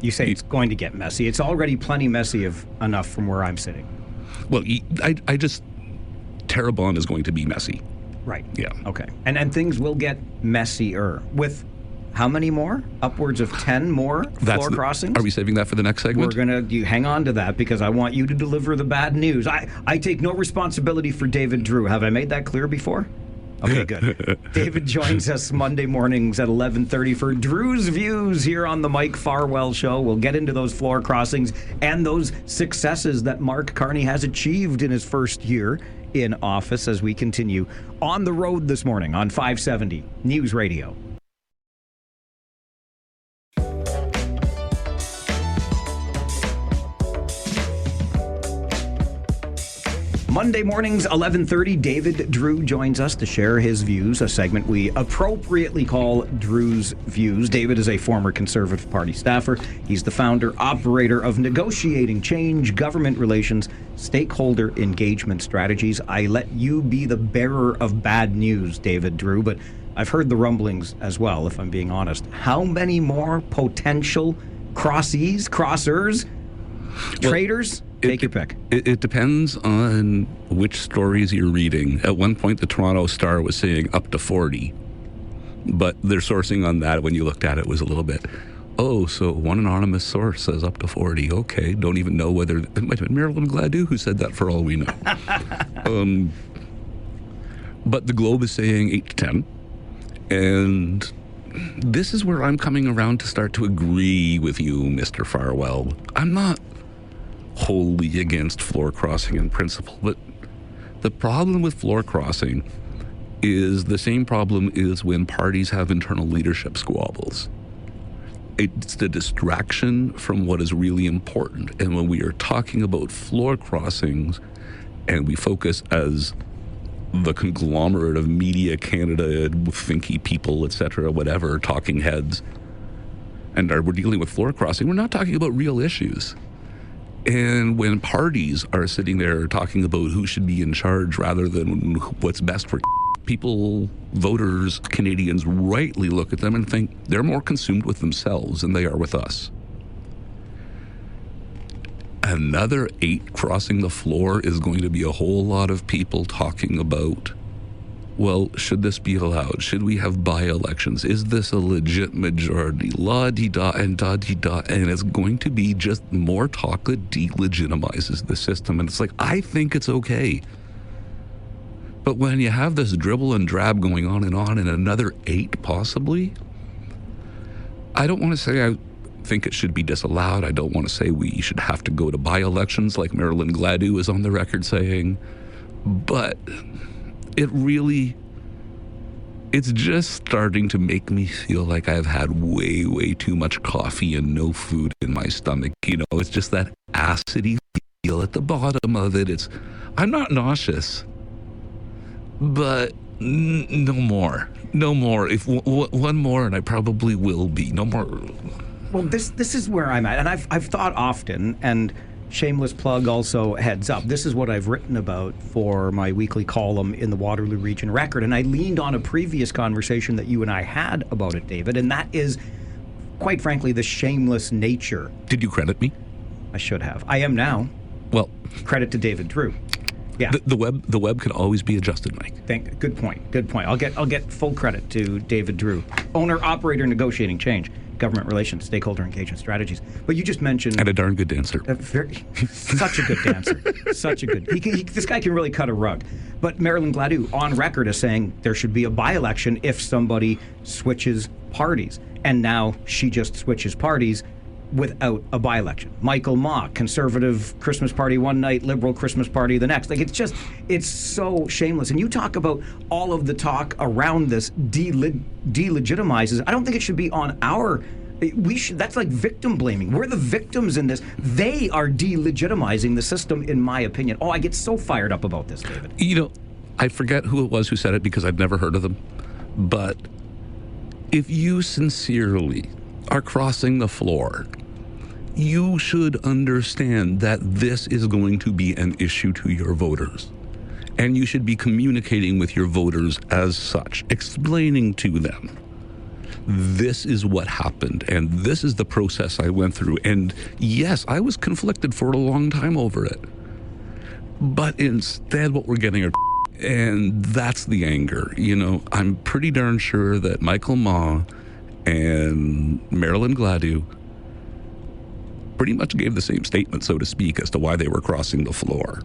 you say it's going to get messy. It's already plenty messy enough from where I'm sitting. Well, I just, Terrebonne is going to be messy. Right. Yeah. Okay. And things will get messier with how many more? Upwards of 10 more floor crossings? Are we saving that for the next segment? You hang on to that because I want you to deliver the bad news. I take no responsibility for David Drewe. Have I made that clear before? Okay, good. David joins us Monday mornings at 11:30 for Drew's Views here on the Mike Farwell Show. We'll get into those floor crossings and those successes that Mark Carney has achieved in his first year in office as we continue on the road this morning on 570 News Radio. Monday mornings, 11:30, David Drewe joins us to share his views, a segment we appropriately call Drew's Views. David is a former Conservative Party staffer. He's the founder, operator of Negotiating Change, Government Relations, Stakeholder Engagement Strategies. I let you be the bearer of bad news, David Drewe, but I've heard the rumblings as well, if I'm being honest. How many more potential crossers, traitors? Take your pick. It depends on which stories you're reading. At one point, the Toronto Star was saying up to 40, but their sourcing on that, when you looked at it, was a little bit, so one anonymous source says up to 40. Okay, don't even know whether it might have been Marilyn Gladu who said that for all we know. But the Globe is saying 8 to 10, and this is where I'm coming around to start to agree with you, Mr. Farwell. I'm not wholly against floor crossing in principle, but the problem with floor crossing is the same problem is when parties have internal leadership squabbles. It's the distraction from what is really important. And when we are talking about floor crossings and we focus as the conglomerate of Media Canada, thinky people, etc., whatever, talking heads, and we're dealing with floor crossing, we're not talking about real issues. And when parties are sitting there talking about who should be in charge rather than what's best for people, voters, Canadians rightly look at them and think they're more consumed with themselves than they are with us. Another 8 crossing the floor is going to be a whole lot of people talking about, well, should this be allowed? Should we have by-elections? Is this a legit majority? La-di-da and da-di-da. And it's going to be just more talk that delegitimizes the system. And it's like, I think it's okay. But when you have this dribble and drab going on and another 8 possibly, I don't want to say I think it should be disallowed. I don't want to say we should have to go to by-elections like Marilyn Gladu is on the record saying. But it's just starting to make me feel like I've had way, way too much coffee and no food in my stomach. You know, it's just that acidy feel at the bottom of it. I'm not nauseous, but no more. If one more, and I probably will be. No more. Well, this is where I'm at, and I've thought often, and shameless plug also, heads up, this is what I've written about for my weekly column in the Waterloo Region Record, and I leaned on a previous conversation that you and I had about it, David, and that is, quite frankly, the shameless nature. Did you credit me? I should have. I am now. Well, credit to David Drewe. Yeah. The web can always be adjusted, Mike. Good point. I'll get full credit to David Drewe, owner, operator, Negotiating Change, Government Relations, Stakeholder Engagement Strategies. But you just mentioned... And a darn good dancer. Such a good dancer. Such a good... This guy can really cut a rug. But Marilyn Gladu, on record, is saying there should be a by-election if somebody switches parties. And now she just switches parties without a by-election. Michael Mock, Conservative Christmas party one night, Liberal Christmas party the next. Like, it's so shameless. And you talk about all of the talk around this delegitimizes. I don't think it should be on our... That's like victim blaming. We're the victims in this. They are delegitimizing the system, in my opinion. Oh, I get so fired up about this, David. You know, I forget who it was who said it because I've never heard of them. But if you sincerely are crossing the floor, you should understand that this is going to be an issue to your voters. And you should be communicating with your voters as such, explaining to them, this is what happened, and this is the process I went through. And yes, I was conflicted for a long time over it. But instead, what we're getting are, and that's the anger. You know, I'm pretty darn sure that Michael Ma and Marilyn Gladu pretty much gave the same statement, so to speak, as to why they were crossing the floor.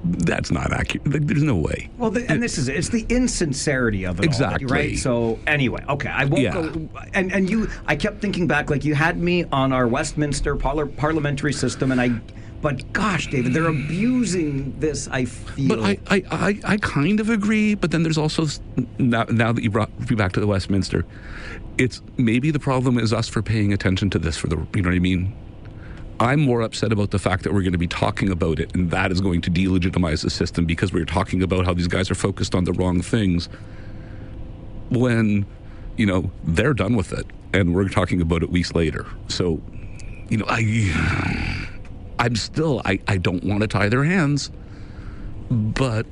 That's not accurate. There's no way. Well, and this is it's the insincerity of it exactly all, right? So anyway, okay, I won't go. And you, I kept thinking back, like you had me on our Westminster parliamentary system, but gosh, David, they're abusing this. I feel. But I kind of agree. But then there's also now that you brought me back to the Westminster, it's maybe the problem is us for paying attention to this you know what I mean? I'm more upset about the fact that we're going to be talking about it, and that is going to delegitimize the system because we're talking about how these guys are focused on the wrong things when, you know, they're done with it, and we're talking about it weeks later. So, you know, I'm still, I don't want to tie their hands, but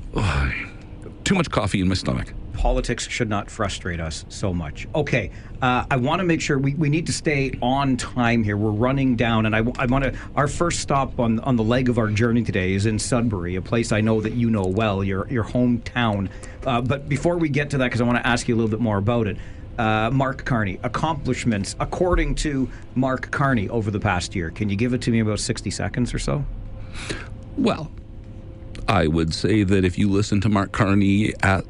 too much coffee in my stomach. Politics should not frustrate us so much. Okay, I want to make sure we need to stay on time here. We're running down, and I want to. Our first stop on the leg of our journey today is in Sudbury, a place I know that you know well, your hometown. But before we get to that, because I want to ask you a little bit more about it, Mark Carney, accomplishments according to Mark Carney over the past year. Can you give it to me about 60 seconds or so? Well, I would say that if you listen to Mark Carney at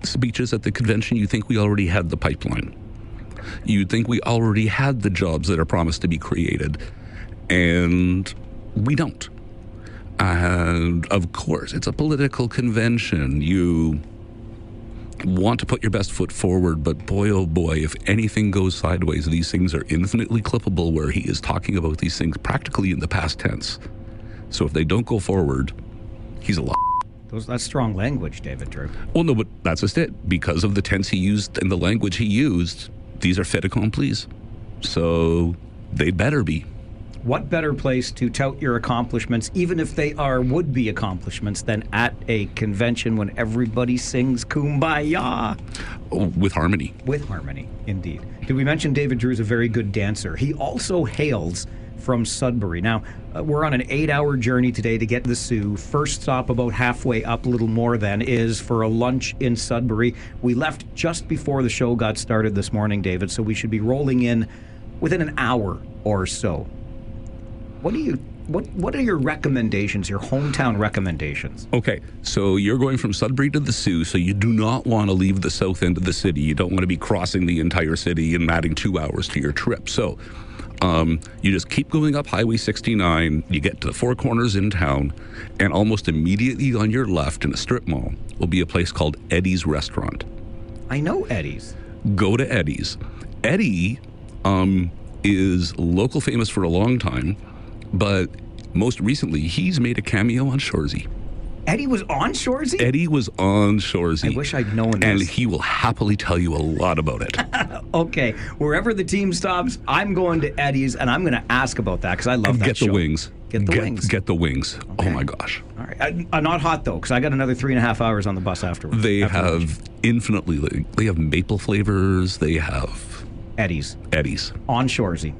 speeches at the convention, you think we already had the pipeline. You'd think we already had the jobs that are promised to be created, and we don't. And of course, it's a political convention. You want to put your best foot forward, but boy, oh boy, if anything goes sideways, these things are infinitely clippable, where he is talking about these things practically in the past tense. So if they don't go forward, he's a lot. That's strong language, David Drewe. Well, no, but that's just it. Because of the tense he used and the language he used, these are fait accomplis. So they better be. What better place to tout your accomplishments, even if they are would-be accomplishments, than at a convention when everybody sings Kumbaya? Oh, with harmony. With harmony, indeed. Did we mention David Drew is a very good dancer? He also hails from Sudbury. Now, we're on an 8-hour journey today to get to the Soo. First stop about halfway up, a little more than, is for a lunch in Sudbury. We left just before the show got started this morning, David, so we should be rolling in within an hour or so. What are your recommendations, your hometown recommendations? Okay, so you're going from Sudbury to the Soo, so you do not want to leave the south end of the city. You don't want to be crossing the entire city and adding 2 hours to your trip. So you just keep going up Highway 69, you get to the Four Corners in town, and almost immediately on your left in a strip mall will be a place called Eddie's Restaurant. I know Eddie's. Go to Eddie's. Eddie is local famous for a long time, but most recently he's made a cameo on Shoresy. Eddie was on Shoresy? Eddie was on Shoresy. I wish I'd known this. And he will happily tell you a lot about it. Okay, wherever the team stops, I'm going to Eddie's, and I'm going to ask about that, because I love that show. Get the wings. Get the wings. Get the wings. Okay. Oh, my gosh. All right. Not hot, though, because I got another 3.5 hours on the bus afterwards. They have infinitely, they have maple flavors. They have... Eddie's. On Shoresy.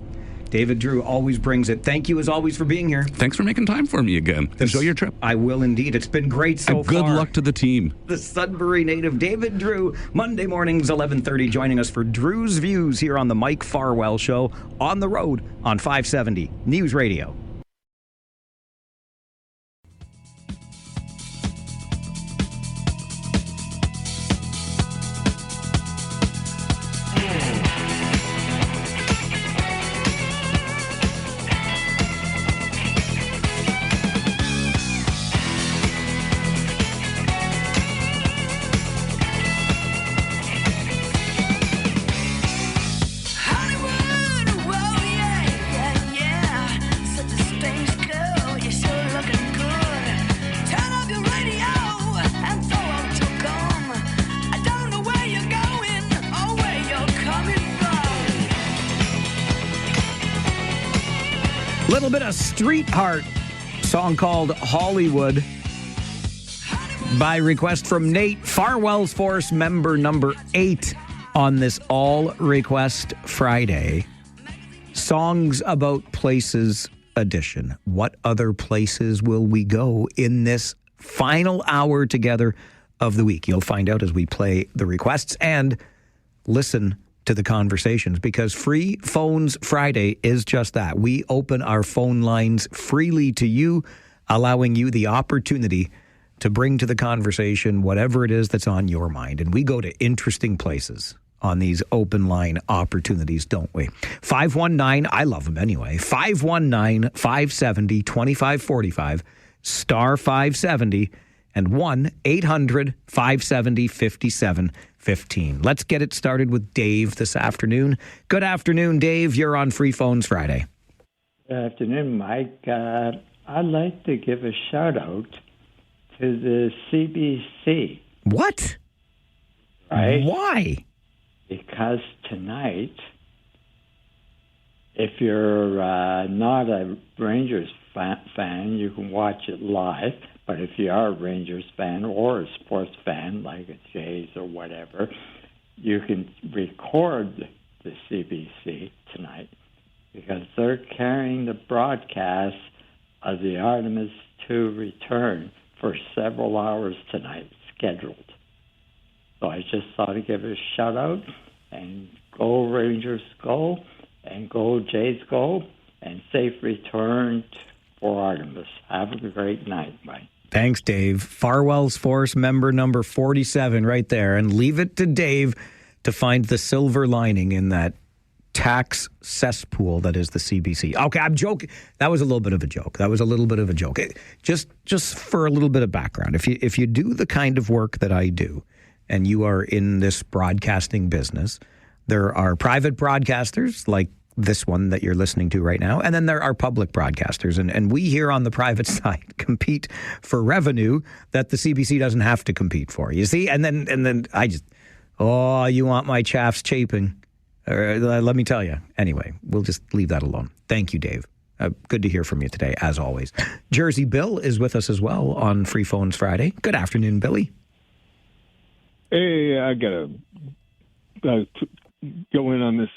David Drewe always brings it. Thank you, as always, for being here. Thanks for making time for me again. Enjoy your trip. I will indeed. It's been great so far. Good luck to the team. The Sudbury native, David Drewe, Monday mornings, 11:30, joining us for Drew's Views here on the Mike Farwell Show, on the road on 570 News Radio. Little bit of street heart Song called Hollywood by request from Nate, Farwell's Force member number 8 on this All Request Friday. Songs About Places edition. What other places will we go in this final hour together of the week? You'll find out as we play the requests and listen to the conversations, because Free Phones Friday is just that. We open our phone lines freely to you, allowing you the opportunity to bring to the conversation whatever it is that's on your mind. And we go to interesting places on these open line opportunities, don't we? 519, I love them anyway, 519-570-2545, star 570, and 1-800-570-5715. Let's get it started with Dave this afternoon. Good afternoon, Dave. You're on Free Phones Friday. Good afternoon, Mike. I'd like to give a shout-out to the CBC. What? Right? Why? Because tonight, if you're not a Rangers fan, you can watch it live. But if you are a Rangers fan or a sports fan, like a Jays or whatever, you can record the CBC tonight, because they're carrying the broadcast of the Artemis II return for several hours tonight, scheduled. So I just thought to give it a shout-out, and go Rangers go, and go Jays go, and safe return for Artemis. Have a great night, Mike. Thanks, Dave. Farwell's Force member number 47 right there. And leave it to Dave to find the silver lining in that tax cesspool that is the CBC. Okay, I'm joking. That was a little bit of a joke. Just for a little bit of background. If you do the kind of work that I do, and you are in this broadcasting business, there are private broadcasters like this one that you're listening to right now, and then there are public broadcasters, and we here on the private side compete for revenue that the CBC doesn't have to compete for. You see, and then I just, you want my chaffs chafing? Let me tell you. Anyway, we'll just leave that alone. Thank you, Dave. Good to hear from you today, as always. Jersey Bill is with us as well on Free Phones Friday. Good afternoon, Billy. Hey, I gotta go in on this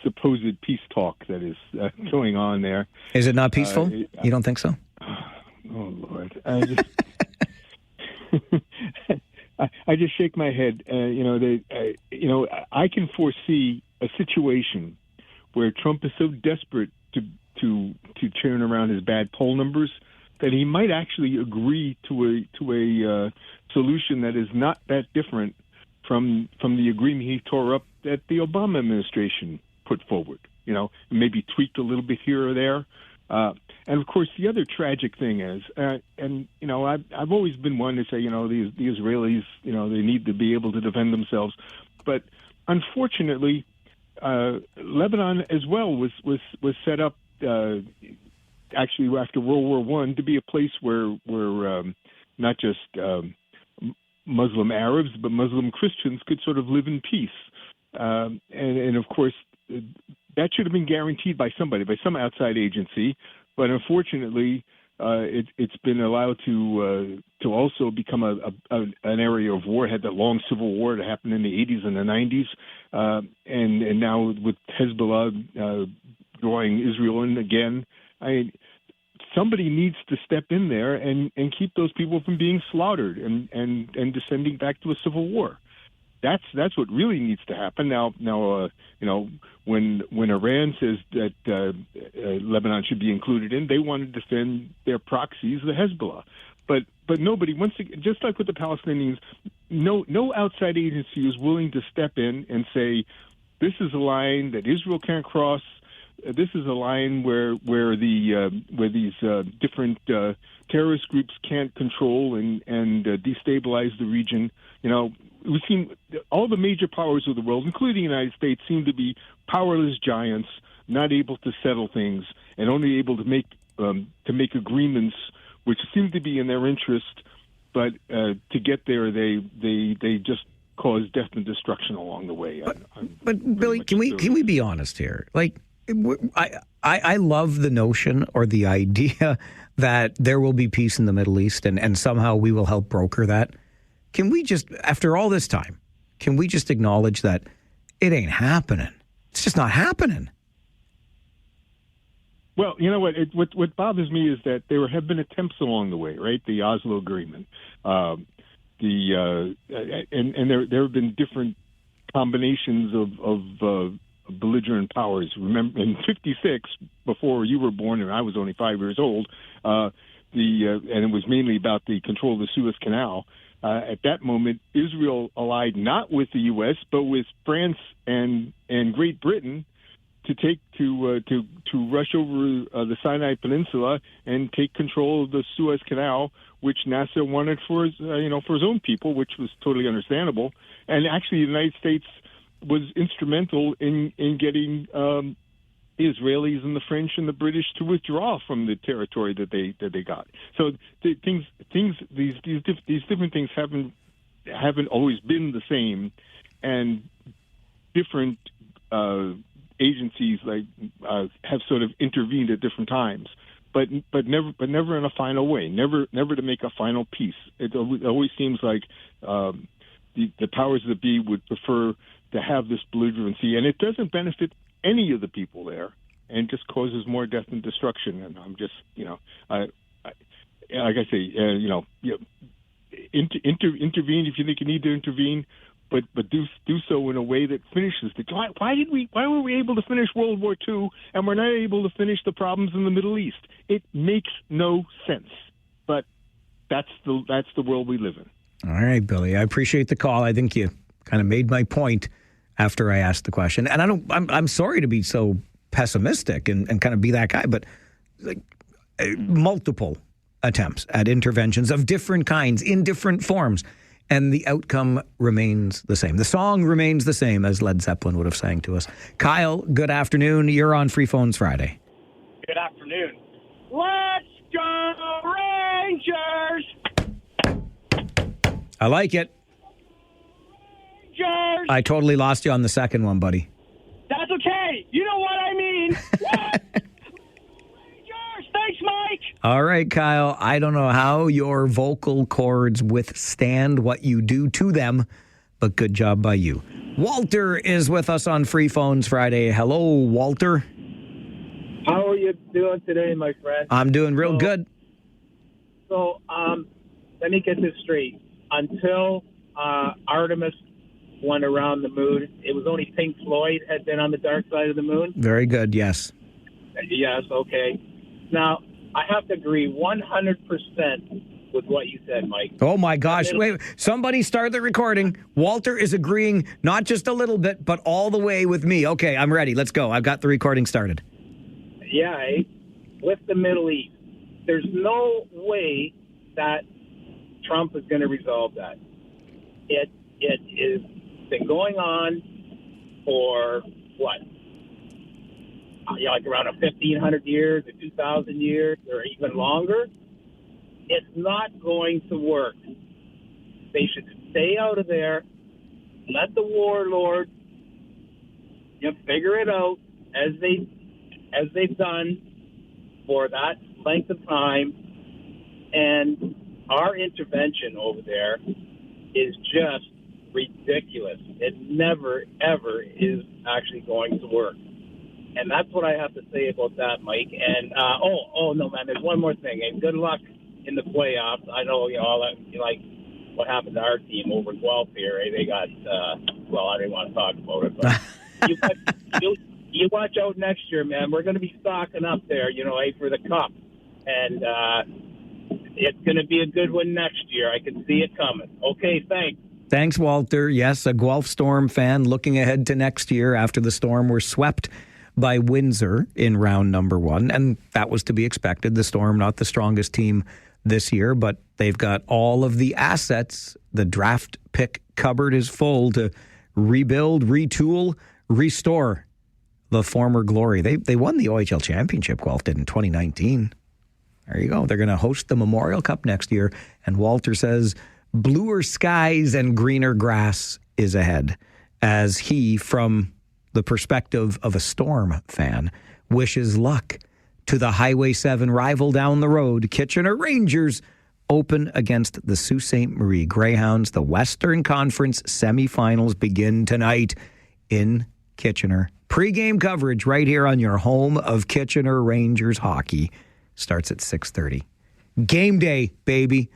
supposed peace talk that is going on there. Is it not peaceful? You don't think so? Oh, Lord. I just shake my head. I can foresee a situation where Trump is so desperate to turn around his bad poll numbers that he might actually agree to a solution that is not that different from the agreement he tore up that the Obama administration put forward, maybe tweaked a little bit here or there. And of course, the other tragic thing is, I've always been one to say, the Israelis, they need to be able to defend themselves. But unfortunately, Lebanon as well was set up actually after World War I to be a place where not just Muslim Arabs, but Muslim Christians could sort of live in peace. And of course, that should have been guaranteed by somebody, by some outside agency. But unfortunately, it's been allowed to also become an area of war. It had that long civil war that happened in the 80s and the 90s. And now with Hezbollah drawing Israel in again, somebody needs to step in there and keep those people from being slaughtered and descending back to a civil war. That's what really needs to happen. Now, when Iran says that Lebanon should be included in, they want to defend their proxies, the Hezbollah. But nobody, once again, just like with the Palestinians, no outside agency is willing to step in and say, this is a line that Israel can't cross. This is a line where these different terrorist groups can't control and destabilize the region. We've seen all the major powers of the world, including the United States, seem to be powerless giants, not able to settle things, and only able to make agreements which seem to be in their interest. But to get there, they just cause death and destruction along the way. But Billy, can we be honest here? Like, I love the notion or the idea that there will be peace in the Middle East and somehow we will help broker that. Can we just, after all this time, can we just acknowledge that it ain't happening? It's just not happening. Well, you know what bothers me is that there have been attempts along the way, right? The Oslo Agreement, and there have been different combinations of belligerent powers. Remember, in '56, before you were born, and I was only 5 years old, and it was mainly about the control of the Suez Canal. At that moment, Israel allied not with the U.S. but with France and Great Britain to rush over the Sinai Peninsula and take control of the Suez Canal, which Nasser wanted for his own people, which was totally understandable. And actually, the United States was instrumental in getting the Israelis and the French and the British to withdraw from the territory that they got. So these different things haven't always been the same, and different agencies have sort of intervened at different times, but never in a final way, never to make a final peace. It always seems like the powers that be would prefer to have this belligerency, and it doesn't benefit any of the people there, and just causes more death and destruction. And I'm just, like I say, intervene if you think you need to intervene. But do so in a way that finishes the. Why were we able to finish World War II and we're not able to finish the problems in the Middle East? It makes no sense. But that's the world we live in. All right, Billy. I appreciate the call. I think you kind of made my point after I asked the question, and I'm sorry to be so pessimistic and kind of be that guy, but like multiple attempts at interventions of different kinds in different forms. And the outcome remains the same. The song remains the same, as Led Zeppelin would have sang to us. Kyle, good afternoon. You're on Free Phones Friday. Good afternoon. Let's go Rangers! I like it. Rangers! I totally lost you on the second one, buddy. That's okay. You know what I mean. What? Rangers! Thanks, Mike! All right, Kyle, I don't know how your vocal cords withstand what you do to them, but good job by you. Walter is with us on Free Phones Friday. Hello, Walter. How are you doing today, my friend? I'm doing real good. So, let me get this straight. Until Artemis went around the moon, it was only Pink Floyd had been on the dark side of the moon? Very good, yes. Yes, okay. Now, I have to agree 100% with what you said, Mike. Oh, my gosh. Wait, somebody start the recording. Walter is agreeing not just a little bit, but all the way with me. Okay, I'm ready. Let's go. I've got the recording started. Yeah, with the Middle East, there's no way that Trump is going to resolve that. It has been going on for what? Like around 1,500 years, or 2,000 years, or even longer. It's not going to work. They should stay out of there. Let the warlords figure it out as they've done for that length of time. And our intervention over there is just ridiculous. It never, ever is actually going to work. And that's what I have to say about that, Mike. And, no, man, there's one more thing. And good luck in the playoffs. I know, all that, like what happened to our team over in Guelph here. They got, I didn't want to talk about it. But you watch out next year, man. We're going to be stocking up there, for the Cup. And it's going to be a good one next year. I can see it coming. Okay, thanks. Thanks, Walter. Yes, a Guelph Storm fan looking ahead to next year after the Storm were swept by Windsor in round number 1, and that was to be expected. The Storm, not the strongest team this year, but they've got all of the assets. The draft pick cupboard is full to rebuild, retool, restore the former glory. They won the OHL championship, Guelph did, in 2019. There you go. They're going to host the Memorial Cup next year, and Walter says bluer skies and greener grass is ahead, as he, from the perspective of a Storm fan, wishes luck to the Highway 7 rival down the road. Kitchener Rangers open against the Sault Ste. Marie Greyhounds. The Western Conference semifinals begin tonight in Kitchener. Pre-game coverage right here on your home of Kitchener Rangers hockey starts at 6:30. Game day, baby.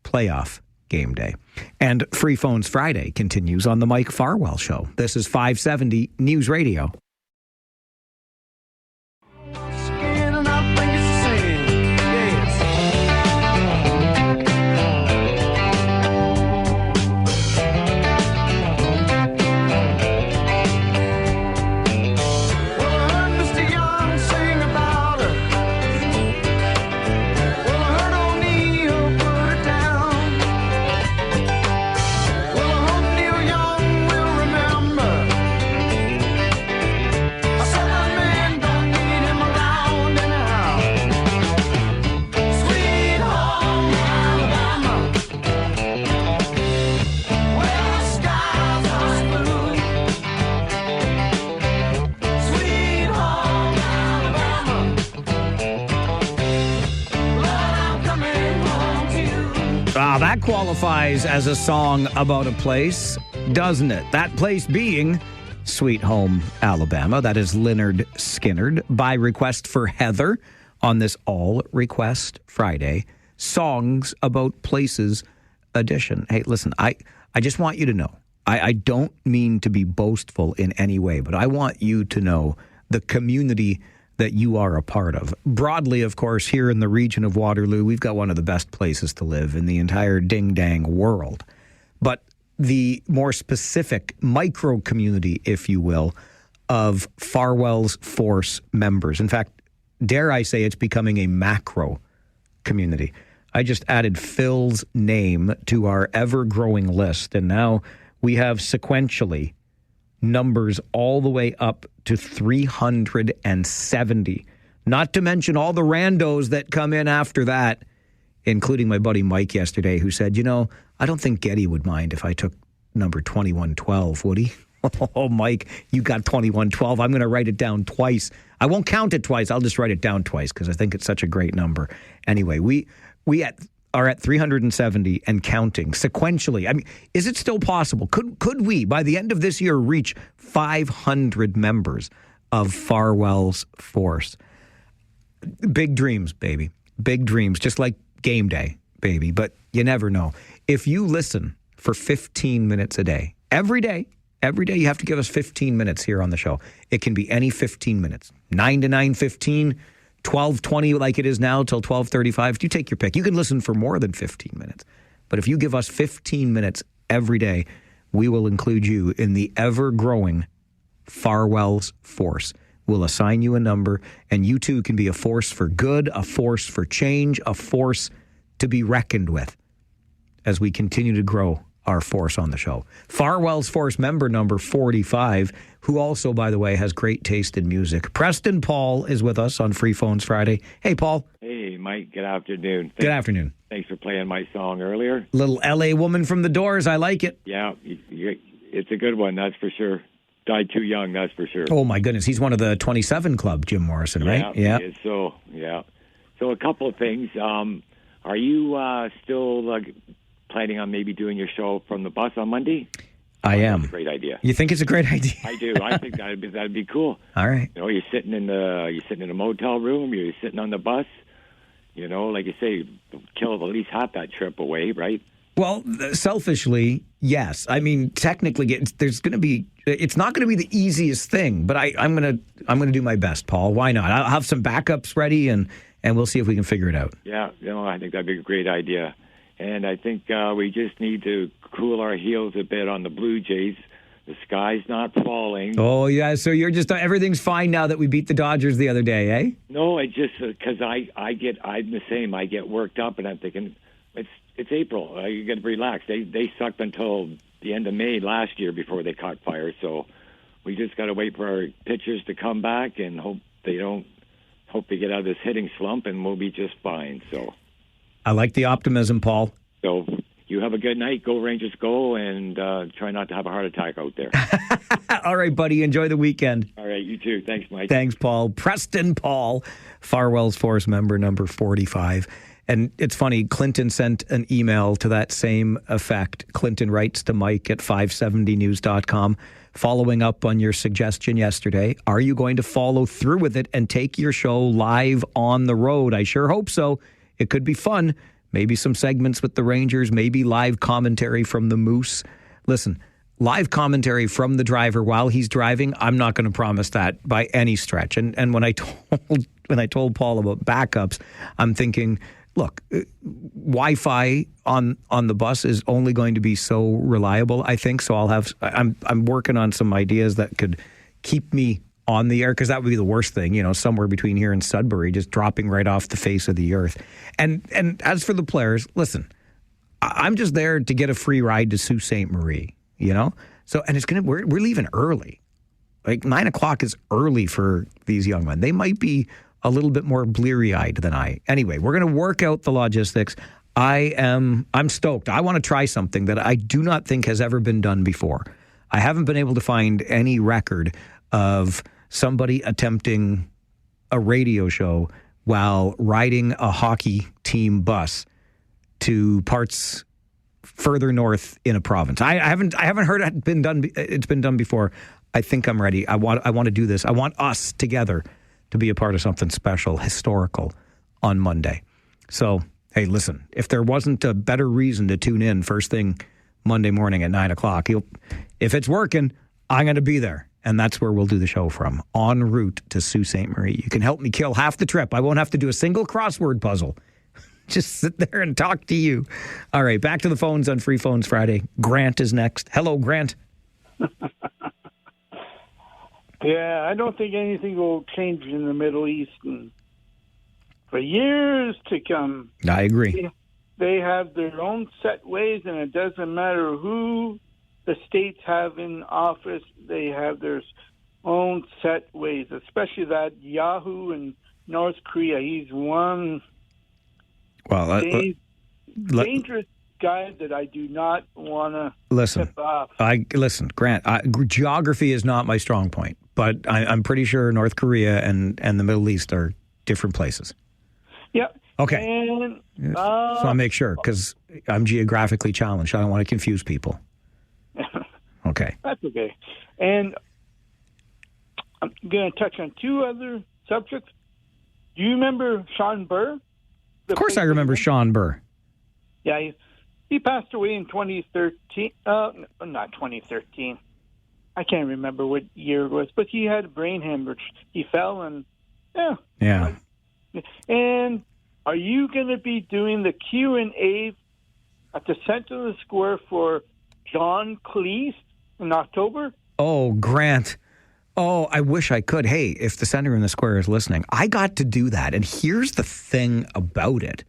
Playoff game day. And Free Phones Friday continues on the Mike Farwell Show. This is 570 News Radio. That qualifies as a song about a place, doesn't it? That place being Sweet Home, Alabama. That is Lynyrd Skynyrd by request for Heather on this All Request Friday Songs About Places edition. Hey, listen, I just want you to know, I don't mean to be boastful in any way, but I want you to know the community that you are a part of. Broadly, of course, here in the region of Waterloo, we've got one of the best places to live in the entire ding-dang world. But the more specific micro-community, if you will, of Farwell's Force members. In fact, dare I say it's becoming a macro community. I just added Phil's name to our ever-growing list, and now we have sequentially numbers all the way up to 370. Not to mention all the randos that come in after that, including my buddy Mike yesterday, who said, you know, I don't think Getty would mind if I took number 2112, would he? Oh, Mike, you got 2112. I'm going to write it down twice. I won't count it twice. I'll just write it down twice because I think it's such a great number. Anyway, we are at 370 and counting sequentially. I mean, is it still possible? Could we, by the end of this year, reach 500 members of Farwell's Force? Big dreams, baby. Big dreams, just like game day, baby. But you never know. If you listen for 15 minutes a day, every day you have to give us 15 minutes here on the show. It can be any 15 minutes, 9 to 9:15, 12:20 like it is now till 12:35. You take your pick. You can listen for more than 15 minutes. But if you give us 15 minutes every day, we will include you in the ever-growing Farwell's Force. We'll assign you a number, and you too can be a force for good, a force for change, a force to be reckoned with as we continue to grow our force on the show. Farwell's Force member number 45, who also, by the way, has great taste in music. Preston Paul is with us on Free Phones Friday. Hey, Paul. Hey, Mike. Good afternoon. Good afternoon. Thanks for playing my song earlier. Little L.A. woman from the Doors. I like it. Yeah, it's a good one, that's for sure. Died too young, that's for sure. Oh, my goodness. He's one of the 27 Club, Jim Morrison, right? Yeah. So a couple of things. Are you still planning on maybe doing your show from the bus on Monday? I am. That's a great idea. You think it's a great idea? I do. I think that'd be cool. All right. You know, you're sitting in a motel room. You're sitting on the bus. You know, like you say, kill at least half that trip away, right? Well, selfishly, yes. I mean, technically, it's not going to be the easiest thing, but I'm going to do my best, Paul. Why not? I'll have some backups ready, and we'll see if we can figure it out. Yeah, I think that'd be a great idea. And I think we just need to cool our heels a bit on the Blue Jays. The sky's not falling. Oh, yeah. So you're just, everything's fine now that we beat the Dodgers the other day, eh? No, it's just because I'm the same. I get worked up, and I'm thinking, it's April. You got to relax. They sucked until the end of May last year before they caught fire. So we just got to wait for our pitchers to come back and hope they get out of this hitting slump, and we'll be just fine. So I like the optimism, Paul. So you have a good night. Go Rangers, go, and try not to have a heart attack out there. All right, buddy. Enjoy the weekend. All right, you too. Thanks, Mike. Thanks, Paul. Preston Paul, Farwell's Force member number 45. And it's funny, Clinton sent an email to that same effect. Clinton writes to Mike at 570news.com, following up on your suggestion yesterday. Are you going to follow through with it and take your show live on the road? I sure hope so. It could be fun. Maybe some segments with the Rangers, maybe live commentary from the Moose. Listen, live commentary from the driver while he's driving, I'm not going to promise that by any stretch. And when I told Paul about backups, I'm thinking, look, Wi-Fi on the bus is only going to be so reliable, I think. So I'm working on some ideas that could keep me on the air, because that would be the worst thing, somewhere between here and Sudbury, just dropping right off the face of the earth. And as for the players, listen, I'm just there to get a free ride to Sault Ste. Marie, So, and we're leaving early. Like 9 o'clock is early for these young men. They might be a little bit more bleary-eyed than I. Anyway, we're going to work out the logistics. I'm stoked. I want to try something that I do not think has ever been done before. I haven't been able to find any record of somebody attempting a radio show while riding a hockey team bus to parts further north in a province. I haven't heard it been done. It's been done before. I think I'm ready. I want to do this. I want us together to be a part of something special, historical on Monday. So, hey, listen, if there wasn't a better reason to tune in first thing Monday morning at 9 o'clock, if it's working, I'm going to be there. And that's where we'll do the show from, en route to Sault Ste. Marie. You can help me kill half the trip. I won't have to do a single crossword puzzle. Just sit there and talk to you. All right, back to the phones on Free Phones Friday. Grant is next. Hello, Grant. Yeah, I don't think anything will change in the Middle East for years to come. I agree. They have their own set ways, and it doesn't matter who the states have in office. They have their own set ways, especially that Yahoo in North Korea. He's one dangerous guy that I do not want to step off. Listen, Grant, geography is not my strong point, but I'm pretty sure North Korea and the Middle East are different places. Yep. Okay. And, so I make sure, because I'm geographically challenged. I don't want to confuse people. Okay. That's okay. And I'm going to touch on two other subjects. Do you remember Sean Burr? Of course I remember Sean Burr. Yeah, he passed away in 2013. Not 2013. I can't remember what year it was, but he had a brain hemorrhage. He fell and, yeah. And are you going to be doing the Q&A at the center of the square for John Cleese in October? Oh, Grant. Oh, I wish I could. Hey, if the center in the square is listening, I got to do that. And here's the thing about it.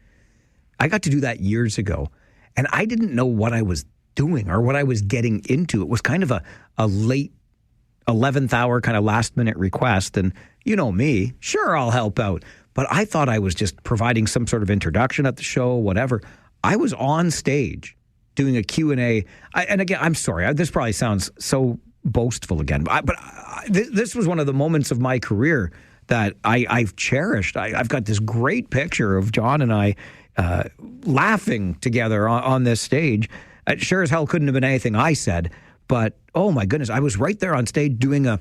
I got to do that years ago, and I didn't know what I was doing or what I was getting into. It was kind of a late 11th hour kind of last minute request. And you know me, sure, I'll help out. But I thought I was just providing some sort of introduction at the show, whatever. I was on stage doing a Q&A. And again, I'm sorry, this probably sounds so boastful again, but this was one of the moments of my career that I've cherished. I've got this great picture of John and I laughing together on this stage. It sure as hell couldn't have been anything I said, but oh my goodness, I was right there on stage doing a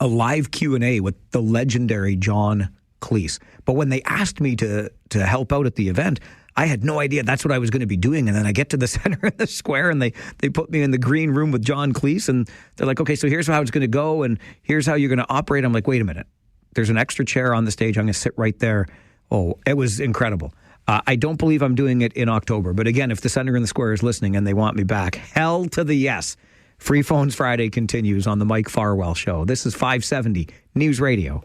live Q&A with the legendary John Cleese. But when they asked me to help out at the event, I had no idea that's what I was going to be doing. And then I get to the center of the square and they put me in the green room with John Cleese and they're like, okay, so here's how it's going to go and here's how you're going to operate. I'm like, wait a minute. There's an extra chair on the stage. I'm going to sit right there. Oh, it was incredible. I don't believe I'm doing it in October. But again, if the center in the square is listening and they want me back, hell to the yes. Free Phones Friday continues on the Mike Farwell Show. This is 570 News Radio.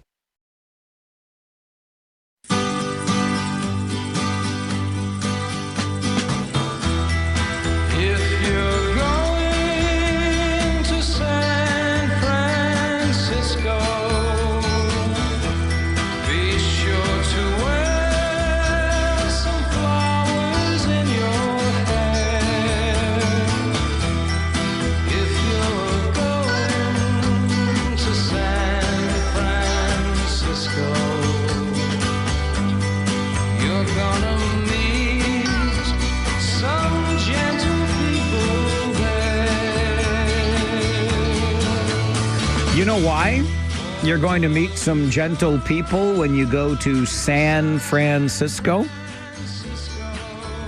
know why? You're going to meet some gentle people when you go to San Francisco?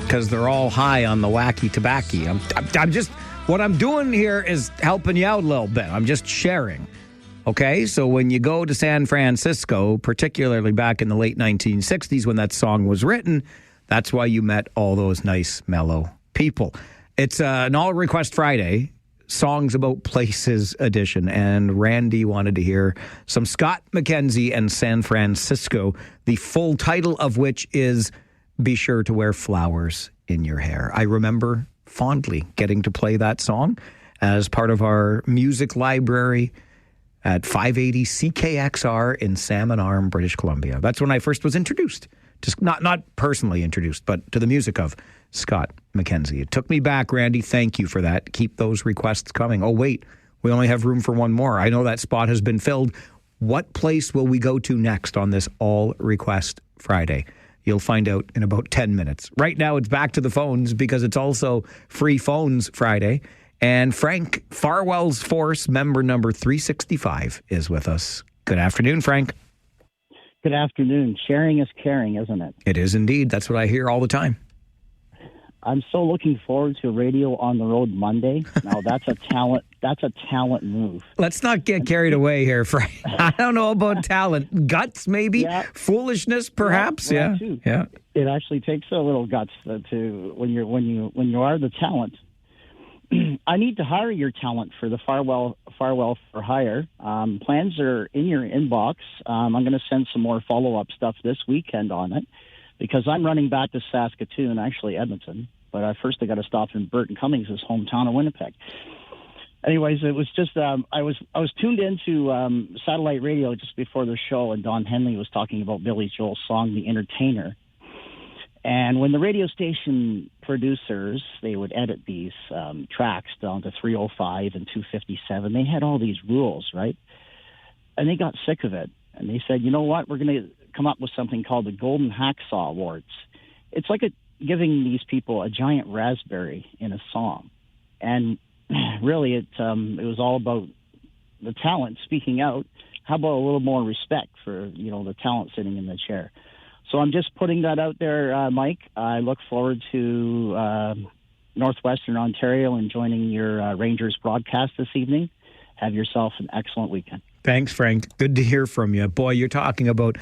Because they're all high on the wacky tobacco. I'm just, what I'm doing here is helping you out a little bit. I'm just sharing. Okay, so when you go to San Francisco, particularly back in the late 1960s when that song was written, that's why you met all those nice, mellow people. It's an All Request Friday, Songs About Places edition, and Randy wanted to hear some Scott McKenzie and San Francisco, the full title of which is Be Sure to Wear Flowers in Your Hair. I remember fondly getting to play that song as part of our music library at 580 CKXR in Salmon Arm, British Columbia. That's when I first was introduced, just not personally introduced, but to the music of Scott McKenzie. It took me back, Randy. Thank you for that. Keep those requests coming. Oh, wait, we only have room for one more. I know that spot has been filled. What place will we go to next on this All Request Friday? You'll find out in about 10 minutes. Right now, it's back to the phones because it's also Free Phones Friday. And Frank, Farwell's Force, member number 365, is with us. Good afternoon, Frank. Good afternoon. Sharing is caring, isn't it? It is indeed. That's what I hear all the time. I'm so looking forward to Radio on the Road Monday. Now, that's a talent. That's a talent move. Let's not get carried away here, Frank. I don't know about talent. Guts, maybe? Yeah. Foolishness, perhaps? Yeah. Yeah. It actually takes a little guts to when you are the talent. I need to hire your talent for the Farwell for hire. Plans are in your inbox. I'm going to send some more follow-up stuff this weekend on it because I'm running back to Saskatoon, actually Edmonton. But first I got to stop in Burton Cummings' hometown of Winnipeg. Anyways, it was just I was tuned into satellite radio just before the show, and Don Henley was talking about Billy Joel's song "The Entertainer." And when the radio station producers, they would edit these tracks down to 305 and 257, they had all these rules, right? And they got sick of it. And they said, you know what? We're going to come up with something called the Golden Hacksaw Awards. It's like giving these people a giant raspberry in a song. And really, it was all about the talent speaking out. How about a little more respect for, the talent sitting in the chair? So I'm just putting that out there, Mike. I look forward to Northwestern Ontario and joining your Rangers broadcast this evening. Have yourself an excellent weekend. Thanks, Frank. Good to hear from you. Boy, you're talking about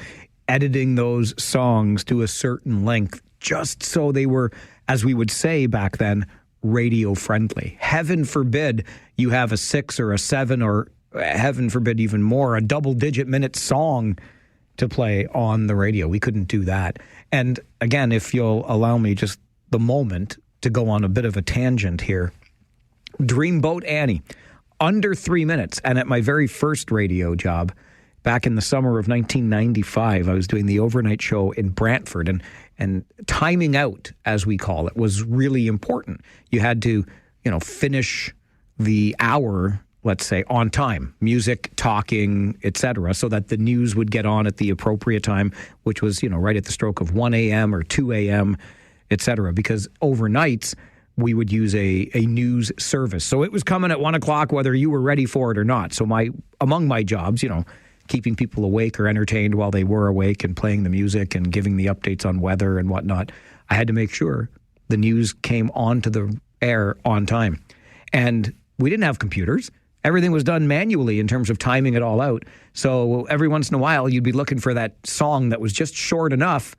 editing those songs to a certain length just so they were, as we would say back then, radio friendly. Heaven forbid you have a 6 or a 7 or, heaven forbid even more, a double-digit minute song to play on the radio. We couldn't do that. And again, if you'll allow me just the moment to go on a bit of a tangent here. Dreamboat Annie, under 3 minutes. And at my very first radio job, back in the summer of 1995, I was doing the overnight show in Brantford, and timing out, as we call it, was really important. You had to, finish the hour, let's say, on time, music, talking, etc., so that the news would get on at the appropriate time, which was, right at the stroke of 1 a.m. or 2 a.m., etc., because overnights we would use a news service. So it was coming at 1 o'clock whether you were ready for it or not. So among my jobs, keeping people awake or entertained while they were awake and playing the music and giving the updates on weather and whatnot, I had to make sure the news came onto the air on time. And we didn't have computers. Everything was done manually in terms of timing it all out. So every once in a while, you'd be looking for that song that was just short enough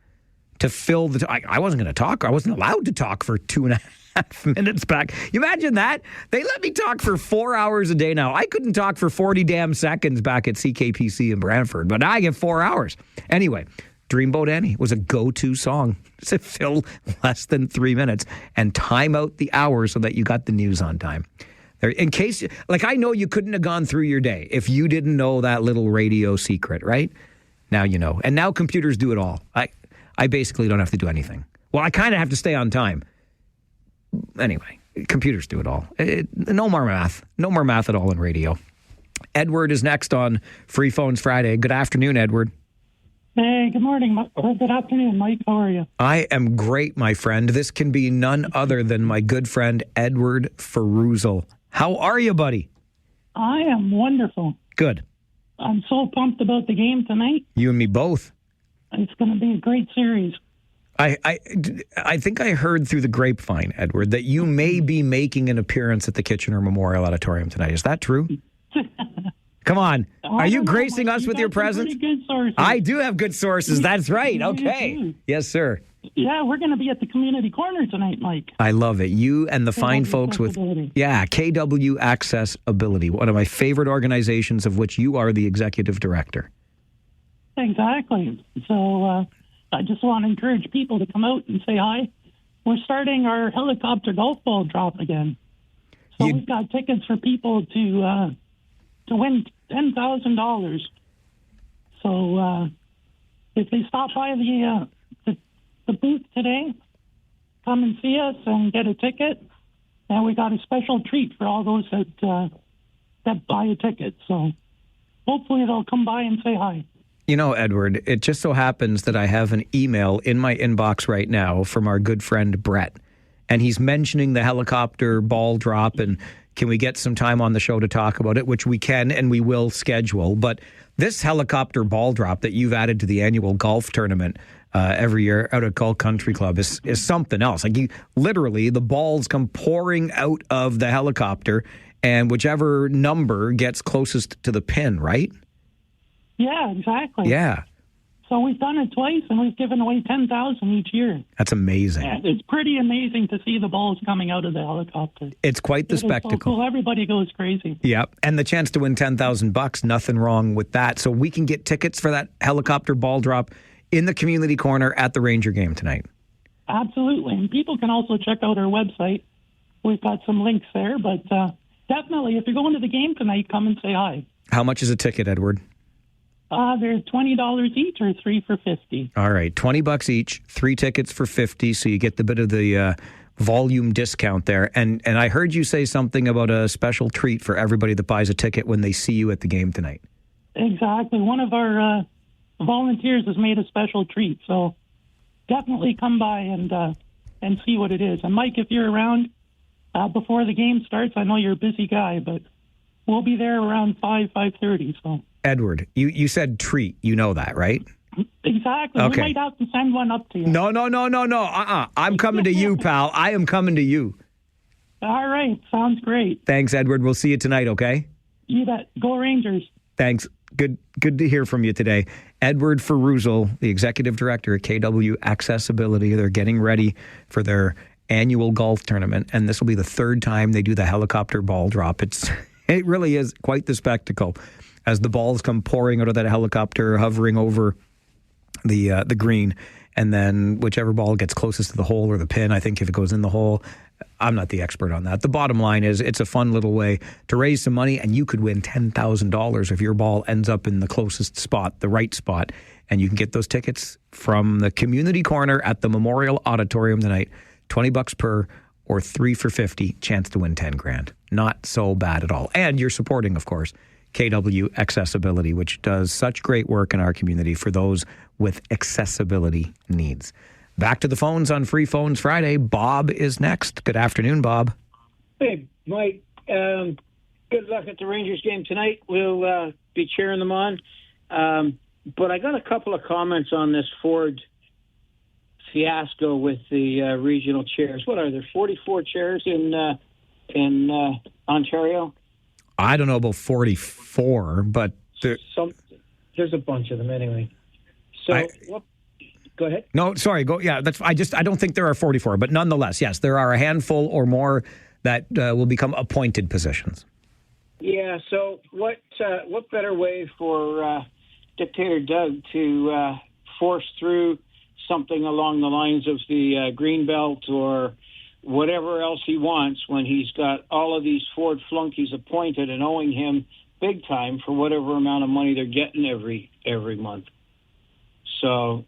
to fill the... I wasn't going to talk. I wasn't allowed to talk for 2.5 minutes back. You imagine that? They let me talk for 4 hours a day now. I couldn't talk for 40 damn seconds back at CKPC in Brantford, but now I get 4 hours. Anyway, Dreamboat Annie was a go-to song to fill less than 3 minutes and time out the hour so that you got the news on time. In case, I know you couldn't have gone through your day if you didn't know that little radio secret, right? Now you know. And now computers do it all. I basically don't have to do anything. Well, I kind of have to stay on time. Anyway, computers do it all. No more math. No more math at all in radio. Edward is next on Free Phones Friday. Good afternoon, Edward. Hey, good morning. Good afternoon, Mike. How are you? I am great, my friend. This can be none other than my good friend, Edward Ferruzel. How are you, buddy? I am wonderful. Good. I'm so pumped about the game tonight. You and me both. It's going to be a great series. I think I heard through the grapevine, Edward, that you may be making an appearance at the Kitchener Memorial Auditorium tonight. Is that true? Come on. Are you gracing us with your presence? Good sources. I do have good sources. That's right. Okay. Yes, sir. Yeah, we're going to be at the community corner tonight, Mike. I love it. You and the fine folks with, KW Accessibility, one of my favorite organizations of which you are the executive director. Exactly. So I just want to encourage people to come out and say hi. We're starting our helicopter golf ball drop again. So we've got tickets for people to win $10,000. So if they stop by the booth today, come and see us and get a ticket. And we got a special treat for all those that buy a ticket. So hopefully they'll come by and say hi. You know, Edward, it just so happens that I have an email in my inbox right now from our good friend Brett. And he's mentioning the helicopter ball drop and can we get some time on the show to talk about it, which we can and we will schedule. But this helicopter ball drop that you've added to the annual golf tournament every year out at Golf Country Club is something else. Like literally, the balls come pouring out of the helicopter and whichever number gets closest to the pin, right? Yeah, exactly. Yeah. So we've done it twice, and we've given away $10,000 each year. That's amazing. And it's pretty amazing to see the balls coming out of the helicopter. It's quite the spectacle. So cool. Everybody goes crazy. Yeah, and the chance to win $10,000, nothing wrong with that. So we can get tickets for that helicopter ball drop in the community corner at the Ranger game tonight. Absolutely. And people can also check out our website. We've got some links there, but definitely, if you're going to the game tonight, come and say hi. How much is a ticket, Edward? They're $20 each or 3 for $50. All right, $20 each, 3 tickets for $50, so you get the bit of the volume discount there. And I heard you say something about a special treat for everybody that buys a ticket when they see you at the game tonight. Exactly. One of our volunteers has made a special treat, so definitely come by and see what it is. And Mike, if you're around before the game starts, I know you're a busy guy, but we'll be there around 5:30. So. Edward, you said treat. You know that, right? Exactly. Okay. We might have to send one up to you. No. I'm coming to you, pal. I am coming to you. All right. Sounds great. Thanks, Edward. We'll see you tonight, okay? You bet. Go Rangers. Thanks. Good to hear from you today. Edward Farwell, the executive director at KW Accessibility. They're getting ready for their annual golf tournament, and this will be the 3rd time they do the helicopter ball drop. It really is quite the spectacle as the balls come pouring out of that helicopter, hovering over the green, and then whichever ball gets closest to the hole or the pin, I think if it goes in the hole, I'm not the expert on that. The bottom line is it's a fun little way to raise some money, and you could win $10,000 if your ball ends up in the closest spot, the right spot, and you can get those tickets from the community corner at the Memorial Auditorium tonight, $20 per or 3 for $50, chance to win $10,000. Not so bad at all. And you're supporting, of course, KW Accessibility, which does such great work in our community for those with accessibility needs. Back to the phones on Free Phones Friday. Bob is next. Good afternoon, Bob. Hey, Mike. Good luck at the Rangers game tonight. We'll be cheering them on. But I got a couple of comments on this Ford fiasco with the regional chairs. What are there, 44 chairs in Ontario? I don't know about 44, but there's a bunch of them anyway. So go ahead. No, sorry. Go. Yeah, I don't think there are 44, but nonetheless, yes, there are a handful or more that will become appointed positions. Yeah. So what better way for Dictator Doug to force through something along the lines of the Greenbelt or whatever else he wants when he's got all of these Ford flunkies appointed and owing him big time for whatever amount of money they're getting every month. So,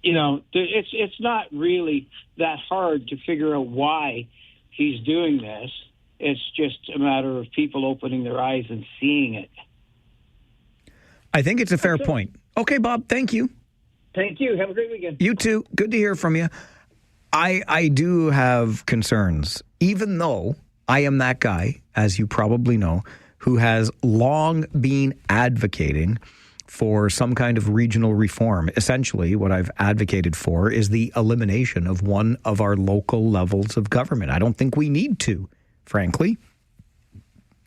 it's not really that hard to figure out why he's doing this. It's just a matter of people opening their eyes and seeing it. I think it's a fair point. Okay, Bob, thank you. Thank you. Have a great weekend. You too. Good to hear from you. I do have concerns, even though I am that guy, as you probably know, who has long been advocating for some kind of regional reform. Essentially, what I've advocated for is the elimination of one of our local levels of government. I don't think we need to, frankly.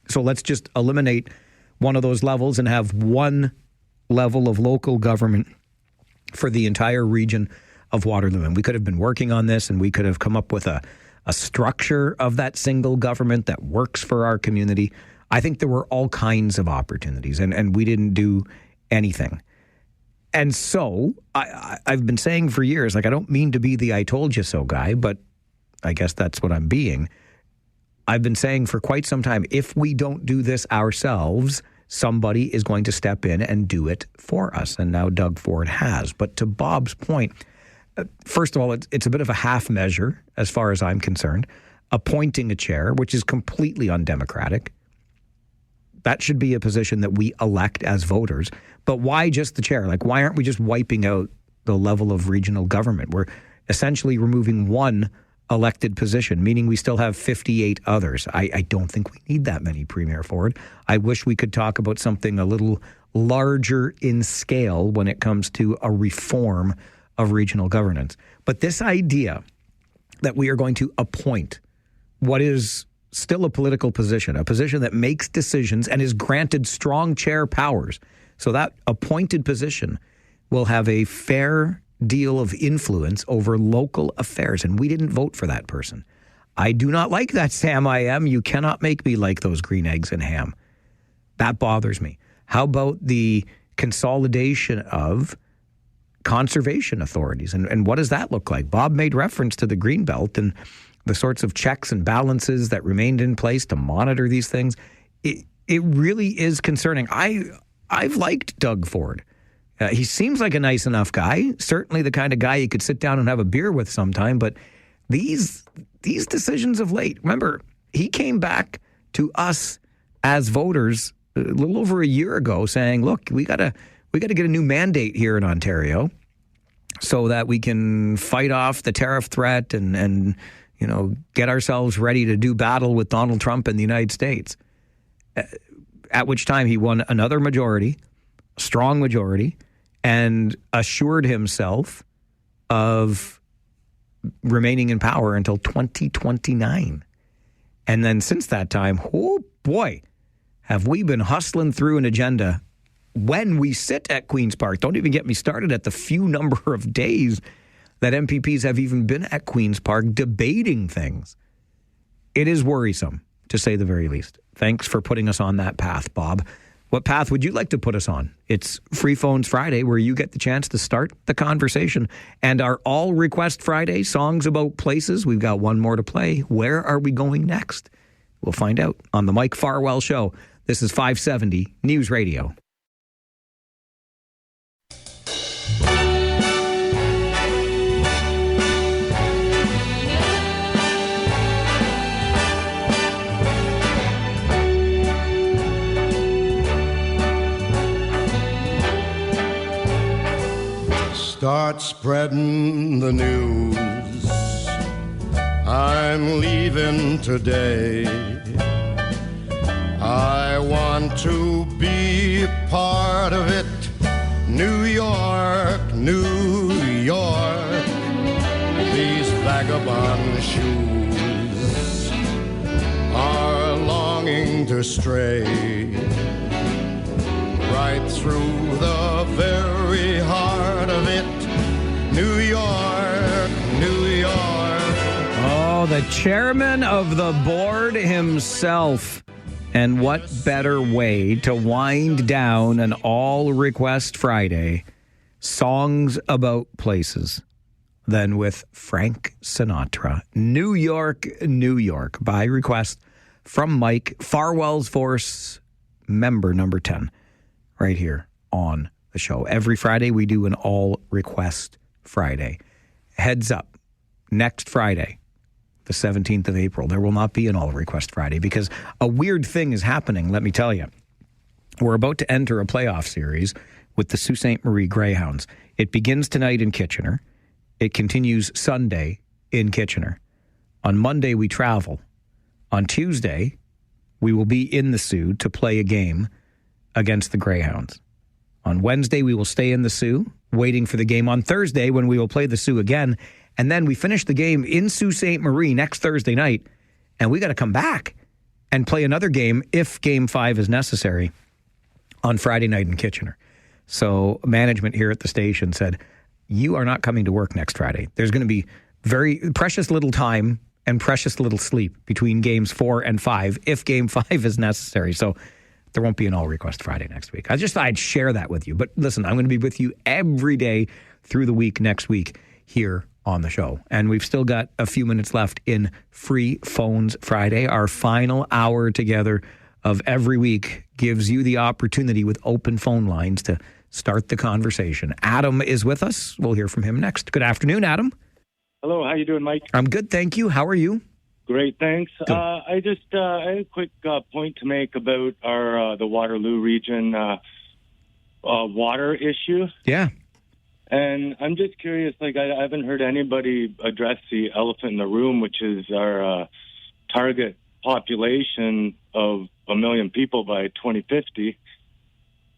So let's just eliminate one of those levels and have one level of local government for the entire region of Waterloo. And we could have been working on this, and we could have come up with a structure of that single government that works for our community. I think there were all kinds of opportunities, and we didn't do anything. And so I've been saying for years, like, I don't mean to be the I told you so guy, but I guess that's what I'm being. I've been saying for quite some time, if we don't do this ourselves, somebody is going to step in and do it for us. And now Doug Ford has. But to Bob's point, first of all, it's a bit of a half measure as far as I'm concerned. Appointing a chair, which is completely undemocratic. That should be a position that we elect as voters. But why just the chair? Like, why aren't we just wiping out the level of regional government? We're essentially removing one elected position, meaning we still have 58 others. I don't think we need that many, Premier Ford. I wish we could talk about something a little larger in scale when it comes to a reform of regional governance. But this idea that we are going to appoint what is still a political position, a position that makes decisions and is granted strong chair powers, so that appointed position will have a fair deal of influence over local affairs, and we didn't vote for that person. I do not like that, Sam. I am. You cannot make me like those green eggs and ham. That bothers me. How about the consolidation of conservation authorities, and what does that look like? Bob made reference to the Greenbelt and the sorts of checks and balances that remained in place to monitor these things. It really is concerning. I've liked Doug Ford. He seems like a nice enough guy, certainly the kind of guy you could sit down and have a beer with sometime, but these decisions of late, remember, he came back to us as voters a little over a year ago saying, look, we got to get a new mandate here in Ontario so that we can fight off the tariff threat and you know, get ourselves ready to do battle with Donald Trump in the United States. At which time he won another majority, strong majority, and assured himself of remaining in power until 2029. And then since that time, oh boy, have we been hustling through an agenda when we sit at Queen's Park. Don't even get me started at the few number of days that MPPs have even been at Queen's Park debating things. It is worrisome, to say the very least. Thanks for putting us on that path, Bob. What path would you like to put us on? It's Free Phones Friday, where you get the chance to start the conversation. And our All Request Friday, songs about places. We've got one more to play. Where are we going next? We'll find out on the Mike Farwell Show. This is 570 News Radio. Start spreading the news. I'm leaving today. I want to be part of it. New York, New York. These vagabond shoes are longing to stray right through the very heart of it. New York, New York. Oh, the chairman of the board himself. And what better way to wind down an All Request Friday, songs about places, than with Frank Sinatra. New York, New York, by request from Mike, Farwell's Force, member number 10, right here on the show. Every Friday we do an All Request Friday. Heads up, next Friday, the 17th of April, there will not be an All Request Friday because a weird thing is happening, let me tell you. We're about to enter a playoff series with the Sault Ste. Marie Greyhounds. It begins tonight in Kitchener. It continues Sunday in Kitchener. On Monday, we travel. On Tuesday, we will be in the Soo to play a game against the Greyhounds. On Wednesday, we will stay in the Soo, waiting for the game on Thursday when we will play the Soo again. And then we finish the game in Sault Ste. Marie next Thursday night, and we got to come back and play another game if Game 5 is necessary on Friday night in Kitchener. So management here at the station said, you are not coming to work next Friday. There's going to be very precious little time and precious little sleep between Games 4 and 5 if Game 5 is necessary. So there won't be an all-request Friday next week. I just thought I'd share that with you. But listen, I'm going to be with you every day through the week next week here on the show. And we've still got a few minutes left in Free Phones Friday. Our final hour together of every week gives you the opportunity with open phone lines to start the conversation. Adam is with us. We'll hear from him next. Good afternoon, Adam. Hello, how you doing, Mike? I'm good, thank you. How are you? Great, thanks. I had a quick point to make about the Waterloo region water issue. Yeah. And I'm just curious, I haven't heard anybody address the elephant in the room, which is our target population of 1 million people by 2050.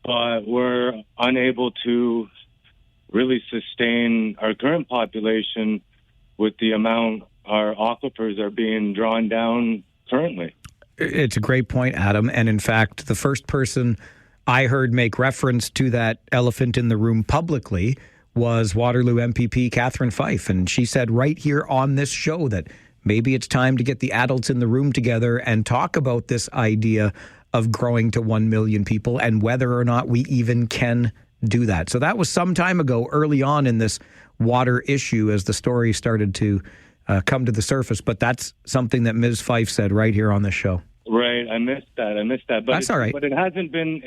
But we're unable to really sustain our current population with the amount our aquifers are being drawn down currently. It's a great point, Adam. And in fact, the first person I heard make reference to that elephant in the room publicly was Waterloo MPP Catherine Fife. And she said right here on this show that maybe it's time to get the adults in the room together and talk about this idea of growing to 1 million people and whether or not we even can do that. So that was some time ago, early on in this water issue as the story started to come to the surface. But that's something that Ms. Fife said right here on this show. Right. I missed that. But that's all right. But it hasn't been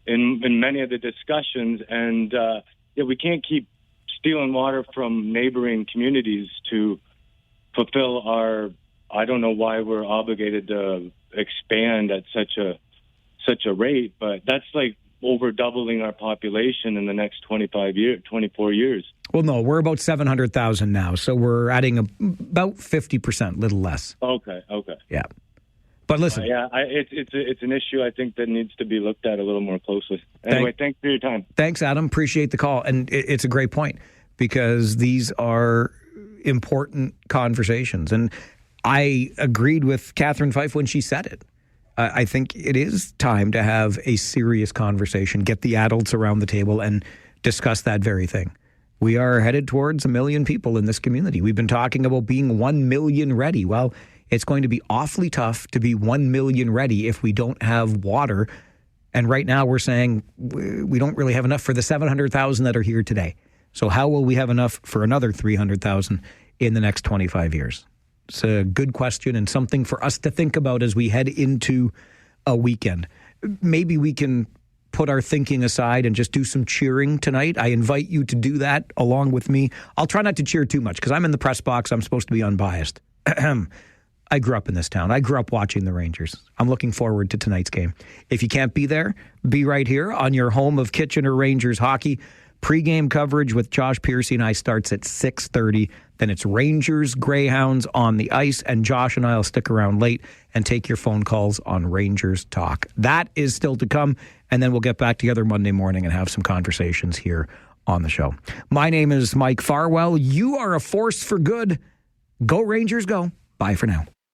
in many of the discussions. And we can't keep stealing water from neighboring communities to fulfill our, I don't know why we're obligated to expand at such a rate, but that's like over doubling our population in the next 24 years. Well, no, we're about 700,000 now, so we're adding about 50%, little less. Okay. Yeah. But listen. It's an issue I think that needs to be looked at a little more closely. Anyway, thanks for your time. Thanks, Adam. Appreciate the call. And it's a great point because these are important conversations. And I agreed with Catherine Fife when she said it. I think it is time to have a serious conversation, get the adults around the table and discuss that very thing. We are headed towards 1 million people in this community. We've been talking about being 1 million ready. Well, it's going to be awfully tough to be 1 million ready if we don't have water. And right now we're saying we don't really have enough for the 700,000 that are here today. So how will we have enough for another 300,000 in the next 25 years? It's a good question and something for us to think about as we head into a weekend. Maybe we can put our thinking aside and just do some cheering tonight. I invite you to do that along with me. I'll try not to cheer too much because I'm in the press box. I'm supposed to be unbiased. I grew up in this town. I grew up watching the Rangers. I'm looking forward to tonight's game. If you can't be there, be right here on your home of Kitchener Rangers hockey. Pre-game coverage with Josh Piercy and I starts at 6:30. Then it's Rangers, Greyhounds on the ice, and Josh and I will stick around late and take your phone calls on Rangers Talk. That is still to come, and then we'll get back together Monday morning and have some conversations here on the show. My name is Mike Farwell. You are a force for good. Go Rangers, go. Bye for now.